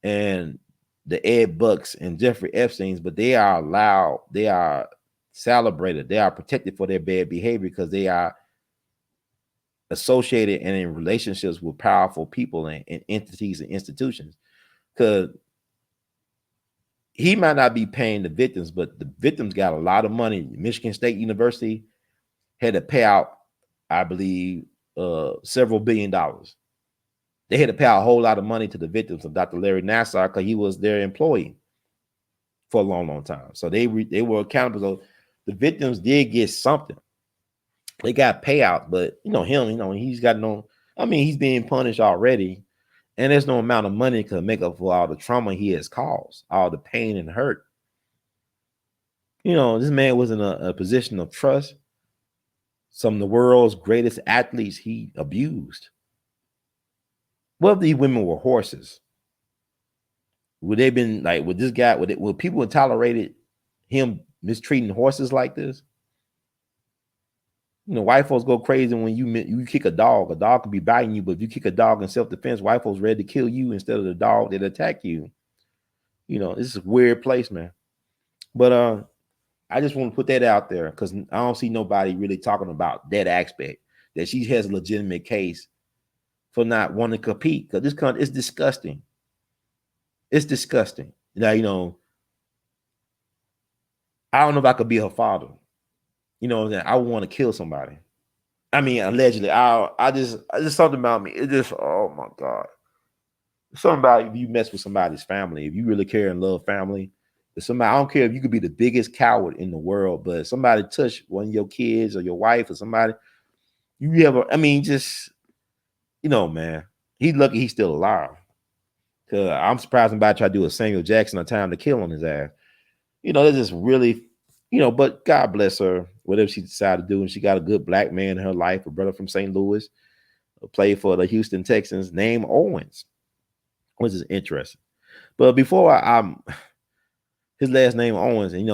and the Ed Bucks and Jeffrey Epsteins, but they are allowed, they are celebrated, they are protected for their bad behavior because they are associated and in relationships with powerful people and entities and institutions. Because he might not be paying the victims, but the victims got a lot of money. Michigan State University had to pay out, I believe, several $1 billion. They had to pay out a whole lot of money to the victims of Dr. Larry Nassar because he was their employee for a long, long time. So they were accountable. So the victims did get something. They got payouts, but he's got no. I mean, he's being punished already, and there's no amount of money that can make up for all the trauma he has caused, all the pain and hurt. This man was in a position of trust. Some of the world's greatest athletes he abused. What if these women were horses? Would they been like, would this guy, would people have tolerated him mistreating horses like this? White folks go crazy when you kick a dog. A dog could be biting you, but if you kick a dog in self-defense, white folks ready to kill you instead of the dog that attack you. This is a weird place, man. But I just want to put that out there because I don't see nobody really talking about that aspect, that she has a legitimate case for not wanting to compete because this country is disgusting. It's disgusting. Now, I don't know if I could be her father. I would want to kill somebody. I mean, allegedly. I just something about me. It just, oh my God. Something about if you mess with somebody's family, if you really care and love family, if somebody, I don't care if you could be the biggest coward in the world, but if somebody touch one of your kids or your wife or somebody, you ever, I mean, just, man, he's lucky he's still alive. Cause I'm surprised somebody tried to do a Samuel Jackson a Time to Kill on his ass. They're just really, but God bless her, whatever she decided to do. And she got a good black man in her life, a brother from St. Louis, played for the Houston Texans, named Owens, which is interesting. But before I'm his last name Owens, and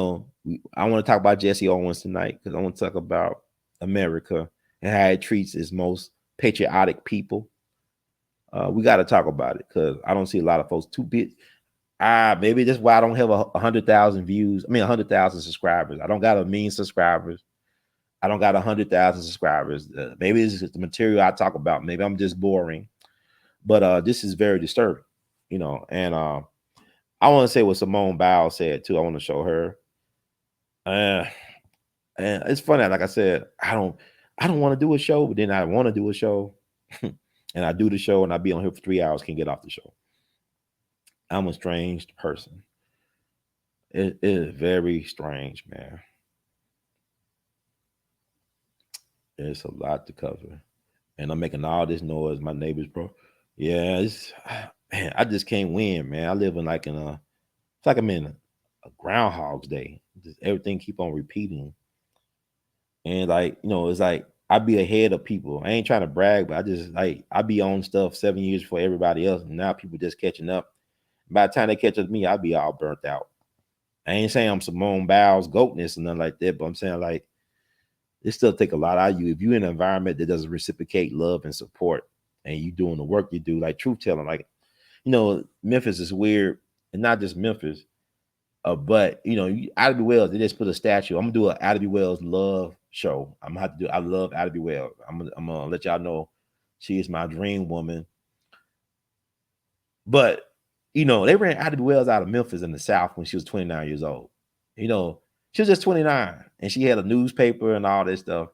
I want to talk about Jesse Owens tonight because I want to talk about America and how it treats its most patriotic people. We got to talk about it because I don't see a lot of folks too big. Maybe that's why I don't have 100,000 views. I mean, 100,000 subscribers. I don't got a million subscribers. I don't got 100,000 subscribers. Maybe it's just the material I talk about. Maybe I'm just boring, but this is very disturbing, And I want to say what Simone Biles said too. I want to show her. And it's funny. Like I said, I don't want to do a show, but then I want to do a show, and I do the show, and I be on here for 3 hours. Can't get off the show. I'm a strange person. It is very strange, man. It's a lot to cover, and I'm making all this noise. My neighbors, bro. Yeah, man. I just can't win, man. I live in it's like I'm in a Groundhog's Day. Just everything keep on repeating, and it's like I be ahead of people. I ain't trying to brag, but I be on stuff 7 years before everybody else, and now people just catching up. By the time they catch up to me, I'll be all burnt out. I ain't saying I'm Simone Biles goatness or nothing like that, but I'm saying it still take a lot out of you if you're in an environment that doesn't reciprocate love and support, and you doing the work you do, like truth telling. Memphis is weird, and not just Memphis, but Ida Wells. They just put a statue. I'm gonna do an Ida Wells love show. I'm gonna have to do. I love Ida Wells. I'm gonna let y'all know she is my dream woman. But they ran Ida Wells out of Memphis in the South when she was 29 years old. She was just 29 and she had a newspaper and all this stuff.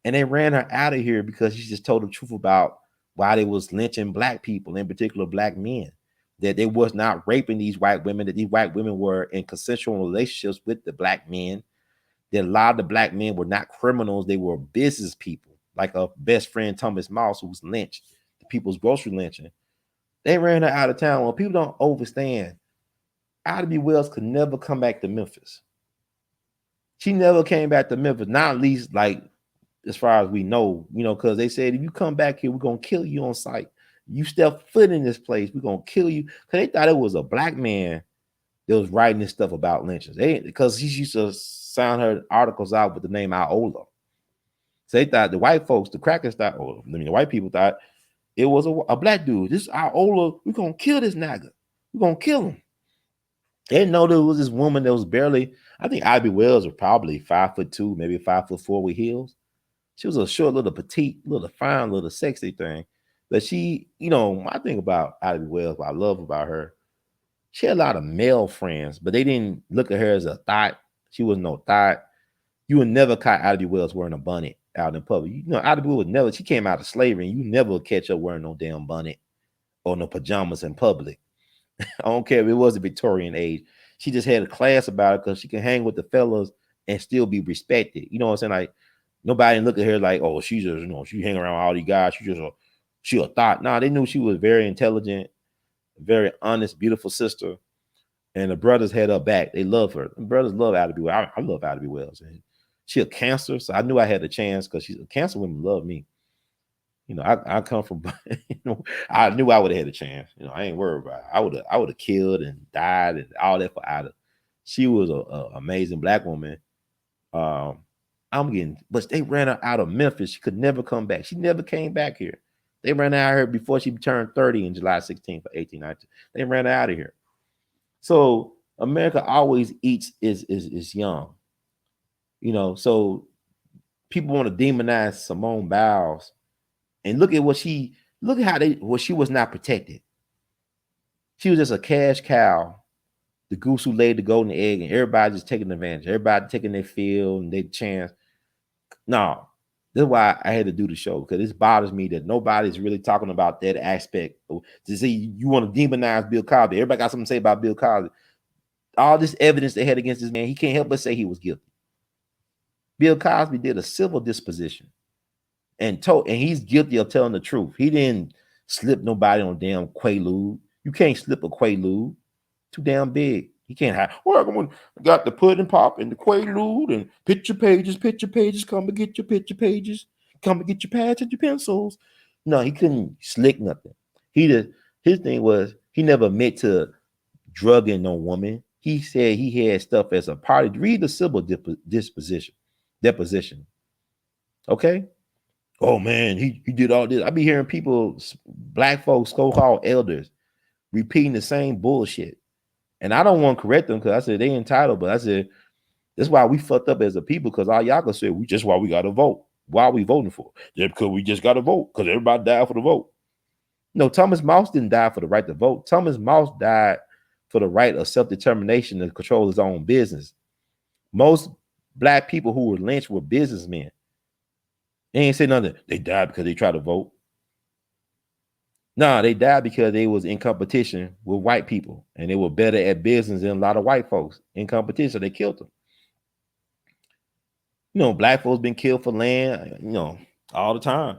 And they ran her out of here because she just told the truth about why they was lynching black people, in particular black men. That they was not raping these white women, that these white women were in consensual relationships with the black men. That a lot of the black men were not criminals, they were business people, like a best friend Thomas Moss, who was lynched, the people's grocery lynching. They ran her out of town. Well, people don't understand. Ida Wells could never come back to Memphis. She never came back to Memphis, not at least as far as we know, because they said if you come back here, we're gonna kill you on sight. You step foot in this place, we're gonna kill you. Because they thought it was a black man that was writing this stuff about lynchings. Because she used to sound her articles out with the name A.L.L. So they thought the white folks, the crackers thought, the white people thought it was a black dude. This is A.L.L. We're gonna kill this nigga. We're gonna kill him. They didn't know there was this woman that was barely, I think Ivy Wells was probably 5'2", maybe 5'4" with heels. She was a short, little petite, little fine, little sexy thing. But she, my thing about Ivy Wells, what I love about her, she had a lot of male friends, but they didn't look at her as a thought. She was no thought. You would never catch Ivy Wells wearing a bonnet out in public. Ivy Wells would never, she came out of slavery, and you never catch her wearing no damn bonnet or no pajamas in public. I don't care if it was the Victorian age. She just had a class about it because she can hang with the fellas and still be respected. You know what I'm saying? Like nobody look at her like, oh, she just, she hang around all these guys. She a thought. Nah, they knew she was very intelligent, very honest, beautiful sister. And the brothers had her back. They love her. The brothers love Ida Wells. I love Ida Wells. And she a Cancer, so I knew I had a chance because she's a Cancer. Women love me. I come from, I knew I would have had a chance. I ain't worried about it. I would have killed and died and all that for Ida. She was a amazing black woman. But they ran her out of Memphis. She could never come back. She never came back here. They ran out of here before she turned 30 in July 16th, 1819. They ran her out of here. So America always eats is young. So people want to demonize Simone Biles. And look at what she Look at how she was not protected. She was just a cash cow, the goose who laid the golden egg, and everybody just taking advantage. Everybody taking their field and their chance. No, this is why I had to do the show, because this bothers me that nobody's really talking about that aspect. To see, you want to demonize Bill Cosby. Everybody got something to say about Bill Cosby. All this evidence they had against this man, he can't help but say he was guilty. Bill Cosby did a civil disposition and he's guilty of telling the truth. He didn't slip nobody on damn Quaalude. You can't slip a Quaalude. Too damn big. He can't have. Well, I got the pudding pop and the Quaalude and picture pages. Come and get your picture pages. Come and get your pads and your pencils. No, he couldn't slick nothing. His thing was he never admit to drugging no woman. He said he had stuff as a party. Read the civil deposition. Okay. Oh man, he did all this. I be hearing people, black folks, so-called elders, repeating the same bullshit. And I don't want to correct them because I said they entitled, but I said that's why we fucked up as a people, because all y'all can say we just why we got to vote. Why are we voting for? Just because we just got to vote because everybody died for the vote. No, Thomas Mouse didn't die for the right to vote. Thomas Mouse died for the right of self-determination to control his own business. Most black people who were lynched were businessmen. They ain't say nothing. They died because they tried to vote. Nah, they died because they was in competition with white people, and they were better at business than a lot of white folks in competition. So they killed them. You know, black folks been killed for land, you know, all the time.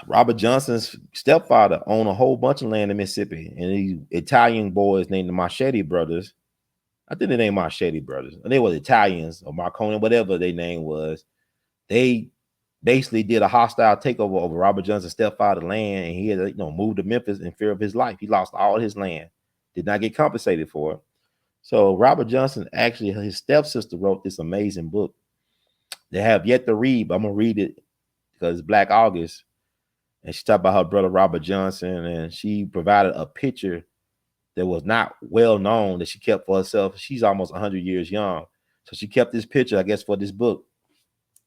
Robert Johnson's stepfather owned a whole bunch of land in Mississippi, and these Italian boys named the Machete brothers. I think they named Machete brothers, and they were Italians or Marconi, whatever their name was. They basically did a hostile takeover over Robert Johnson's stepfather's land, and he had moved to Memphis in fear of his life. He lost all his land, did not get compensated for it. So Robert Johnson, actually, his stepsister wrote this amazing book. They have yet to read, but I'm gonna read it because it's Black August, and she talked about her brother Robert Johnson, and she provided a picture that was not well known that she kept for herself. She's almost 100 years young, so she kept this picture, I guess, for this book.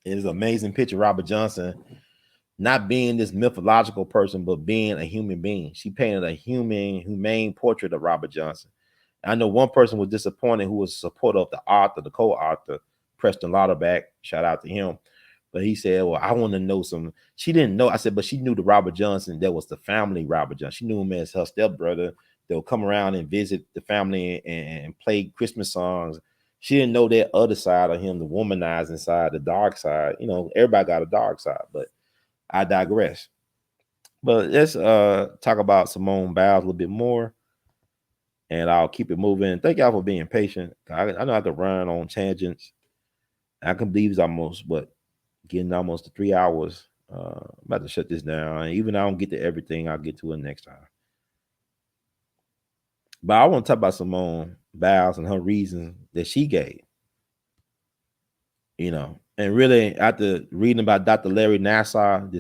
It is an amazing picture, Robert Johnson, not being this mythological person, but being a human being. She painted a humane portrait of Robert Johnson. I know one person was disappointed who was a supporter of the author, the co-author, Preston Lauderback. Shout out to him. But he said, well, I want to know some. She didn't know. I said, but she knew the Robert Johnson that was the family Robert Johnson. She knew him as her stepbrother. They'll come around and visit the family and play Christmas songs. She didn't know that other side of him, the womanizing side, the dark side. You know, everybody got a dark side, but I digress. But let's talk about Simone Biles a little bit more, and I'll keep it moving. Thank y'all for being patient. I know I could run on tangents. I can believe it's getting almost to 3 hours. I'm about to shut this down. Even though I don't get to everything, I'll get to it next time. But I want to talk about Simone Biles and her reasons that she gave. You know, and really after reading about Dr. Larry Nassar,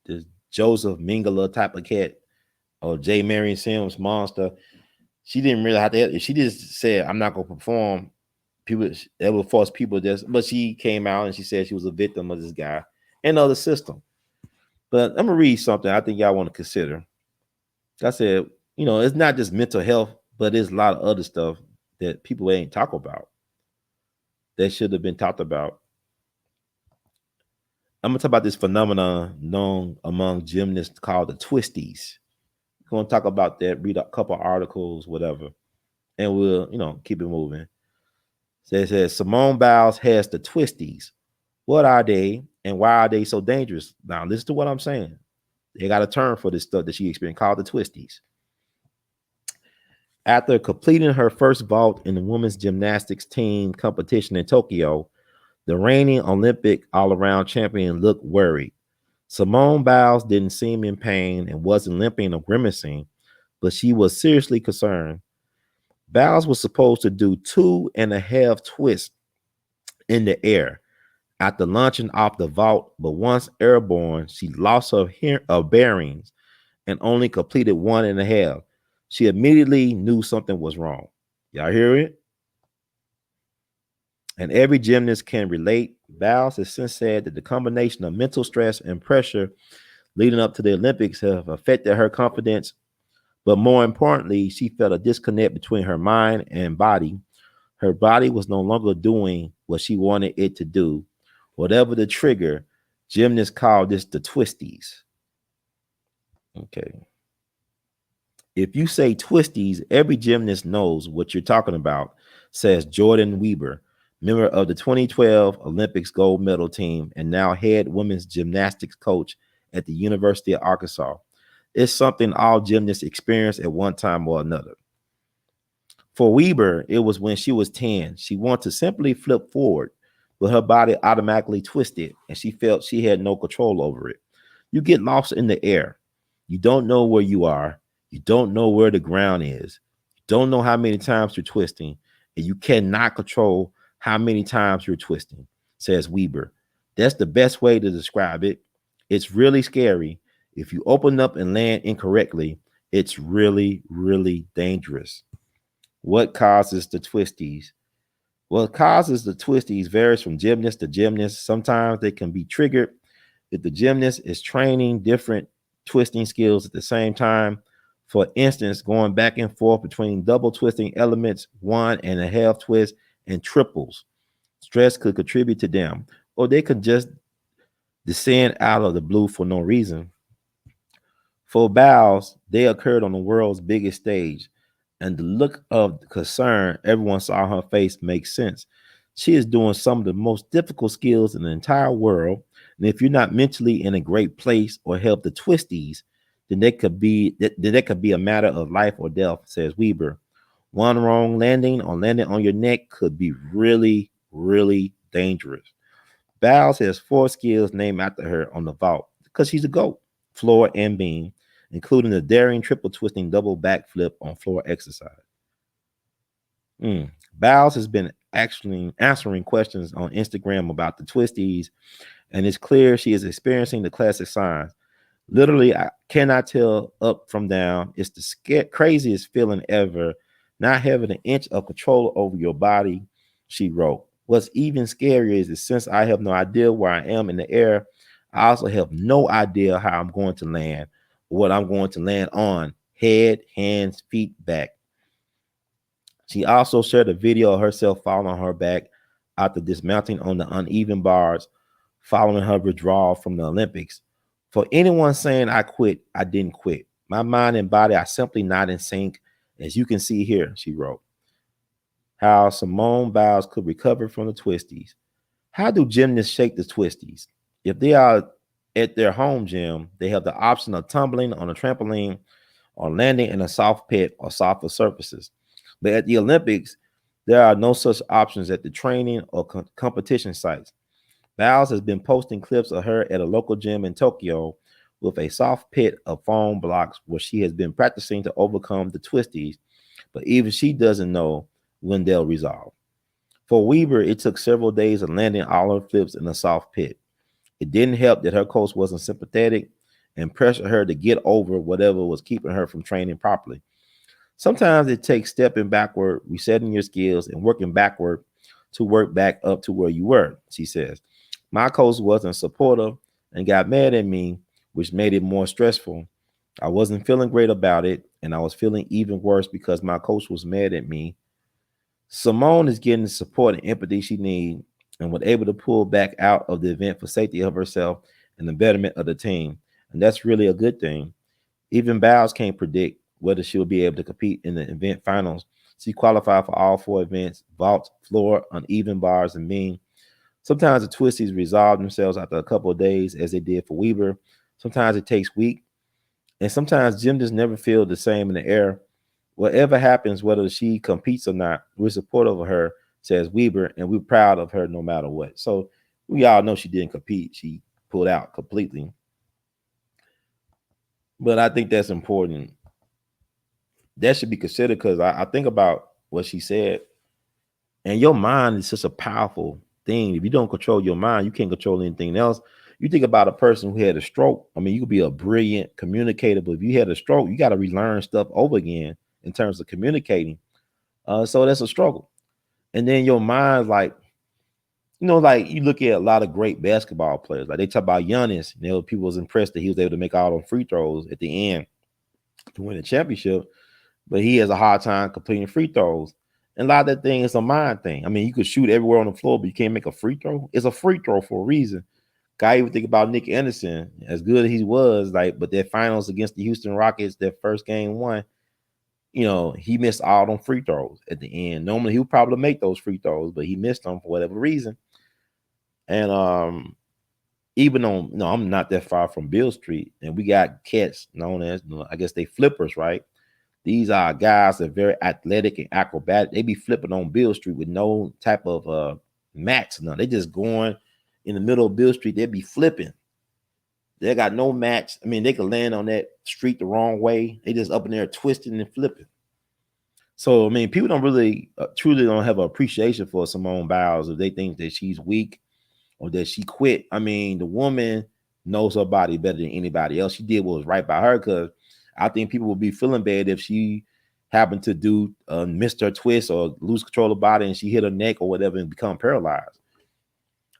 this Joseph Mengele type of cat, or J. Marion Sims monster, she didn't really have to. She just said, "I'm not gonna perform." People that would force people just. But she came out and she said she was a victim of this guy and of the system. But I'm gonna read something I think y'all want to consider. I said, it's not just mental health, but there's a lot of other stuff that people ain't talk about that should have been talked about. I'm gonna talk about this phenomenon known among gymnasts called the Twisties. We're gonna talk about that, read a couple articles, whatever, and we'll, keep it moving. So it says Simone Biles has the Twisties. What are they, and why are they so dangerous? Now, listen to what I'm saying. They got a term for this stuff that she experienced called the Twisties. After completing her first vault in the women's gymnastics team competition in Tokyo, the reigning Olympic all-around champion looked worried. Simone Biles didn't seem in pain and wasn't limping or grimacing, but she was seriously concerned. Biles was supposed to do 2.5 twists in the air after launching off the vault, but once airborne, she lost her bearings and only completed 1.5. She immediately knew something was wrong. Y'all hear it? And every gymnast can relate. Biles has since said that the combination of mental stress and pressure leading up to the Olympics have affected her confidence, but more importantly, she felt a disconnect between her mind and body. Her body was no longer doing what she wanted it to do. Whatever the trigger, gymnasts call this the twisties. Okay. If you say twisties, every gymnast knows what you're talking about, says Jordan Weber, member of the 2012 Olympics gold medal team and now head women's gymnastics coach at the University of Arkansas. It's something all gymnasts experience at one time or another. For Weber, it was when she was 10. She wanted to simply flip forward, but her body automatically twisted and she felt she had no control over it. You get lost in the air. You don't know where you are. You don't know where the ground is. You don't know how many times you're twisting, and you cannot control how many times you're twisting, says Weber. That's the best way to describe it. It's really scary. If you open up and land incorrectly, it's really, really dangerous. What causes the twisties? What causes the twisties varies from gymnast to gymnast. Sometimes they can be triggered if the gymnast is training different twisting skills at the same time. For instance, going back and forth between double twisting elements, 1.5 twists, and triples. Stress could contribute to them, or they could just descend out of the blue for no reason. For Biles, they occurred on the world's biggest stage, and the look of concern everyone saw on her face makes sense. She is doing some of the most difficult skills in the entire world, and if you're not mentally in a great place or help the twisties, then that could be a matter of life or death, says Weber. One wrong landing or landing on your neck could be really, really dangerous. Biles has 4 skills named after her on the vault because she's a GOAT, floor and beam, including the daring triple twisting double backflip on floor exercise. Biles has been actually answering questions on Instagram about the twisties, and it's clear she is experiencing the classic signs. Literally, I cannot tell up from down. It's the craziest feeling ever, not having an inch of control over your body, she wrote. What's even scarier is that since I have no idea where I am in the air, I also have no idea how I'm going to land, or what I'm going to land on, head, hands, feet, back. She also shared a video of herself falling on her back after dismounting on the uneven bars following her withdrawal from the Olympics. For anyone saying I quit, I didn't quit. My mind and body are simply not in sync, as you can see here, she wrote. How Simone Biles could recover from the twisties. How do gymnasts shake the twisties? If they are at their home gym, they have the option of tumbling on a trampoline or landing in a soft pit or softer surfaces. But at the Olympics, there are no such options at the training or competition sites. Biles has been posting clips of her at a local gym in Tokyo with a soft pit of foam blocks where she has been practicing to overcome the twisties, but even she doesn't know when they'll resolve. For Weber, it took several days of landing all her flips in a soft pit. It didn't help that her coach wasn't sympathetic and pressured her to get over whatever was keeping her from training properly. Sometimes it takes stepping backward, resetting your skills, and working backward to work back up to where you were, she says. My coach wasn't supportive and got mad at me, which made it more stressful. I wasn't feeling great about it, and I was feeling even worse because my coach was mad at me. Simone is getting the support and empathy she needs and was able to pull back out of the event for safety of herself and the betterment of the team. And that's really a good thing. Even Biles can't predict whether she'll be able to compete in the event finals. She qualified for all 4 events: vault, floor, uneven bars, and beam. Sometimes the twisties resolve themselves after a couple of days, as they did for Weber. Sometimes it takes weeks, and sometimes gymnasts never feel the same in the air. Whatever happens, whether she competes or not, we're supportive of her, says Weber, and we're proud of her no matter what. So we all know she didn't compete. She pulled out completely. But I think that's important. That should be considered because I think about what she said, and your mind is such a powerful thing. If you don't control your mind, you can't control anything else. You think about a person who had a stroke. I mean, you could be a brilliant communicator, but if you had a stroke, you got to relearn stuff over again in terms of communicating. So that's a struggle. And then your mind, like, like you look at a lot of great basketball players. Like they talk about Giannis, people was impressed that he was able to make all them free throws at the end to win the championship, but he has a hard time completing free throws. And a lot of that thing is a mind thing. I mean, you could shoot everywhere on the floor, but you can't make a free throw. It's a free throw for a reason. Guy even think about Nick Anderson, as good as he was, like, but their finals against the Houston Rockets, their first game won, he missed all them free throws at the end. Normally he would probably make those free throws, but he missed them for whatever reason. And even on, I'm not that far from Bill Street, and we got cats known as, I guess they flippers, right? These are guys that are very athletic and acrobatic. They be flipping on Bill Street with no type of mats. No, they just going in the middle of Bill Street. They be flipping. They got no mats. I mean, they could land on that street the wrong way. They just up in there twisting and flipping. So, I mean, people don't really, truly don't have an appreciation for Simone Biles if they think that she's weak or that she quit. I mean, the woman knows her body better than anybody else. She did what was right by her, because I think people would be feeling bad if she happened to do miss her twist or lose control of the body and she hit her neck or whatever and become paralyzed.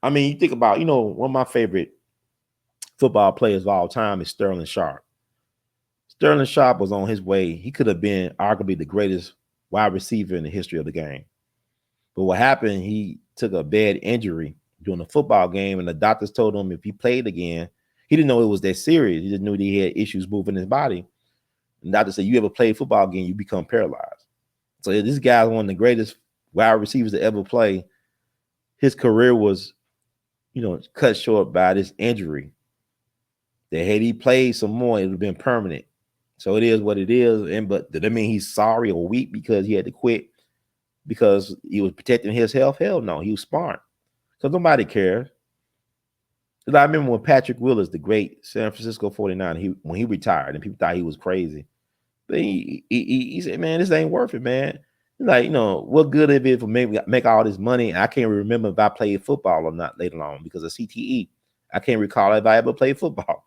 I mean, you think about, one of my favorite football players of all time is Sterling Sharp. Sterling Sharp was on his way. He could have been arguably the greatest wide receiver in the history of the game. But what happened, he took a bad injury during a football game, and the doctors told him if he played again, he didn't know it was that serious. He just knew that he had issues moving his body. And the doctor said, you ever play football again, you become paralyzed. So this guy's one of the greatest wide receivers to ever play. His career was, cut short by this injury. That had he played some more, it would have been permanent. So it is what it is. But did that mean he's sorry or weak because he had to quit because he was protecting his health? Hell no, he was smart. Because nobody cares. Because I remember when Patrick Willis, the great San Francisco 49, when he retired, and people thought he was crazy. But he said, man, this ain't worth it, man. He's like, what good if it for make all this money? And I can't remember if I played football or not later on because of CTE. I can't recall if I ever played football.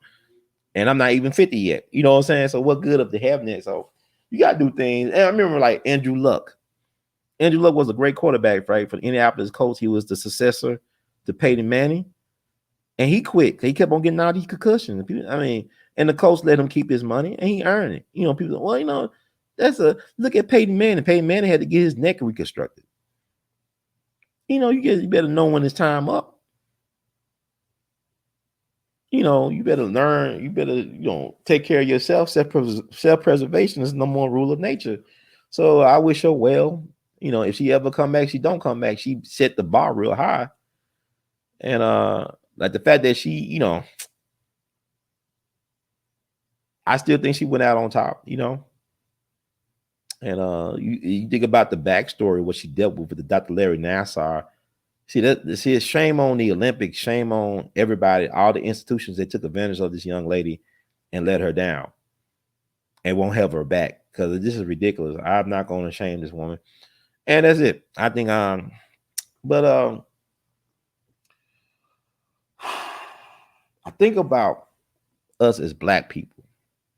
And I'm not even 50 yet. You know what I'm saying? So what good of the having it? So you got to do things. And I remember like Andrew Luck. Andrew Luck was a great quarterback, right? For the Indianapolis Colts. He was the successor to Peyton Manning. And he quit. He kept on getting all these concussions. I mean, and the Colts let him keep his money and he earned it. People, well, look at Peyton Manning. Peyton Manning had to get his neck reconstructed. You better know when it's time up. You better learn. You better, take care of yourself. Self-preservation is the number one rule of nature. So I wish her well. If she ever come back, she don't come back. She set the bar real high. And like the fact that she, I still think she went out on top, And you think about the backstory, what she dealt with the Dr. Larry Nassar. See, it's shame on the Olympics, shame on everybody, all the institutions that took advantage of this young lady and let her down and won't have her back because this is ridiculous. I'm not going to shame this woman. And that's it. I think, but I think about us as Black people.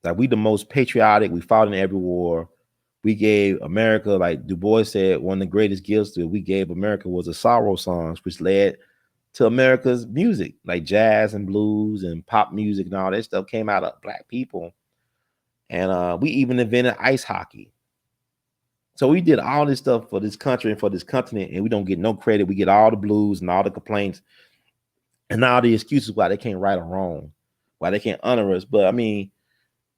Like we the most patriotic. We fought in every war. We gave America, like Du Bois said, one of the greatest gifts that we gave America was the sorrow songs, which led to America's music, like jazz and blues and pop music and all that stuff came out of Black people. And we even invented ice hockey. So we did all this stuff for this country and for this continent, and we don't get no credit. We get all the blues and all the complaints and all the excuses why they can't right or wrong, why they can't honor us. But I mean,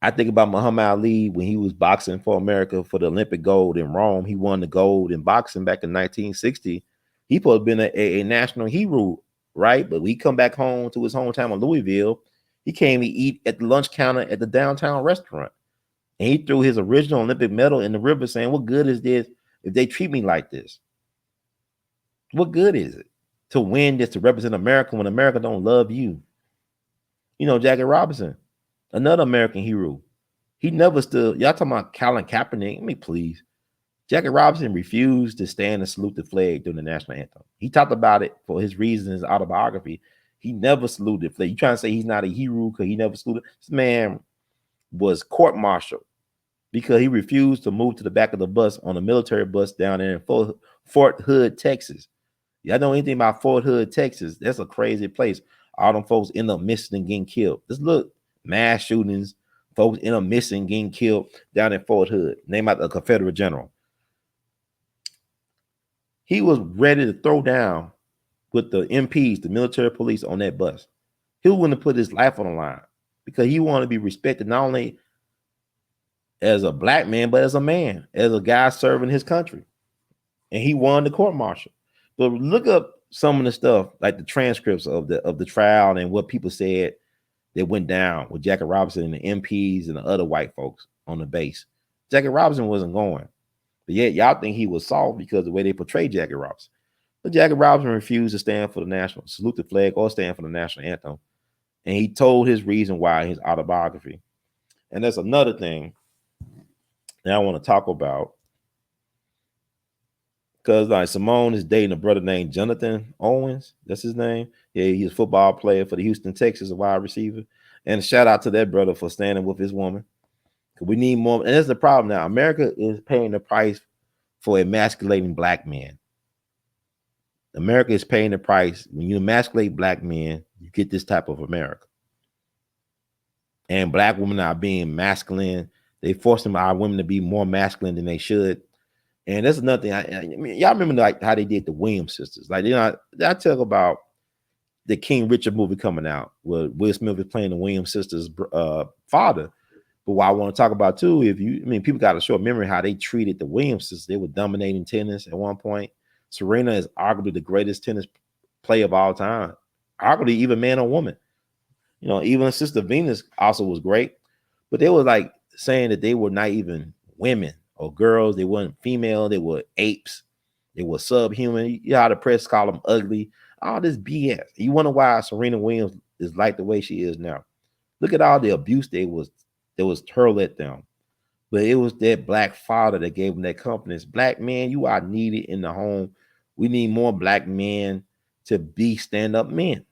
I think about Muhammad Ali when he was boxing for America for the Olympic gold in Rome. He won the gold in boxing back in 1960. He supposed to have been a national hero, right? But when he come back home to his hometown of Louisville, he came to eat at the lunch counter at the downtown restaurant. And he threw his original Olympic medal in the river saying, what good is this if they treat me like this? What good is it to win this, to represent America when America don't love you? Jackie Robinson, another American hero. He never stood. Y'all talking about Colin Kaepernick? Let me please. Jackie Robinson refused to stand and salute the flag during the national anthem. He talked about it for his reasons in his autobiography. He never saluted the flag. You trying to say he's not a hero because he never saluted? This man was court-martialed because he refused to move to the back of the bus on a military bus down there in Fort Hood, Texas. Y'all know anything about Fort Hood, Texas? That's a crazy place. All them folks end up missing and getting killed. Just look, mass shootings, folks end up missing, getting killed down in Fort Hood. Name out a Confederate general. He was ready to throw down with the MPs, the military police, on that bus. He was willing to put his life on the line because he wanted to be respected not only as a black man, but as a man, as a guy serving his country. And he won the court martial. But look up some of the stuff, like the transcripts of the trial and what people said that went down with Jackie Robinson and the MPs and the other white folks on the base. Jackie Robinson wasn't going, but yet y'all think he was soft because of the way they portrayed Jackie Robinson. But Jackie Robinson refused to stand for the national, salute the flag, or stand for the national anthem. And he told his reason why in his autobiography. And that's another thing that I want to talk about. Because like Simone is dating a brother named Jonathan Owens. That's his name. Yeah, he's a football player for the Houston Texans, a wide receiver. And a shout out to that brother for standing with his woman. Because we need more. And that's the problem now. America is paying the price for emasculating black men. America is paying the price. When you emasculate black men, you get this type of America. And black women are being masculine. They forcing our women to be more masculine than they should. And that's another thing. I mean, y'all remember like how they did the Williams sisters. Like, you know, I talk about the King Richard movie coming out where Will Smith is playing the Williams sisters' father. But what I want to talk about too, people got a short memory how they treated the Williams sisters. They were dominating tennis at one point. Serena is arguably the greatest tennis player of all time, arguably even man or woman. You know, even Sister Venus also was great, but they were like saying that they were not even women or girls. They weren't female. They were apes. They were subhuman. You know how the press call them ugly. All this BS. You wonder why Serena Williams is like the way she is now. Look at all the abuse that was hurled at them. But it was that black father that gave them that confidence. Black men, you are needed in the home. We need more black men to be stand-up men.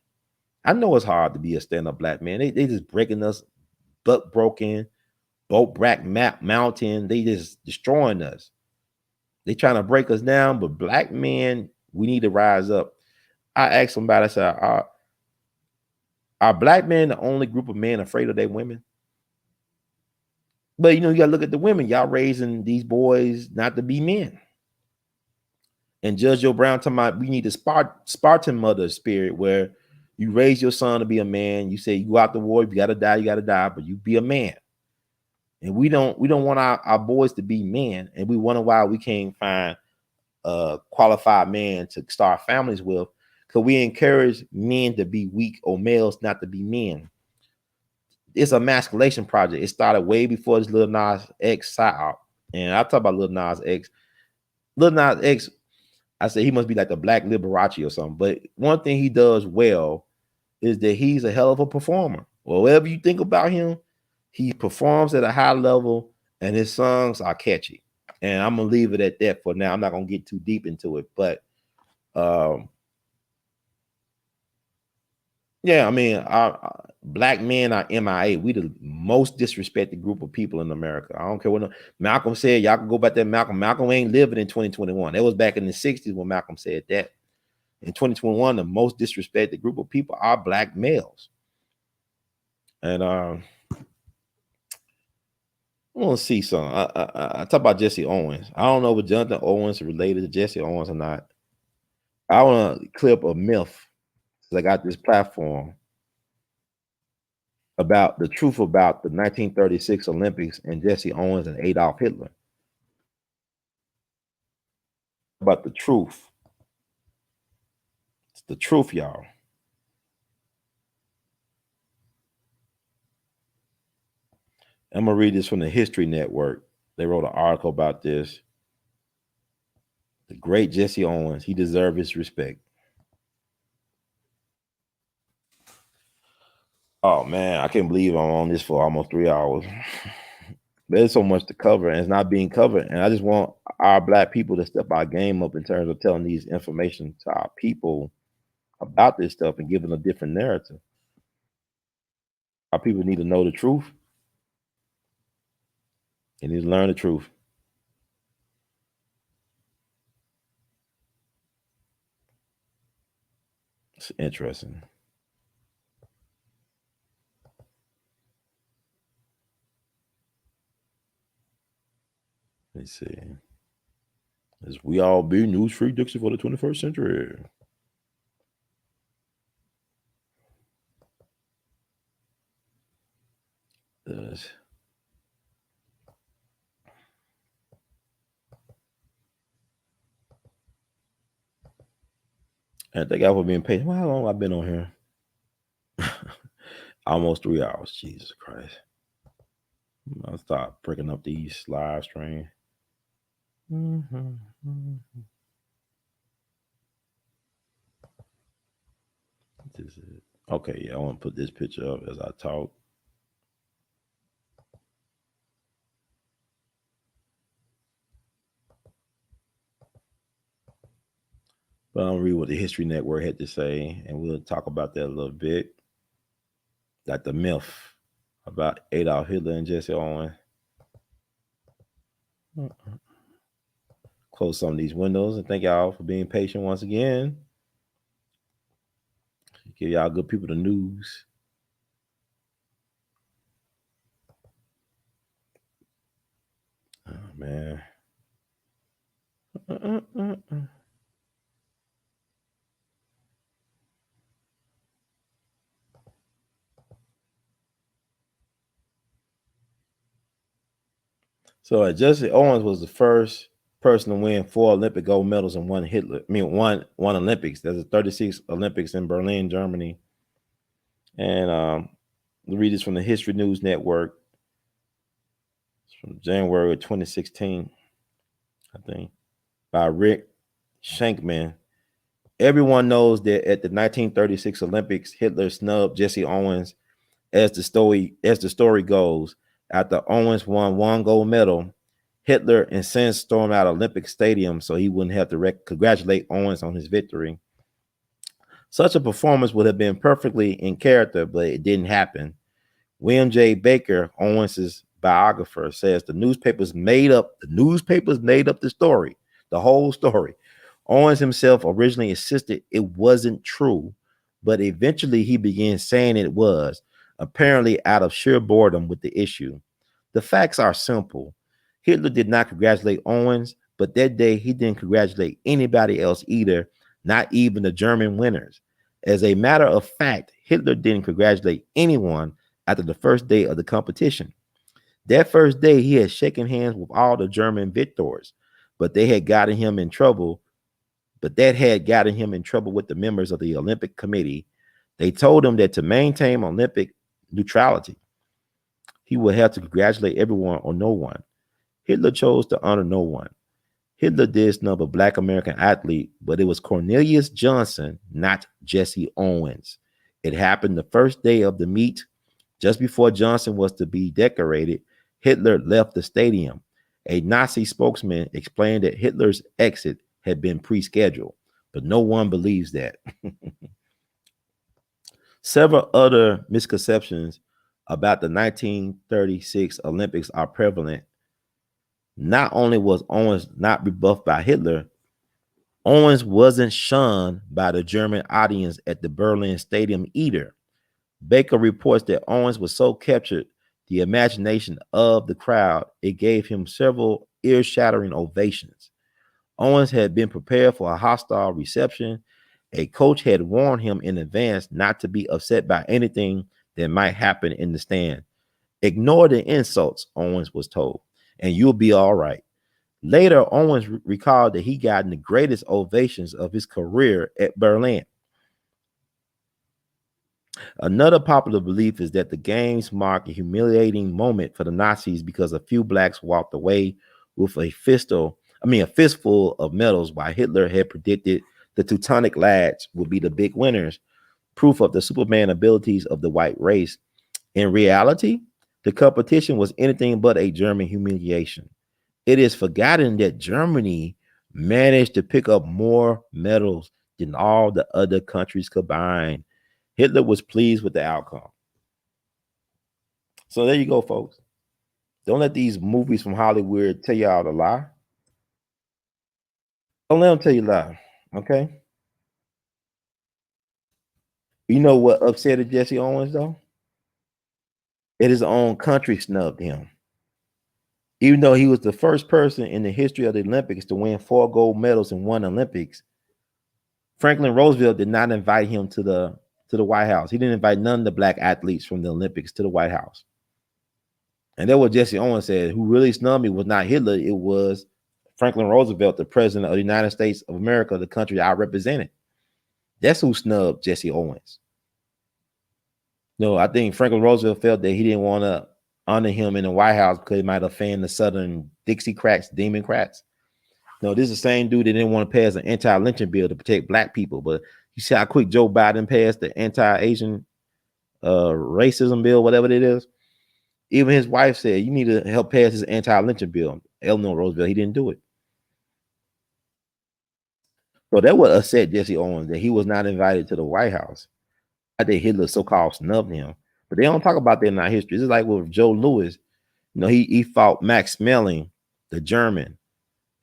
I know it's hard to be a stand-up black man. They just breaking us, butt broken, boat brack mountain. They just destroying us. They trying to break us down, but black men, we need to rise up. I asked somebody, I said, are black men the only group of men afraid of their women? But you know, you gotta look at the women. Y'all raising these boys not to be men. And Judge Joe Brown talking about we need the Spartan mother spirit where you raise your son to be a man. You say you go out the war, if you gotta die, but you be a man. And we don't want our boys to be men, and we wonder why we can't find a qualified man to start families with, because we encourage men to be weak or males not to be men. It's a emasculation project. It started way before this Lil Nas X psyop. And I talk about Lil Nas X. Lil Nas X, I say he must be like the Black Liberace or something. But one thing he does well is that he's a hell of a performer. Whatever you think about him, he performs at a high level and his songs are catchy. And I'm gonna leave it at that for now. I'm not gonna get too deep into it, but yeah, I mean, our black men are MIA. We the most disrespected group of people in America. I don't care what Malcolm said. Y'all can go back there. Malcolm ain't living in 2021. That was back in the 60s when Malcolm said that. In 2021, the most disrespected group of people are black males. And I want to see some. I talk about Jesse Owens. I don't know if Jonathan Owens is related to Jesse Owens or not. I want to clip a myth. I got this platform about the truth about the 1936 Olympics and Jesse Owens and Adolf Hitler. About the truth. It's the truth, y'all. I'm going to read this from the History Network. They wrote an article about this. The great Jesse Owens, he deserves his respect. Oh, man, I can't believe I'm on this for almost 3 hours. There's so much to cover, and it's not being covered. And I just want our black people to step our game up in terms of telling these information to our people about this stuff and giving a different narrative. Our people need to know the truth. They need to learn the truth. It's interesting. Let's see. As we all be news free Dixie for the 21st century. And thank y'all for being patient. Well, how long have I been on here? Almost 3 hours. Jesus Christ. I'll start breaking up these live streams. This is it. Okay, yeah, I want to put this picture up as I talk. But I'll read what the History Network had to say, and we'll talk about that a little bit. Like the myth about Adolf Hitler and Jesse Owens. Close some of these windows, and thank y'all for being patient once again. Give y'all good people the news. Oh, man. So Jesse Owens was the first person to win 4 Olympic gold medals and one Olympics. There's a 36 Olympics in Berlin, Germany. And read this from the History News Network. It's from January 2016, I think, by Rick Shankman. Everyone knows that at the 1936 Olympics, Hitler snubbed Jesse Owens. As the story goes, after Owens won 1 gold medal, Hitler and since stormed out of Olympic Stadium so he wouldn't have to congratulate Owens on his victory. Such a performance would have been perfectly in character, but it didn't happen. William J. Baker, Owens's biographer, says the newspapers made up the story, the whole story. Owens himself originally insisted it wasn't true, but eventually he began saying it was, apparently out of sheer boredom with the issue. The facts are simple. Hitler did not congratulate Owens, but that day he didn't congratulate anybody else either, not even the German winners. As a matter of fact, Hitler didn't congratulate anyone after the first day of the competition. That first day, he had shaken hands with all the German victors, but that had gotten him in trouble with the members of the Olympic Committee. They told him that to maintain Olympic neutrality, he would have to congratulate everyone or no one. Hitler chose to honor no one. Hitler did snub a Black American athlete, but it was Cornelius Johnson, not Jesse Owens. It happened the first day of the meet. Just before Johnson was to be decorated, Hitler left the stadium. A Nazi spokesman explained that Hitler's exit had been pre-scheduled, but no one believes that. Several other misconceptions about the 1936 Olympics are prevalent. Not only was Owens not rebuffed by Hitler, Owens wasn't shunned by the German audience at the Berlin Stadium either. Baker reports that Owens was so captured the imagination of the crowd, it gave him several ear-shattering ovations. Owens had been prepared for a hostile reception. A coach had warned him in advance not to be upset by anything that might happen in the stand. Ignore the insults, Owens was told, and you'll be all right. Later, Owens recalled that he got the greatest ovations of his career at Berlin. Another popular belief is that the games mark a humiliating moment for the Nazis because a few blacks walked away with a fistful of medals, while Hitler had predicted the Teutonic lads would be the big winners, proof of the Superman abilities of the white race. In reality, the competition was anything but a German humiliation. It is forgotten that Germany managed to pick up more medals than all the other countries combined. Hitler was pleased with the outcome. So there you go, folks. Don't let these movies from Hollywood tell y'all to lie. Don't let them tell you lie, okay? You know what upset Jesse Owens though? That his own country snubbed him. Even though he was the first person in the history of the Olympics to win 4 gold medals in one Olympics, Franklin Roosevelt did not invite him to the White House. He didn't invite none of the black athletes from the Olympics to the White House. And that's what Jesse Owens said. Who really snubbed me was not Hitler. It was Franklin Roosevelt, the president of the United States of America, the country I represented. That's who snubbed Jesse Owens. No, I think Franklin Roosevelt felt that he didn't want to honor him in the White House because he might offend the Southern Dixiecrats, Democrats. No, this is the same dude that didn't want to pass an anti-lynching bill to protect black people. But you see how quick Joe Biden passed the anti-Asian racism bill, whatever it is. Even his wife said, you need to help pass this anti-lynching bill. Eleanor Roosevelt, he didn't do it. So that would upset Jesse Owens that he was not invited to the White House. I think Hitler so-called snubbed him. But they don't talk about that in our history. It's like with Joe Louis. You know, he fought Max Schmeling, the German.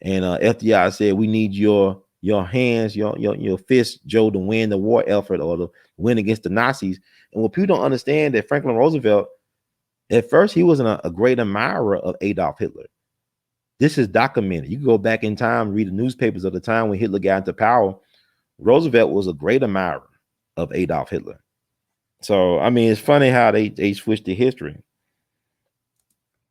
And FDR said, we need your hands, your fists, Joe, to win the war effort or to win against the Nazis. And what people don't understand that Franklin Roosevelt, at first, he wasn't a great admirer of Adolf Hitler. This is documented. You can go back in time, read the newspapers of the time when Hitler got into power. Roosevelt was a great admirer of Adolf Hitler. So, I mean, it's funny how they switched the history.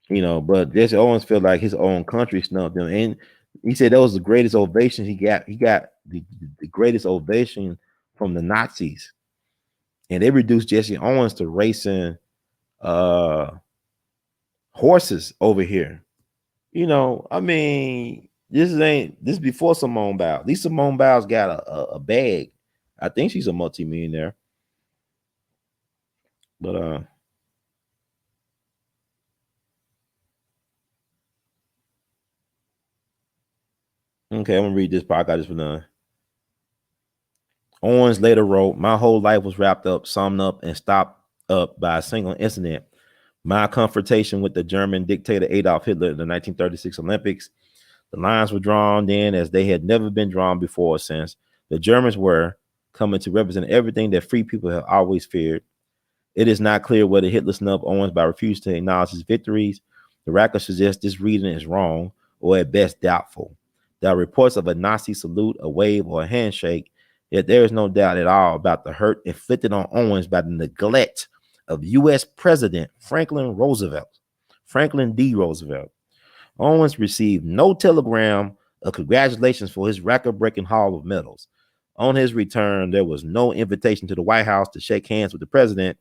You know, but Jesse Owens felt like his own country snubbed him. And he said that was the greatest ovation he got. He got the greatest ovation from the Nazis. And they reduced Jesse Owens to racing horses over here. You know, I mean, this is before Simone Biles. At least Simone Biles got a bag. I think she's a multimillionaire. But okay, I'm gonna read this part. I got this for done. Owens later wrote, my whole life was wrapped up, summed up, and stopped up by a single incident. My confrontation with the German dictator Adolf Hitler in the 1936 Olympics. The lines were drawn then as they had never been drawn before or since. The Germans were coming to represent everything that free people have always feared. It is not clear whether Hitler snubbed Owens by refusing to acknowledge his victories. The record suggests this reading is wrong, or at best doubtful. There are reports of a Nazi salute, a wave, or a handshake, yet there is no doubt at all about the hurt inflicted on Owens by the neglect of U.S. President Franklin D. Roosevelt. Owens received no telegram of congratulations for his record-breaking haul of medals. On his return, there was no invitation to the White House to shake hands with the president.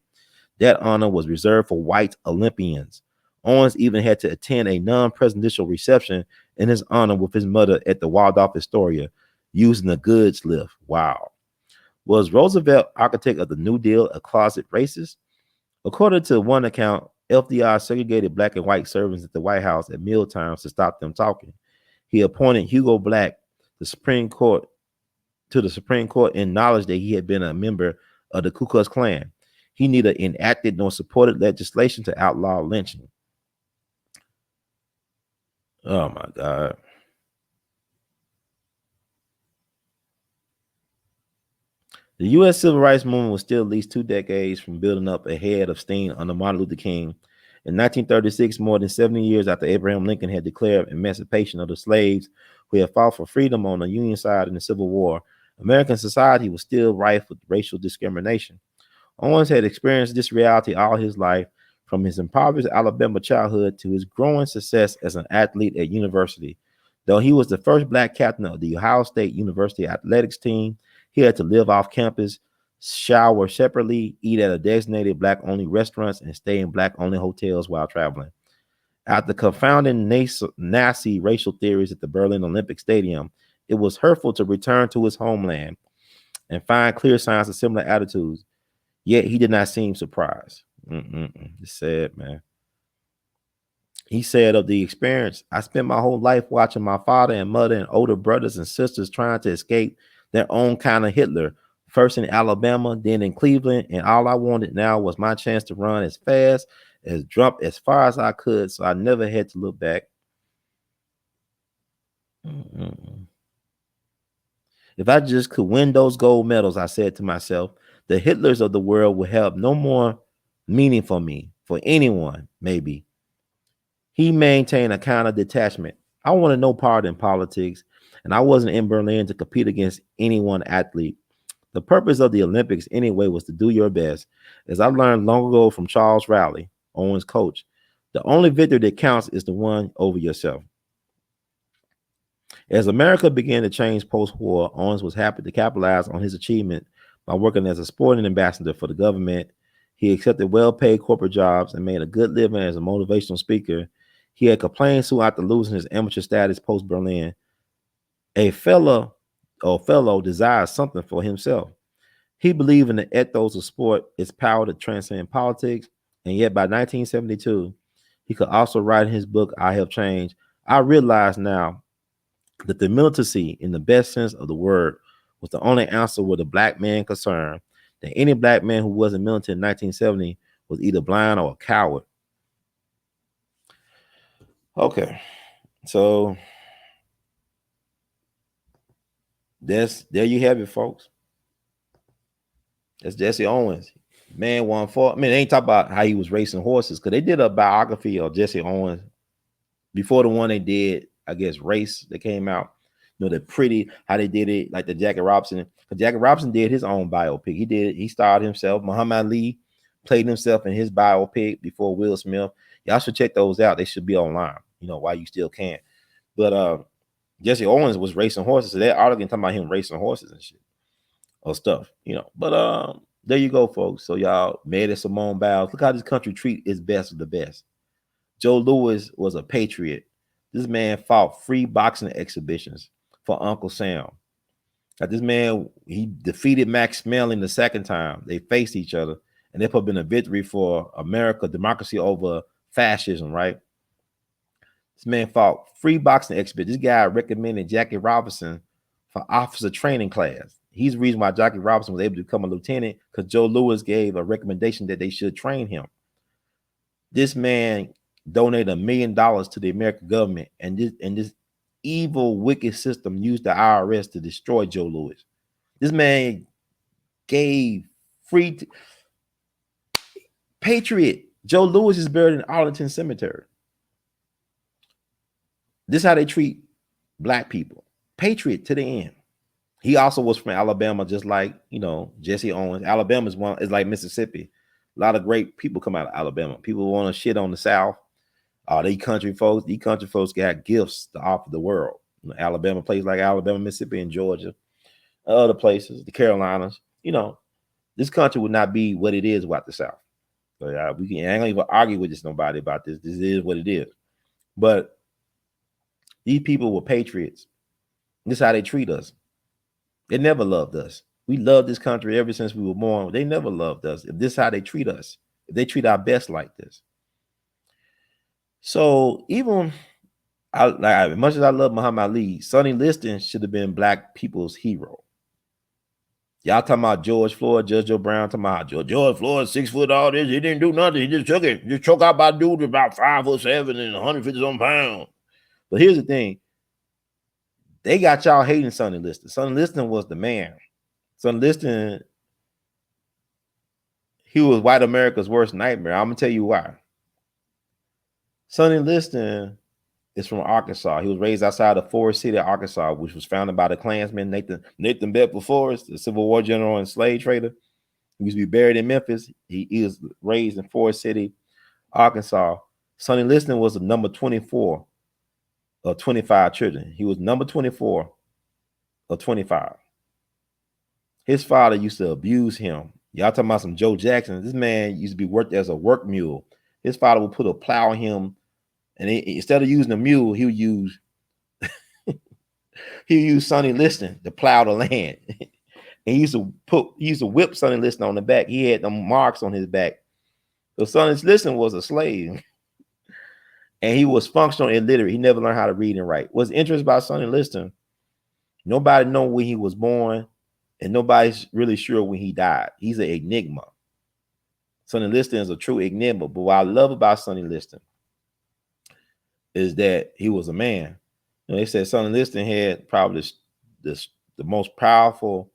That honor was reserved for white Olympians. Owens even had to attend a non-presidential reception in his honor with his mother at the Waldorf Astoria, using a goods lift. Wow. Was Roosevelt, architect of the New Deal, a closet racist? According to one account, FDR segregated black and white servants at the White House at mealtimes to stop them talking. He appointed Hugo Black the Supreme Court to the Supreme Court in knowledge that he had been a member of the Ku Klux Klan. He neither enacted nor supported legislation to outlaw lynching. Oh my God. The U.S. Civil Rights Movement was still at least 2 decades from building up ahead of steam under Martin Luther King. In 1936, more than 70 years after Abraham Lincoln had declared emancipation of the slaves who had fought for freedom on the Union side in the Civil War, American society was still rife with racial discrimination. Owens had experienced this reality all his life, from his impoverished Alabama childhood to his growing success as an athlete at university. Though he was the first black captain of the Ohio State University athletics team, he had to live off campus, shower separately, eat at a designated black-only restaurants, and stay in black-only hotels while traveling. After confounding Nazi racial theories at the Berlin Olympic Stadium, it was hurtful to return to his homeland and find clear signs of similar attitudes. Yet he did not seem surprised. It's sad, man. He said of the experience, I spent my whole life watching my father and mother and older brothers and sisters trying to escape their own kind of Hitler, first in Alabama, then in Cleveland, and all I wanted now was my chance to run as fast, jump as far as I could, so I never had to look back. If I just could win those gold medals, I said to myself, The Hitlers of the world will have no more meaning for me, for anyone, maybe. He maintained a kind of detachment. I wanted no part in politics, and I wasn't in Berlin to compete against any one athlete. The purpose of the Olympics, anyway, was to do your best. As I learned long ago from Charles Rowley, Owens' coach, the only victory that counts is the one over yourself. As America began to change post-war, Owens was happy to capitalize on his achievement by working as a sporting ambassador for the government. He accepted well-paid corporate jobs and made a good living as a motivational speaker. He had complained soon after losing his amateur status post-Berlin. A fellow desired something for himself. He believed in the ethos of sport, its power to transcend politics, and yet by 1972, he could also write in his book, I Have Changed. I realize now that the militancy, in the best sense of the word, was the only answer with a black man concerned. That any black man who wasn't militant in 1970 was either blind or a coward. Okay, so there you have it, folks. That's Jesse Owens. Man won for. I mean, they ain't talk about how he was racing horses because they did a biography of Jesse Owens before the one they did, I guess, Race that came out. You know, the pretty how they did it, like the Jackie Robinson. Jackie Robinson did his own biopic. He starred himself. Muhammad Ali played himself in his biopic before Will Smith. Y'all should check those out. They should be online. You know, while you still can. But Jesse Owens was racing horses. So that article talking about him racing horses and shit or stuff, you know. But there you go, folks. So y'all made it Simone Biles. Look how this country treat its best of the best. Joe Louis was a patriot. This man fought free boxing exhibitions for Uncle Sam. Now, this man, he defeated Max Schmeling the second time. They faced each other, and that put been a victory for America, democracy over fascism, right? This man fought free boxing exhibitions. This guy recommended Jackie Robinson for officer training class. He's the reason why Jackie Robinson was able to become a lieutenant, because Joe Louis gave a recommendation that they should train him. This man donated $1 million to the American government, and this evil, wicked system used the IRS to destroy Joe Louis. This man gave free patriot. Joe Louis is buried in Arlington Cemetery. This is how they treat black people. Patriot to the end. He also was from Alabama, just like, you know, Jesse Owens. Alabama is like Mississippi. A lot of great people come out of Alabama. People want to shit on the South. These country folks got gifts to offer the world. You know, Alabama, places like Alabama, Mississippi, and Georgia, other places, the Carolinas. You know, this country would not be what it is without the South. So I ain't gonna even argue with nobody about this. This is what it is. But these people were patriots. This is how they treat us. They never loved us. We loved this country ever since we were born. They never loved us. If this is how they treat us, if they treat our best like this. So even as much as I love Muhammad Ali, Sonny Liston should have been black people's hero. Y'all talking about George Floyd, Judge Joe Brown, talking about George Floyd, 6 foot, all this. He didn't do nothing. He just took it. Just choked out by a dude about 5'7" and 150 pounds. But here's the thing. They got y'all hating Sonny Liston. Sonny Liston was the man. Sonny Liston, he was white America's worst nightmare. I'm going to tell you why. Sonny Liston is from Arkansas. He was raised outside of Forest City, Arkansas, which was founded by the Klansman Nathan Bedford Forrest, the Civil War general and slave trader. He used to be buried in Memphis. He was raised in Forest City, Arkansas. Sonny Liston was the number 24 of 25 children. He was number 24 of 25. His father used to abuse him. Y'all talking about some Joe Jackson. This man used to be worked as a work mule. His father would put a plow on him, and instead of using a mule, he would use Sonny Liston to plow the land. And he used to whip Sonny Liston on the back. He had them marks on his back. So Sonny Liston was a slave. And he was functional illiterate. He never learned how to read and write. What's interesting about Sonny Liston, nobody knows when he was born, and nobody's really sure when he died. He's an enigma. Sonny Liston is a true enigma. But what I love about Sonny Liston is that he was a man. You know, they said Sonny Liston had probably the most powerful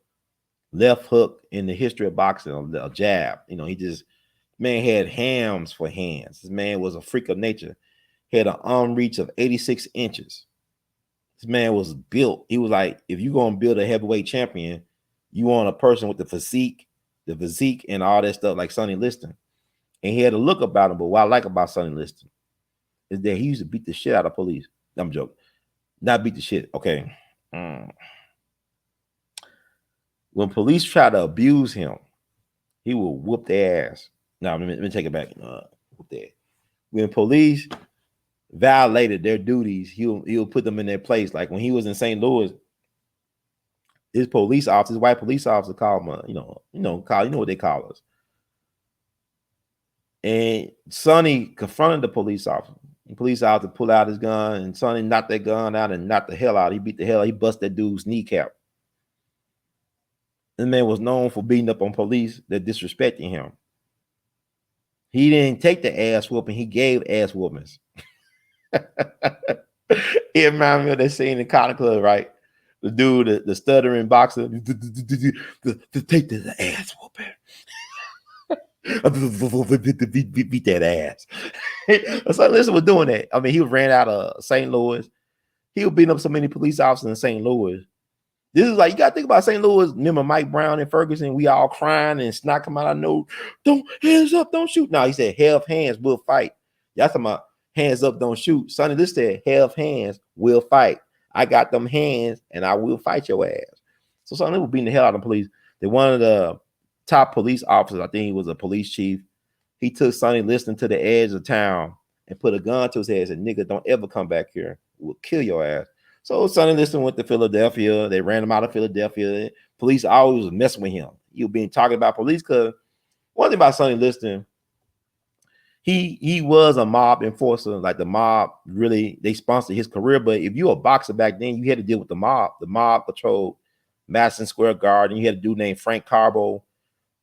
left hook in the history of boxing, a jab. You know, he just man had hams for hands. This man was a freak of nature. He had an arm reach of 86 inches. This man was built. He was like, if you're gonna build a heavyweight champion, you want a person with the physique and all that stuff like Sonny Liston. And he had a look about him. But what I like about Sonny Liston is that he used to beat the shit out of police. I'm joking. Not beat the shit. Okay. When police try to abuse him, he will whoop their ass. No, let me take it back. Whoop their. When police violated their duties, he'll put them in their place. Like when he was in St. Louis, his white police officer called him, you know what they call us. And Sonny confronted the police officer. The police officer pulled out his gun, and Sonny knocked that gun out and knocked the hell out. He beat the hell out. He bust that dude's kneecap. This man was known for beating up on police that disrespecting him. He didn't take the ass whooping. He gave ass whoopings. It reminded me of that scene in Cotton Club, right? The dude, the stuttering boxer, to take the ass whooping. Beat that ass. So Liston was doing that. I mean, he ran out of St. Louis. He was beating up so many police officers in St. Louis. This is like, you got to think about St. Louis. Remember Mike Brown and Ferguson? We all crying and snot come out our nose. Don't, hands up, don't shoot. No, he said, have hands, we'll fight. Y'all talking about hands up, don't shoot. Sonny, this said, have hands, we'll fight. I got them hands and I will fight your ass. So Sonny was beating the hell out of the police. Then one of the top police officers, I think he was a police chief, he took Sonny Liston to the edge of town and put a gun to his head and said, nigga, don't ever come back here. We'll kill your ass. So Sonny Liston went to Philadelphia. They ran him out of Philadelphia. Police always was messing with him. He was being talked about police because one thing about Sonny Liston, he was a mob enforcer. Like the mob really, they sponsored his career. But if you were a boxer back then, you had to deal with the mob. The mob controlled Madison Square Garden. You had a dude named Frank Carbo,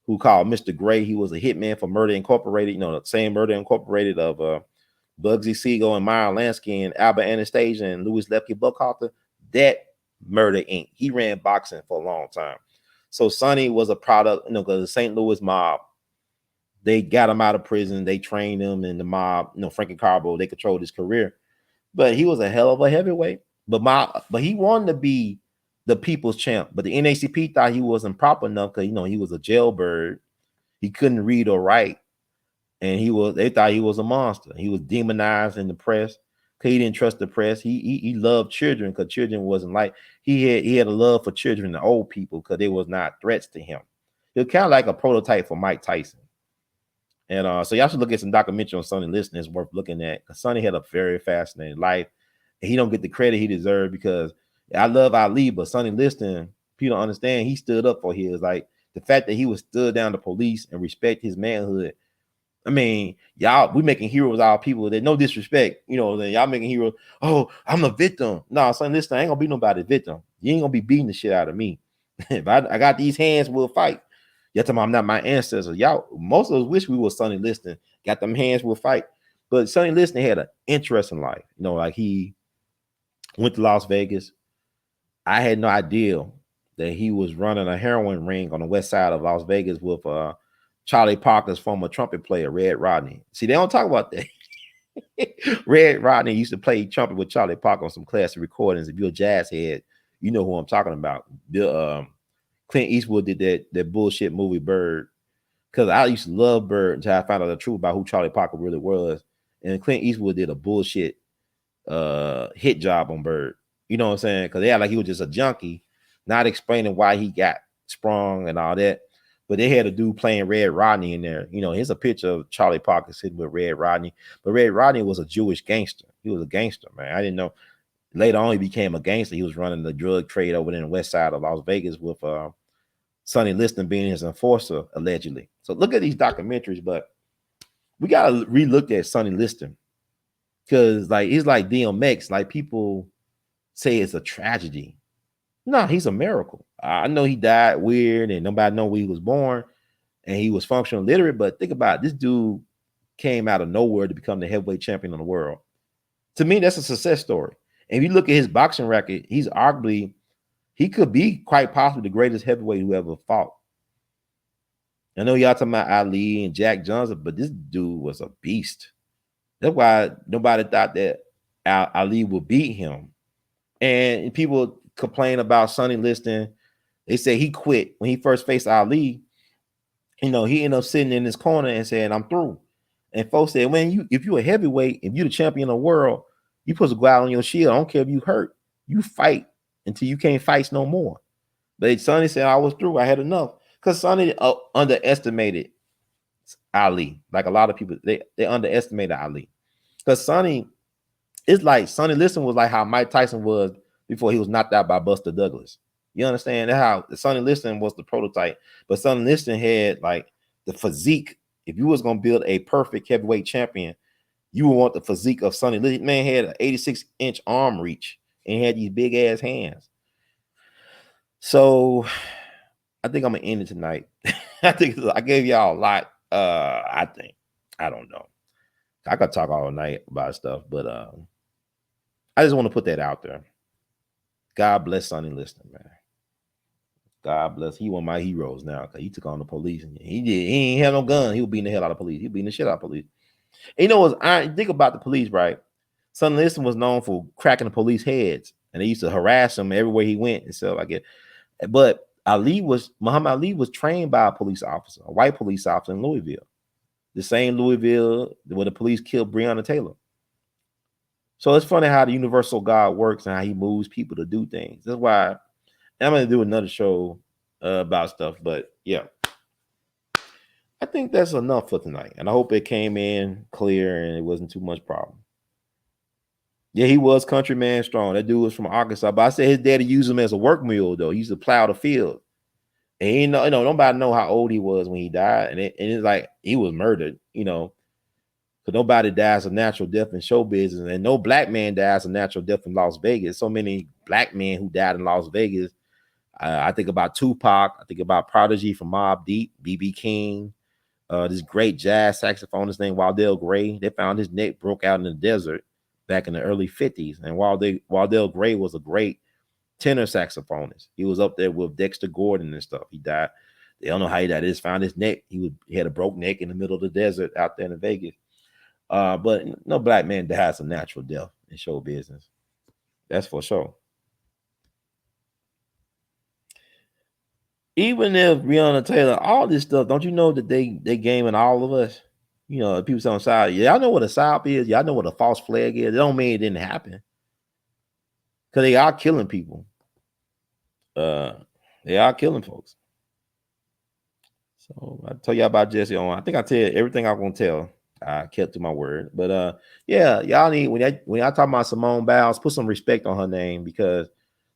who called Mr. Gray. He was a hitman for Murder Incorporated. You know, the same Murder Incorporated of Bugsy Siegel and Meyer Lansky and Albert Anastasia and Louis Lepke Buckhalter. That Murder Inc. He ran boxing for a long time. So Sonny was a product, because the St. Louis mob, they got him out of prison. They trained him in the mob. Frankie Carbo, they controlled his career. But he was a hell of a heavyweight. But he wanted to be the people's champ. But the NACP thought he wasn't proper enough because, he was a jailbird. He couldn't read or write. And they thought he was a monster. He was demonized in the press because he didn't trust the press. He loved children because children wasn't like, he had a love for children and old people because they was not threats to him. He was kind of like a prototype for Mike Tyson. And so y'all should look at some documentary on Sonny Liston. It's worth looking at because Sonny had a very fascinating life. And he don't get the credit he deserved because I love Ali, but Sonny Liston, people don't understand, he stood up for his, like the fact that he was stood down to police and respect his manhood. I mean, y'all, we making heroes out of people that no disrespect, then y'all making heroes. Oh, I'm a victim. No, Sonny Liston, I ain't gonna be nobody's victim. You ain't gonna be beating the shit out of me. If I got these hands, we'll fight. Y'all talking about I'm not my ancestors. Y'all, most of us wish we were Sonny Liston. Got them hands, we'll fight. But Sonny Liston had an interesting life. Like he went to Las Vegas. I had no idea that he was running a heroin ring on the west side of Las Vegas with Charlie Parker's former trumpet player, Red Rodney. See, they don't talk about that. Red Rodney used to play trumpet with Charlie Parker on some classic recordings. If you're a jazz head, you know who I'm talking about. Clint Eastwood did that bullshit movie Bird. Because I used to love Bird until I found out the truth about who Charlie Parker really was. And Clint Eastwood did a bullshit hit job on Bird. You know what I'm saying? Because they had like he was just a junkie, not explaining why he got sprung and all that. But they had a dude playing Red Rodney in there. Here's a picture of Charlie Parker sitting with Red Rodney. But Red Rodney was a Jewish gangster. He was a gangster, man. I didn't know. Later on, he became a gangster. He was running the drug trade over there in the west side of Las Vegas with Sonny Liston being his enforcer, allegedly. So look at these documentaries, but we got to re-look at Sonny Liston. Because he's like DMX. Like people say it's a tragedy. No, he's a miracle. I know he died weird and nobody know where he was born and he was functional literate, but think about it. This dude came out of nowhere to become the heavyweight champion of the world. To me, that's a success story. And if you look at his boxing record, he's arguably He could be quite possibly the greatest heavyweight who ever fought. I know y'all talking about Ali and Jack Johnson, but this dude was a beast. That's why nobody thought that Ali would beat him. And people complain about Sonny Liston. They say he quit when he first faced Ali. He ended up sitting in his corner and saying, "I'm through." And folks said, if you're a heavyweight, if you're the champion of the world, you supposed to go out on your shield. I don't care if you hurt. You fight until you can't fight no more. But Sonny said, "I was through. I had enough." Because Sonny underestimated Ali. Like a lot of people, they underestimated Ali. Because Sonny, it's like Sonny Liston was like how Mike Tyson was before he was knocked out by Buster Douglas. You understand? That's how Sonny Liston was the prototype. But Sonny Liston had like the physique. If you was gonna build a perfect heavyweight champion, you would want the physique of Sonny Liston. Man had an 86-inch arm reach and he had these big ass hands. So I think I'm gonna end it tonight. I think I gave y'all a lot. I think. I don't know. I could talk all night about stuff, but I just want to put that out there. God bless Sonny Liston, man. God bless. He one of my heroes now because he took on the police and he ain't have no gun. He was beating the hell out of police. He beating the shit out of police. And you know what? I think about the police, right? Sonny Liston was known for cracking the police heads, and they used to harass him everywhere he went and stuff like it. But Muhammad Ali was trained by a police officer, a white police officer in Louisville, the same Louisville where the police killed Breonna Taylor. So it's funny how the universal God works and how he moves people to do things. That's why I'm going to do another show about stuff. But yeah, I think that's enough for tonight. And I hope it came in clear and it wasn't too much problem. Yeah, he was countryman strong. That dude was from Arkansas. But I said his daddy used him as a work mule, though. He used to plow the field. And he nobody know how old he was when he died. And it's like he was murdered, because nobody dies a natural death in show business. And no black man dies a natural death in Las Vegas. So many black men who died in Las Vegas. I think about Tupac. I think about Prodigy from Mobb Deep, B.B. King. This great jazz saxophonist named Wardell Gray. They found his neck broke out in the desert back in the early 50s. And Wardell Gray was a great tenor saxophonist. He was up there with Dexter Gordon and stuff. He died. They don't know how he died. They just found his neck. He had a broke neck in the middle of the desert out there in Vegas. But no black man dies a natural death in show business. That's for sure. Even if Breonna Taylor, all this stuff, don't you know that they gaming all of us? People say on side, y'all know what a psyop is. Y'all know what a false flag is. It don't mean it didn't happen. Because they are killing people. They are killing folks. So I tell y'all about Jesse Owens. I think I tell you everything I'm gonna tell. I kept to my word. But yeah, y'all need when y'all talk about Simone Biles, put some respect on her name because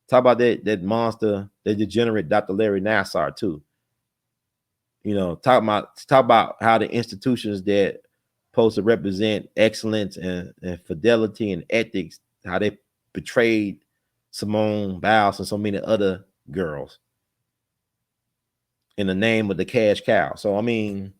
talk about that monster, that degenerate Dr. Larry Nassar too. Talk about how the institutions that supposed to represent excellence and fidelity and ethics, how they betrayed Simone Biles and so many other girls in the name of the cash cow. So I mean,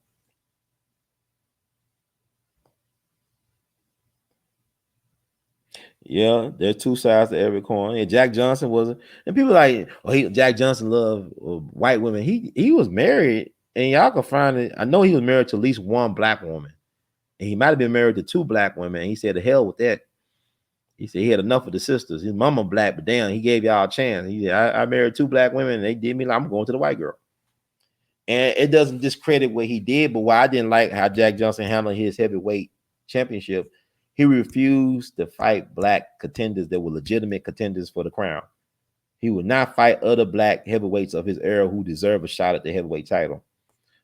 yeah, there's two sides to every coin. And Jack Johnson wasn't, and people like, Jack Johnson loved white women. He was married, and y'all can find it. I know he was married to at least one black woman, and he might have been married to two black women. And he said, "The hell with that." He said he had enough of the sisters. His mama black, but damn, he gave y'all a chance. He said, I married two black women, and they did me like I'm going to the white girl. And it doesn't discredit what he did, but why I didn't like how Jack Johnson handled his heavyweight championship, he refused to fight black contenders that were legitimate contenders for the crown. He would not fight other black heavyweights of his era who deserve a shot at the heavyweight title.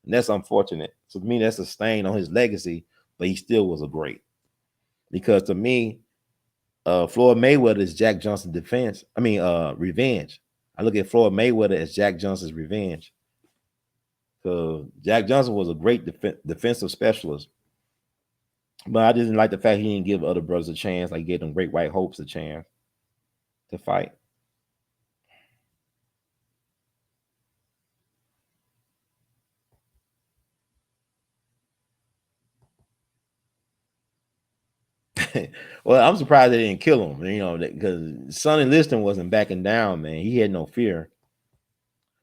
And that's unfortunate. So to me, that's a stain on his legacy, but he still was a great. Because to me, Floyd Mayweather is Jack Johnson's revenge. I look at Floyd Mayweather as Jack Johnson's revenge. So Jack Johnson was a great defensive specialist. But I didn't like the fact he didn't give other brothers a chance, like he gave them Great White Hopes a chance to fight. Well, I'm surprised they didn't kill him, you know, because Sonny Liston wasn't backing down, man. He had no fear.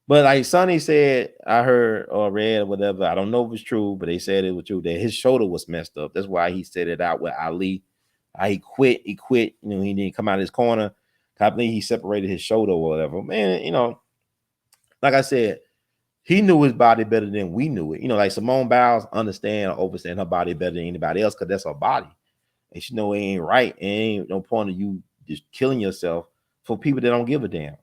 But like Sonny said, I heard or read or whatever, I don't know if it's true, but they said it was true that his shoulder was messed up. That's why he said it out with Ali. He quit. He quit. You know, he didn't come out of his corner. I believe he separated his shoulder or whatever. Man, you know, like I said, he knew his body better than we knew it. You know, like Simone Biles understand or understand her body better than anybody else because that's her body. And she know it ain't right. It ain't no point of you just killing yourself for people that don't give a damn.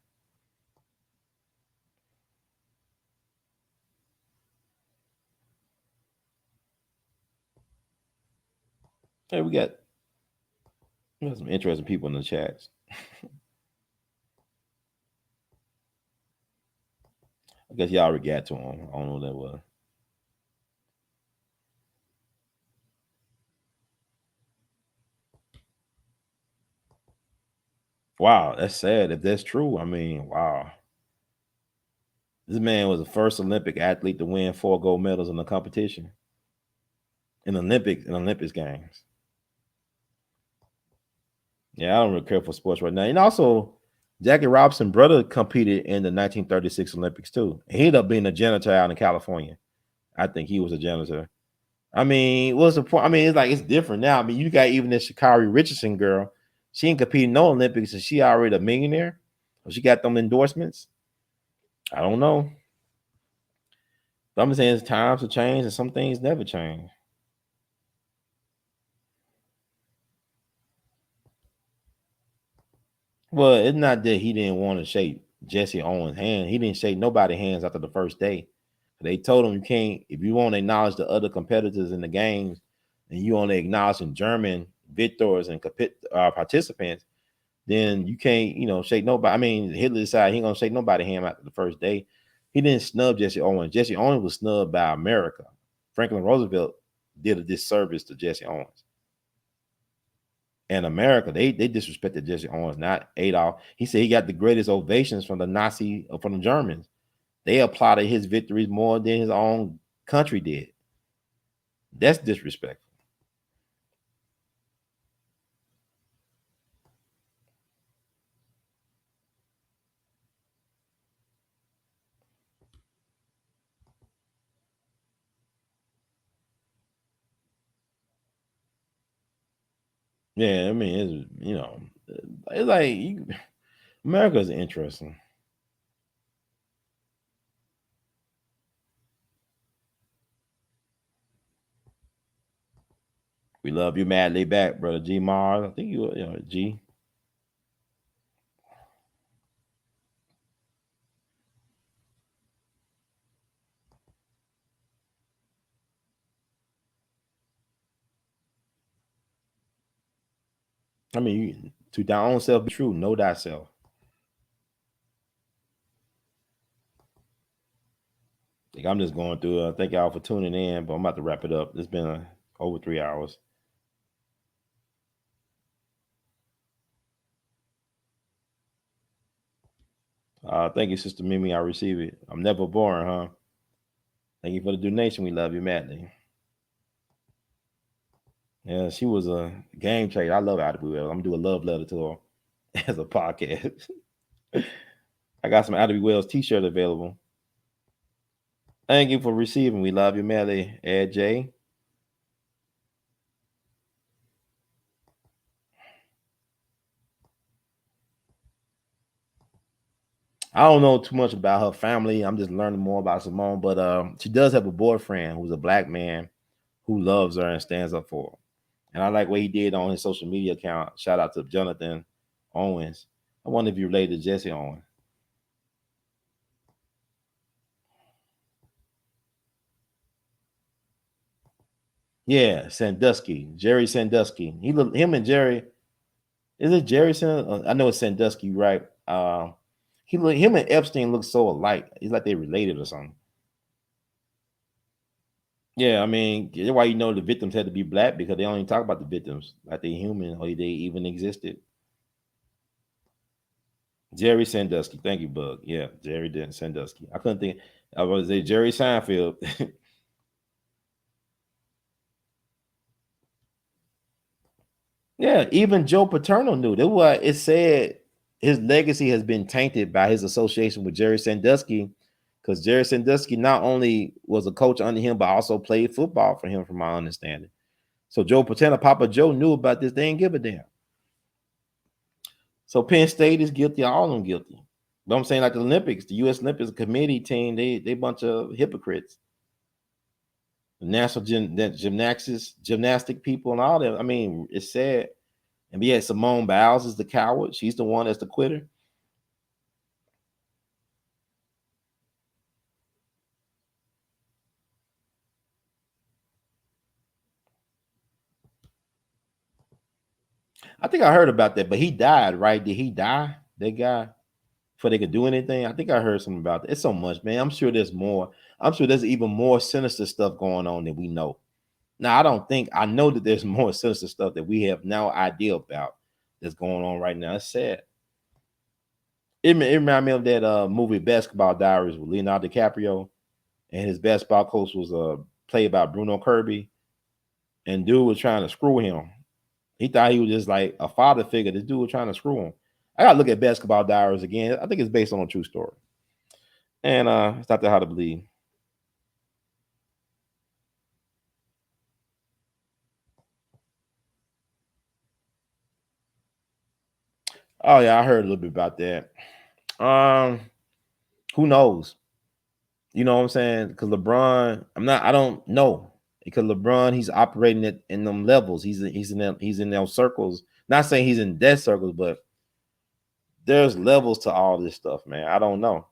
Hey, we got some interesting people in the chats. I guess y'all already got to him. I don't know what that was. Wow, that's sad. If that's true, I mean, wow. This man was the first Olympic athlete to win 4 gold medals in the competition in Olympics games. Yeah, I don't really care for sports right now. And also, Jackie Robinson' brother competed in the 1936 Olympics too. He ended up being a janitor out in California. I think he was a janitor. I mean, what's the point? I mean, it's like it's different now. I mean, you got even this Sha'Carri Richardson girl. She ain't competing no Olympics, and she already a millionaire. She got them endorsements. I don't know. But I'm saying it's times to change, and some things never change. Well, it's not that he didn't want to shake Jesse Owens' hand. He didn't shake nobody's hands after the first day. They told him you can't, if you want to acknowledge the other competitors in the games, and you only acknowledging German victors and participants, then you can't, you know, shake nobody. I mean, Hitler decided he ain't gonna shake nobody's hand after the first day. He didn't snub Jesse Owens. Jesse Owens was snubbed by America. Franklin Roosevelt did a disservice to Jesse Owens. And America, they disrespected Jesse Owens, not Adolf. He said he got the greatest ovations from from the Germans. They applauded his victories more than his own country did. That's disrespectful. Yeah, I mean, it's, you know, it's like America is interesting. We love you madly back, brother G Mars. I think you know, G. I mean, to thy own self be true. Know thyself. Like I'm just going through it. Thank y'all for tuning in, but I'm about to wrap it up. It's been over 3 hours. Thank you, Sister Mimi. I receive it. I'm never boring, huh? Thank you for the donation. We love you madly. Yeah, she was a game changer. I love Attitude. I'm gonna do a love letter to her as a podcast. I got some Attitude Wells t-shirt available. Thank you for receiving. We love you madly, Ed J. I don't know too much about her family. I'm just learning more about Simone, but she does have a boyfriend who's a black man who loves her and stands up for her. And I like what he did on his social media account. Shout out to Jonathan Owens. I wonder if you related to Jesse Owens. Yeah, Sandusky, Jerry Sandusky. Him and Jerry. Is it Jerry Sandusky? I know it's Sandusky, right? Him and Epstein look so alike. It's like they related or something. Yeah, I mean, that's why you know the victims had to be black because they only talk about the victims like they human or they even existed. Jerry Sandusky, thank you, Bug. Yeah, Sandusky. I couldn't think. I was say Jerry Seinfeld. Yeah, even Joe Paterno knew. That's why it said his legacy has been tainted by his association with Jerry Sandusky, because Jerry Sandusky not only was a coach under him, but also played football for him, from my understanding. So Joe Paterno, Papa Joe, knew about this. They didn't give a damn. So Penn State is guilty. All of them guilty. But I'm saying, like the Olympics, the U.S. Olympics committee team, they bunch of hypocrites. The national gymnastic people and all that. I mean, it's sad. And we had Simone Biles is the coward. She's the one that's the quitter. I think I heard about that, but he died, right? Did he die? That guy, before they could do anything? I think I heard something about that. It's so much, man. I'm sure there's more. I'm sure there's even more sinister stuff going on that we know. Now, I know that there's more sinister stuff that we have no idea about that's going on right now. It's sad. It reminded me of that movie Basketball Diaries with Leonardo DiCaprio, and his basketball coach was played by Bruno Kirby, and dude was trying to screw him. He thought he was just like a father figure. This dude was trying to screw him. I gotta look at Basketball Diaries again. I think it's based on a true story, and it's not that hard to believe. Oh yeah, I heard a little bit about that. Um, who knows? You know what I'm saying? Because LeBron, I don't know. Because LeBron, he's operating it in them levels. He's in those circles. Not saying he's in death circles, but there's levels to all this stuff, man. I don't know.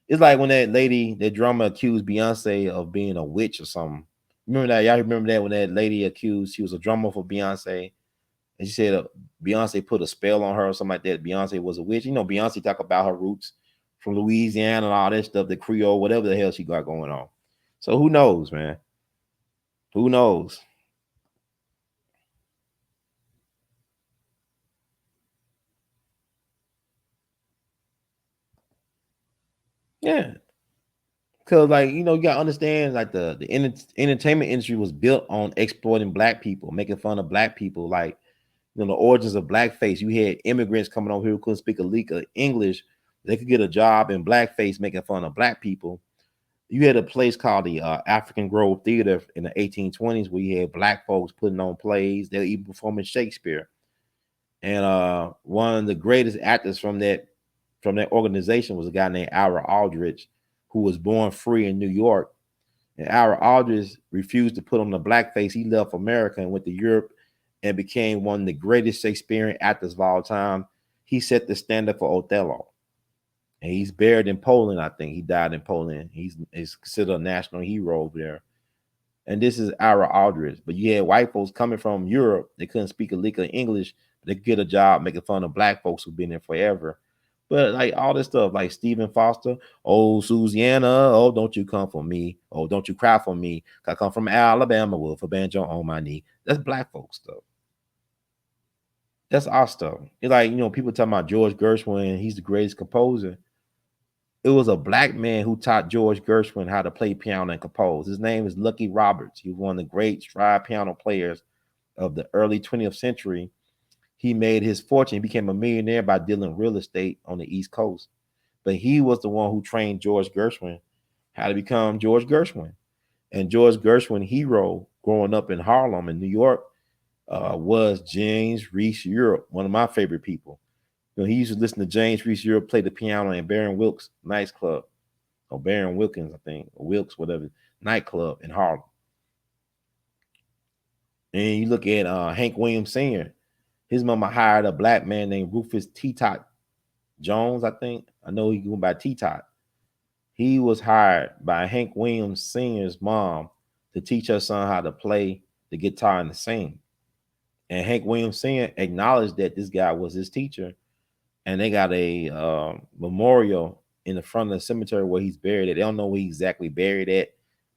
It's like when that drummer accused Beyonce of being a witch or something. Remember that? Y'all remember that when that lady accused, she was a drummer for Beyonce, and she said Beyonce put a spell on her or something like that. Beyonce was a witch. You know, Beyonce talk about her roots from Louisiana and all that stuff, the Creole, whatever the hell she got going on. So who knows, man? Who knows? Yeah, because like you gotta understand, like the entertainment industry was built on exploiting black people, making fun of black people, like the origins of blackface. You had immigrants coming over here who couldn't speak a lick of English. They could get a job in blackface making fun of black people. You had a place called the African Grove Theater in the 1820s where you had black folks putting on plays. They were even performing Shakespeare. And one of the greatest actors from that organization was a guy named Ira Aldridge, who was born free in New York. And Ira Aldridge refused to put on the blackface. He left America and went to Europe and became one of the greatest Shakespearean actors of all time. He set the standard for Othello. And he's buried in Poland, I think. He died in Poland. He's considered a national hero over there. And this is Ira Aldridge. But you had white folks coming from Europe. They couldn't speak a lick of English, but they could get a job making fun of black folks who've been there forever. But like all this stuff, like Stephen Foster, oh Susanna, oh don't you come for me, oh don't you cry for me. I come from Alabama with a banjo on my knee. That's black folks stuff. That's our stuff. It's like people talking about George Gershwin, he's the greatest composer. It was a black man who taught George Gershwin how to play piano and compose. His name is Lucky Roberts. He was one of the great stride piano players of the early 20th century. He made his fortune. He became a millionaire by dealing real estate on the East Coast. But he was the one who trained George Gershwin how to become George Gershwin. And George Gershwin hero growing up in Harlem in New York was James Reese Europe, one of my favorite people. He used to listen to James Reese Europe play the piano in Baron Wilkes nightclub, or Baron Wilkins, I think, or Wilkes, whatever, nightclub in Harlem. And you look at Hank Williams Sr., his mama hired a black man named Rufus T-Tot Jones, I think. I know he went by T-Tot. He was hired by Hank Williams Sr.'s mom to teach her son how to play the guitar and to sing. And Hank Williams Sr. acknowledged that this guy was his teacher. And they got a memorial in the front of the cemetery where he's buried at. They don't know where he's exactly buried at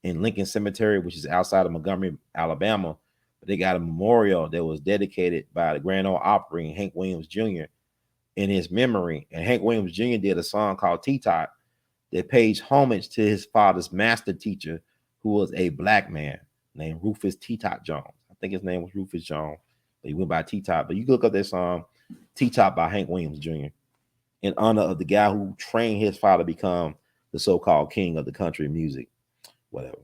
in Lincoln Cemetery, which is outside of Montgomery, Alabama. But they got a memorial that was dedicated by the Grand Ole Opry and Hank Williams Jr. in his memory. And Hank Williams Jr. did a song called T-Tot that pays homage to his father's master teacher, who was a black man named Rufus T-Tot Jones. I think his name was Rufus Jones. He went by T-Top. But you can look up that song, T-Top by Hank Williams Jr., in honor of the guy who trained his father to become the so-called king of the country music, whatever.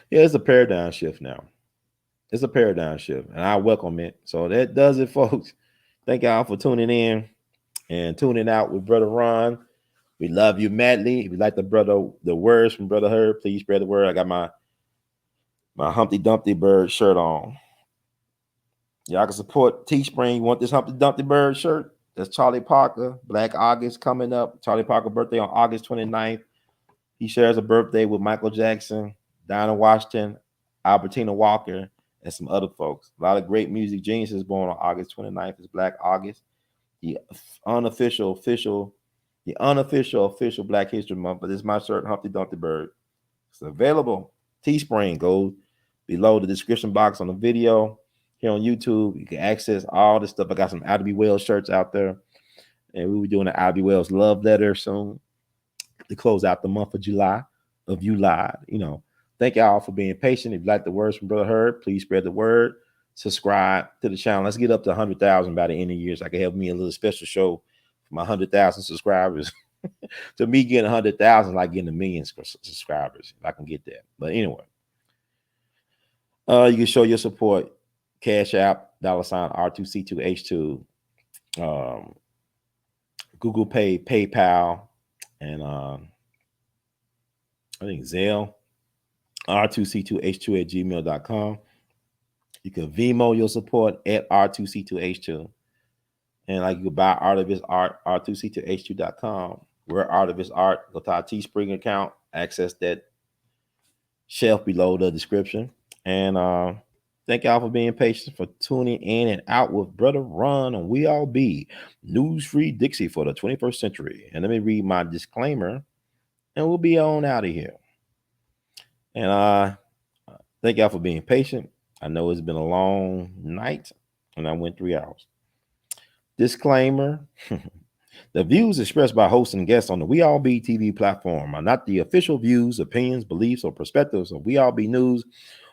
Yeah, it's a paradigm shift now. It's a paradigm shift, and I welcome it. So that does it, folks. Thank y'all for tuning in and tuning out with Brother Ron. We love you madly. If you like the words from Brother Herb, please spread the word. I got my Humpty Dumpty Bird shirt on. Y'all can support Teespring. You want this Humpty Dumpty Bird shirt? That's Charlie Parker. Black August coming up. Charlie Parker birthday on August 29th. He shares a birthday with Michael Jackson, Dinah Washington, Albertina Walker, and some other folks. A lot of great music geniuses born on August 29th. It's Black August. The unofficial Black History Month. But this is my shirt, Humpty Dumpty Bird. It's available. Teespring. Go below the description box on the video here on YouTube. You can access all this stuff. I got some Ivy Wells shirts out there, and we'll be doing the Ivy Wells love letter soon to close out the month of July. Thank y'all for being patient. If you like the words from Brother Herb, please spread the word. Subscribe to the channel. Let's get up to 100,000 by the end of the year, so I can have me a little special show for my 100,000 subscribers. To me, getting 100,000 like getting 1 million subscribers, if I can get that. But anyway, you can show your support. Cash App, $R2C2H2, Google Pay, PayPal, and I think Zelle, R2C2H2 @gmail.com. You can Vimo your support at R2C2H2. And like you can buy Artivist Art, R2C2H2.com. We're Artivist Art. Go to our Teespring account, access that shelf below the description. And thank y'all for being patient, for tuning in and out with Brother Ron, and we all be News Free Dixie for the 21st century. And let me read my disclaimer, and we'll be on out of here. And thank y'all for being patient. I know it's been a long night, and I went 3 hours. Disclaimer. The views expressed by hosts and guests on the We All Be TV platform are not the official views, opinions, beliefs, or perspectives of We All Be News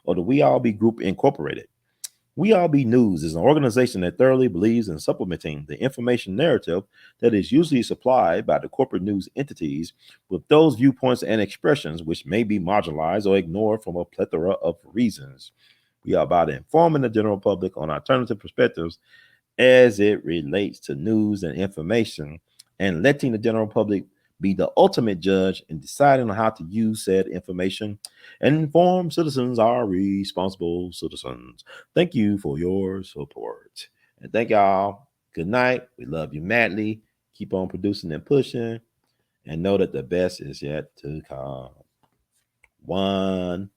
or the We All Be Group Incorporated. We All Be News is an organization that thoroughly believes in supplementing the information narrative that is usually supplied by the corporate news entities with those viewpoints and expressions which may be marginalized or ignored from a plethora of reasons. We are about informing the general public on alternative perspectives as it relates to news and information, and letting the general public be the ultimate judge in deciding on how to use said information. And informed citizens are responsible citizens. Thank you for your support. And thank y'all. Good night. We love you madly. Keep on producing and pushing. And know that the best is yet to come. One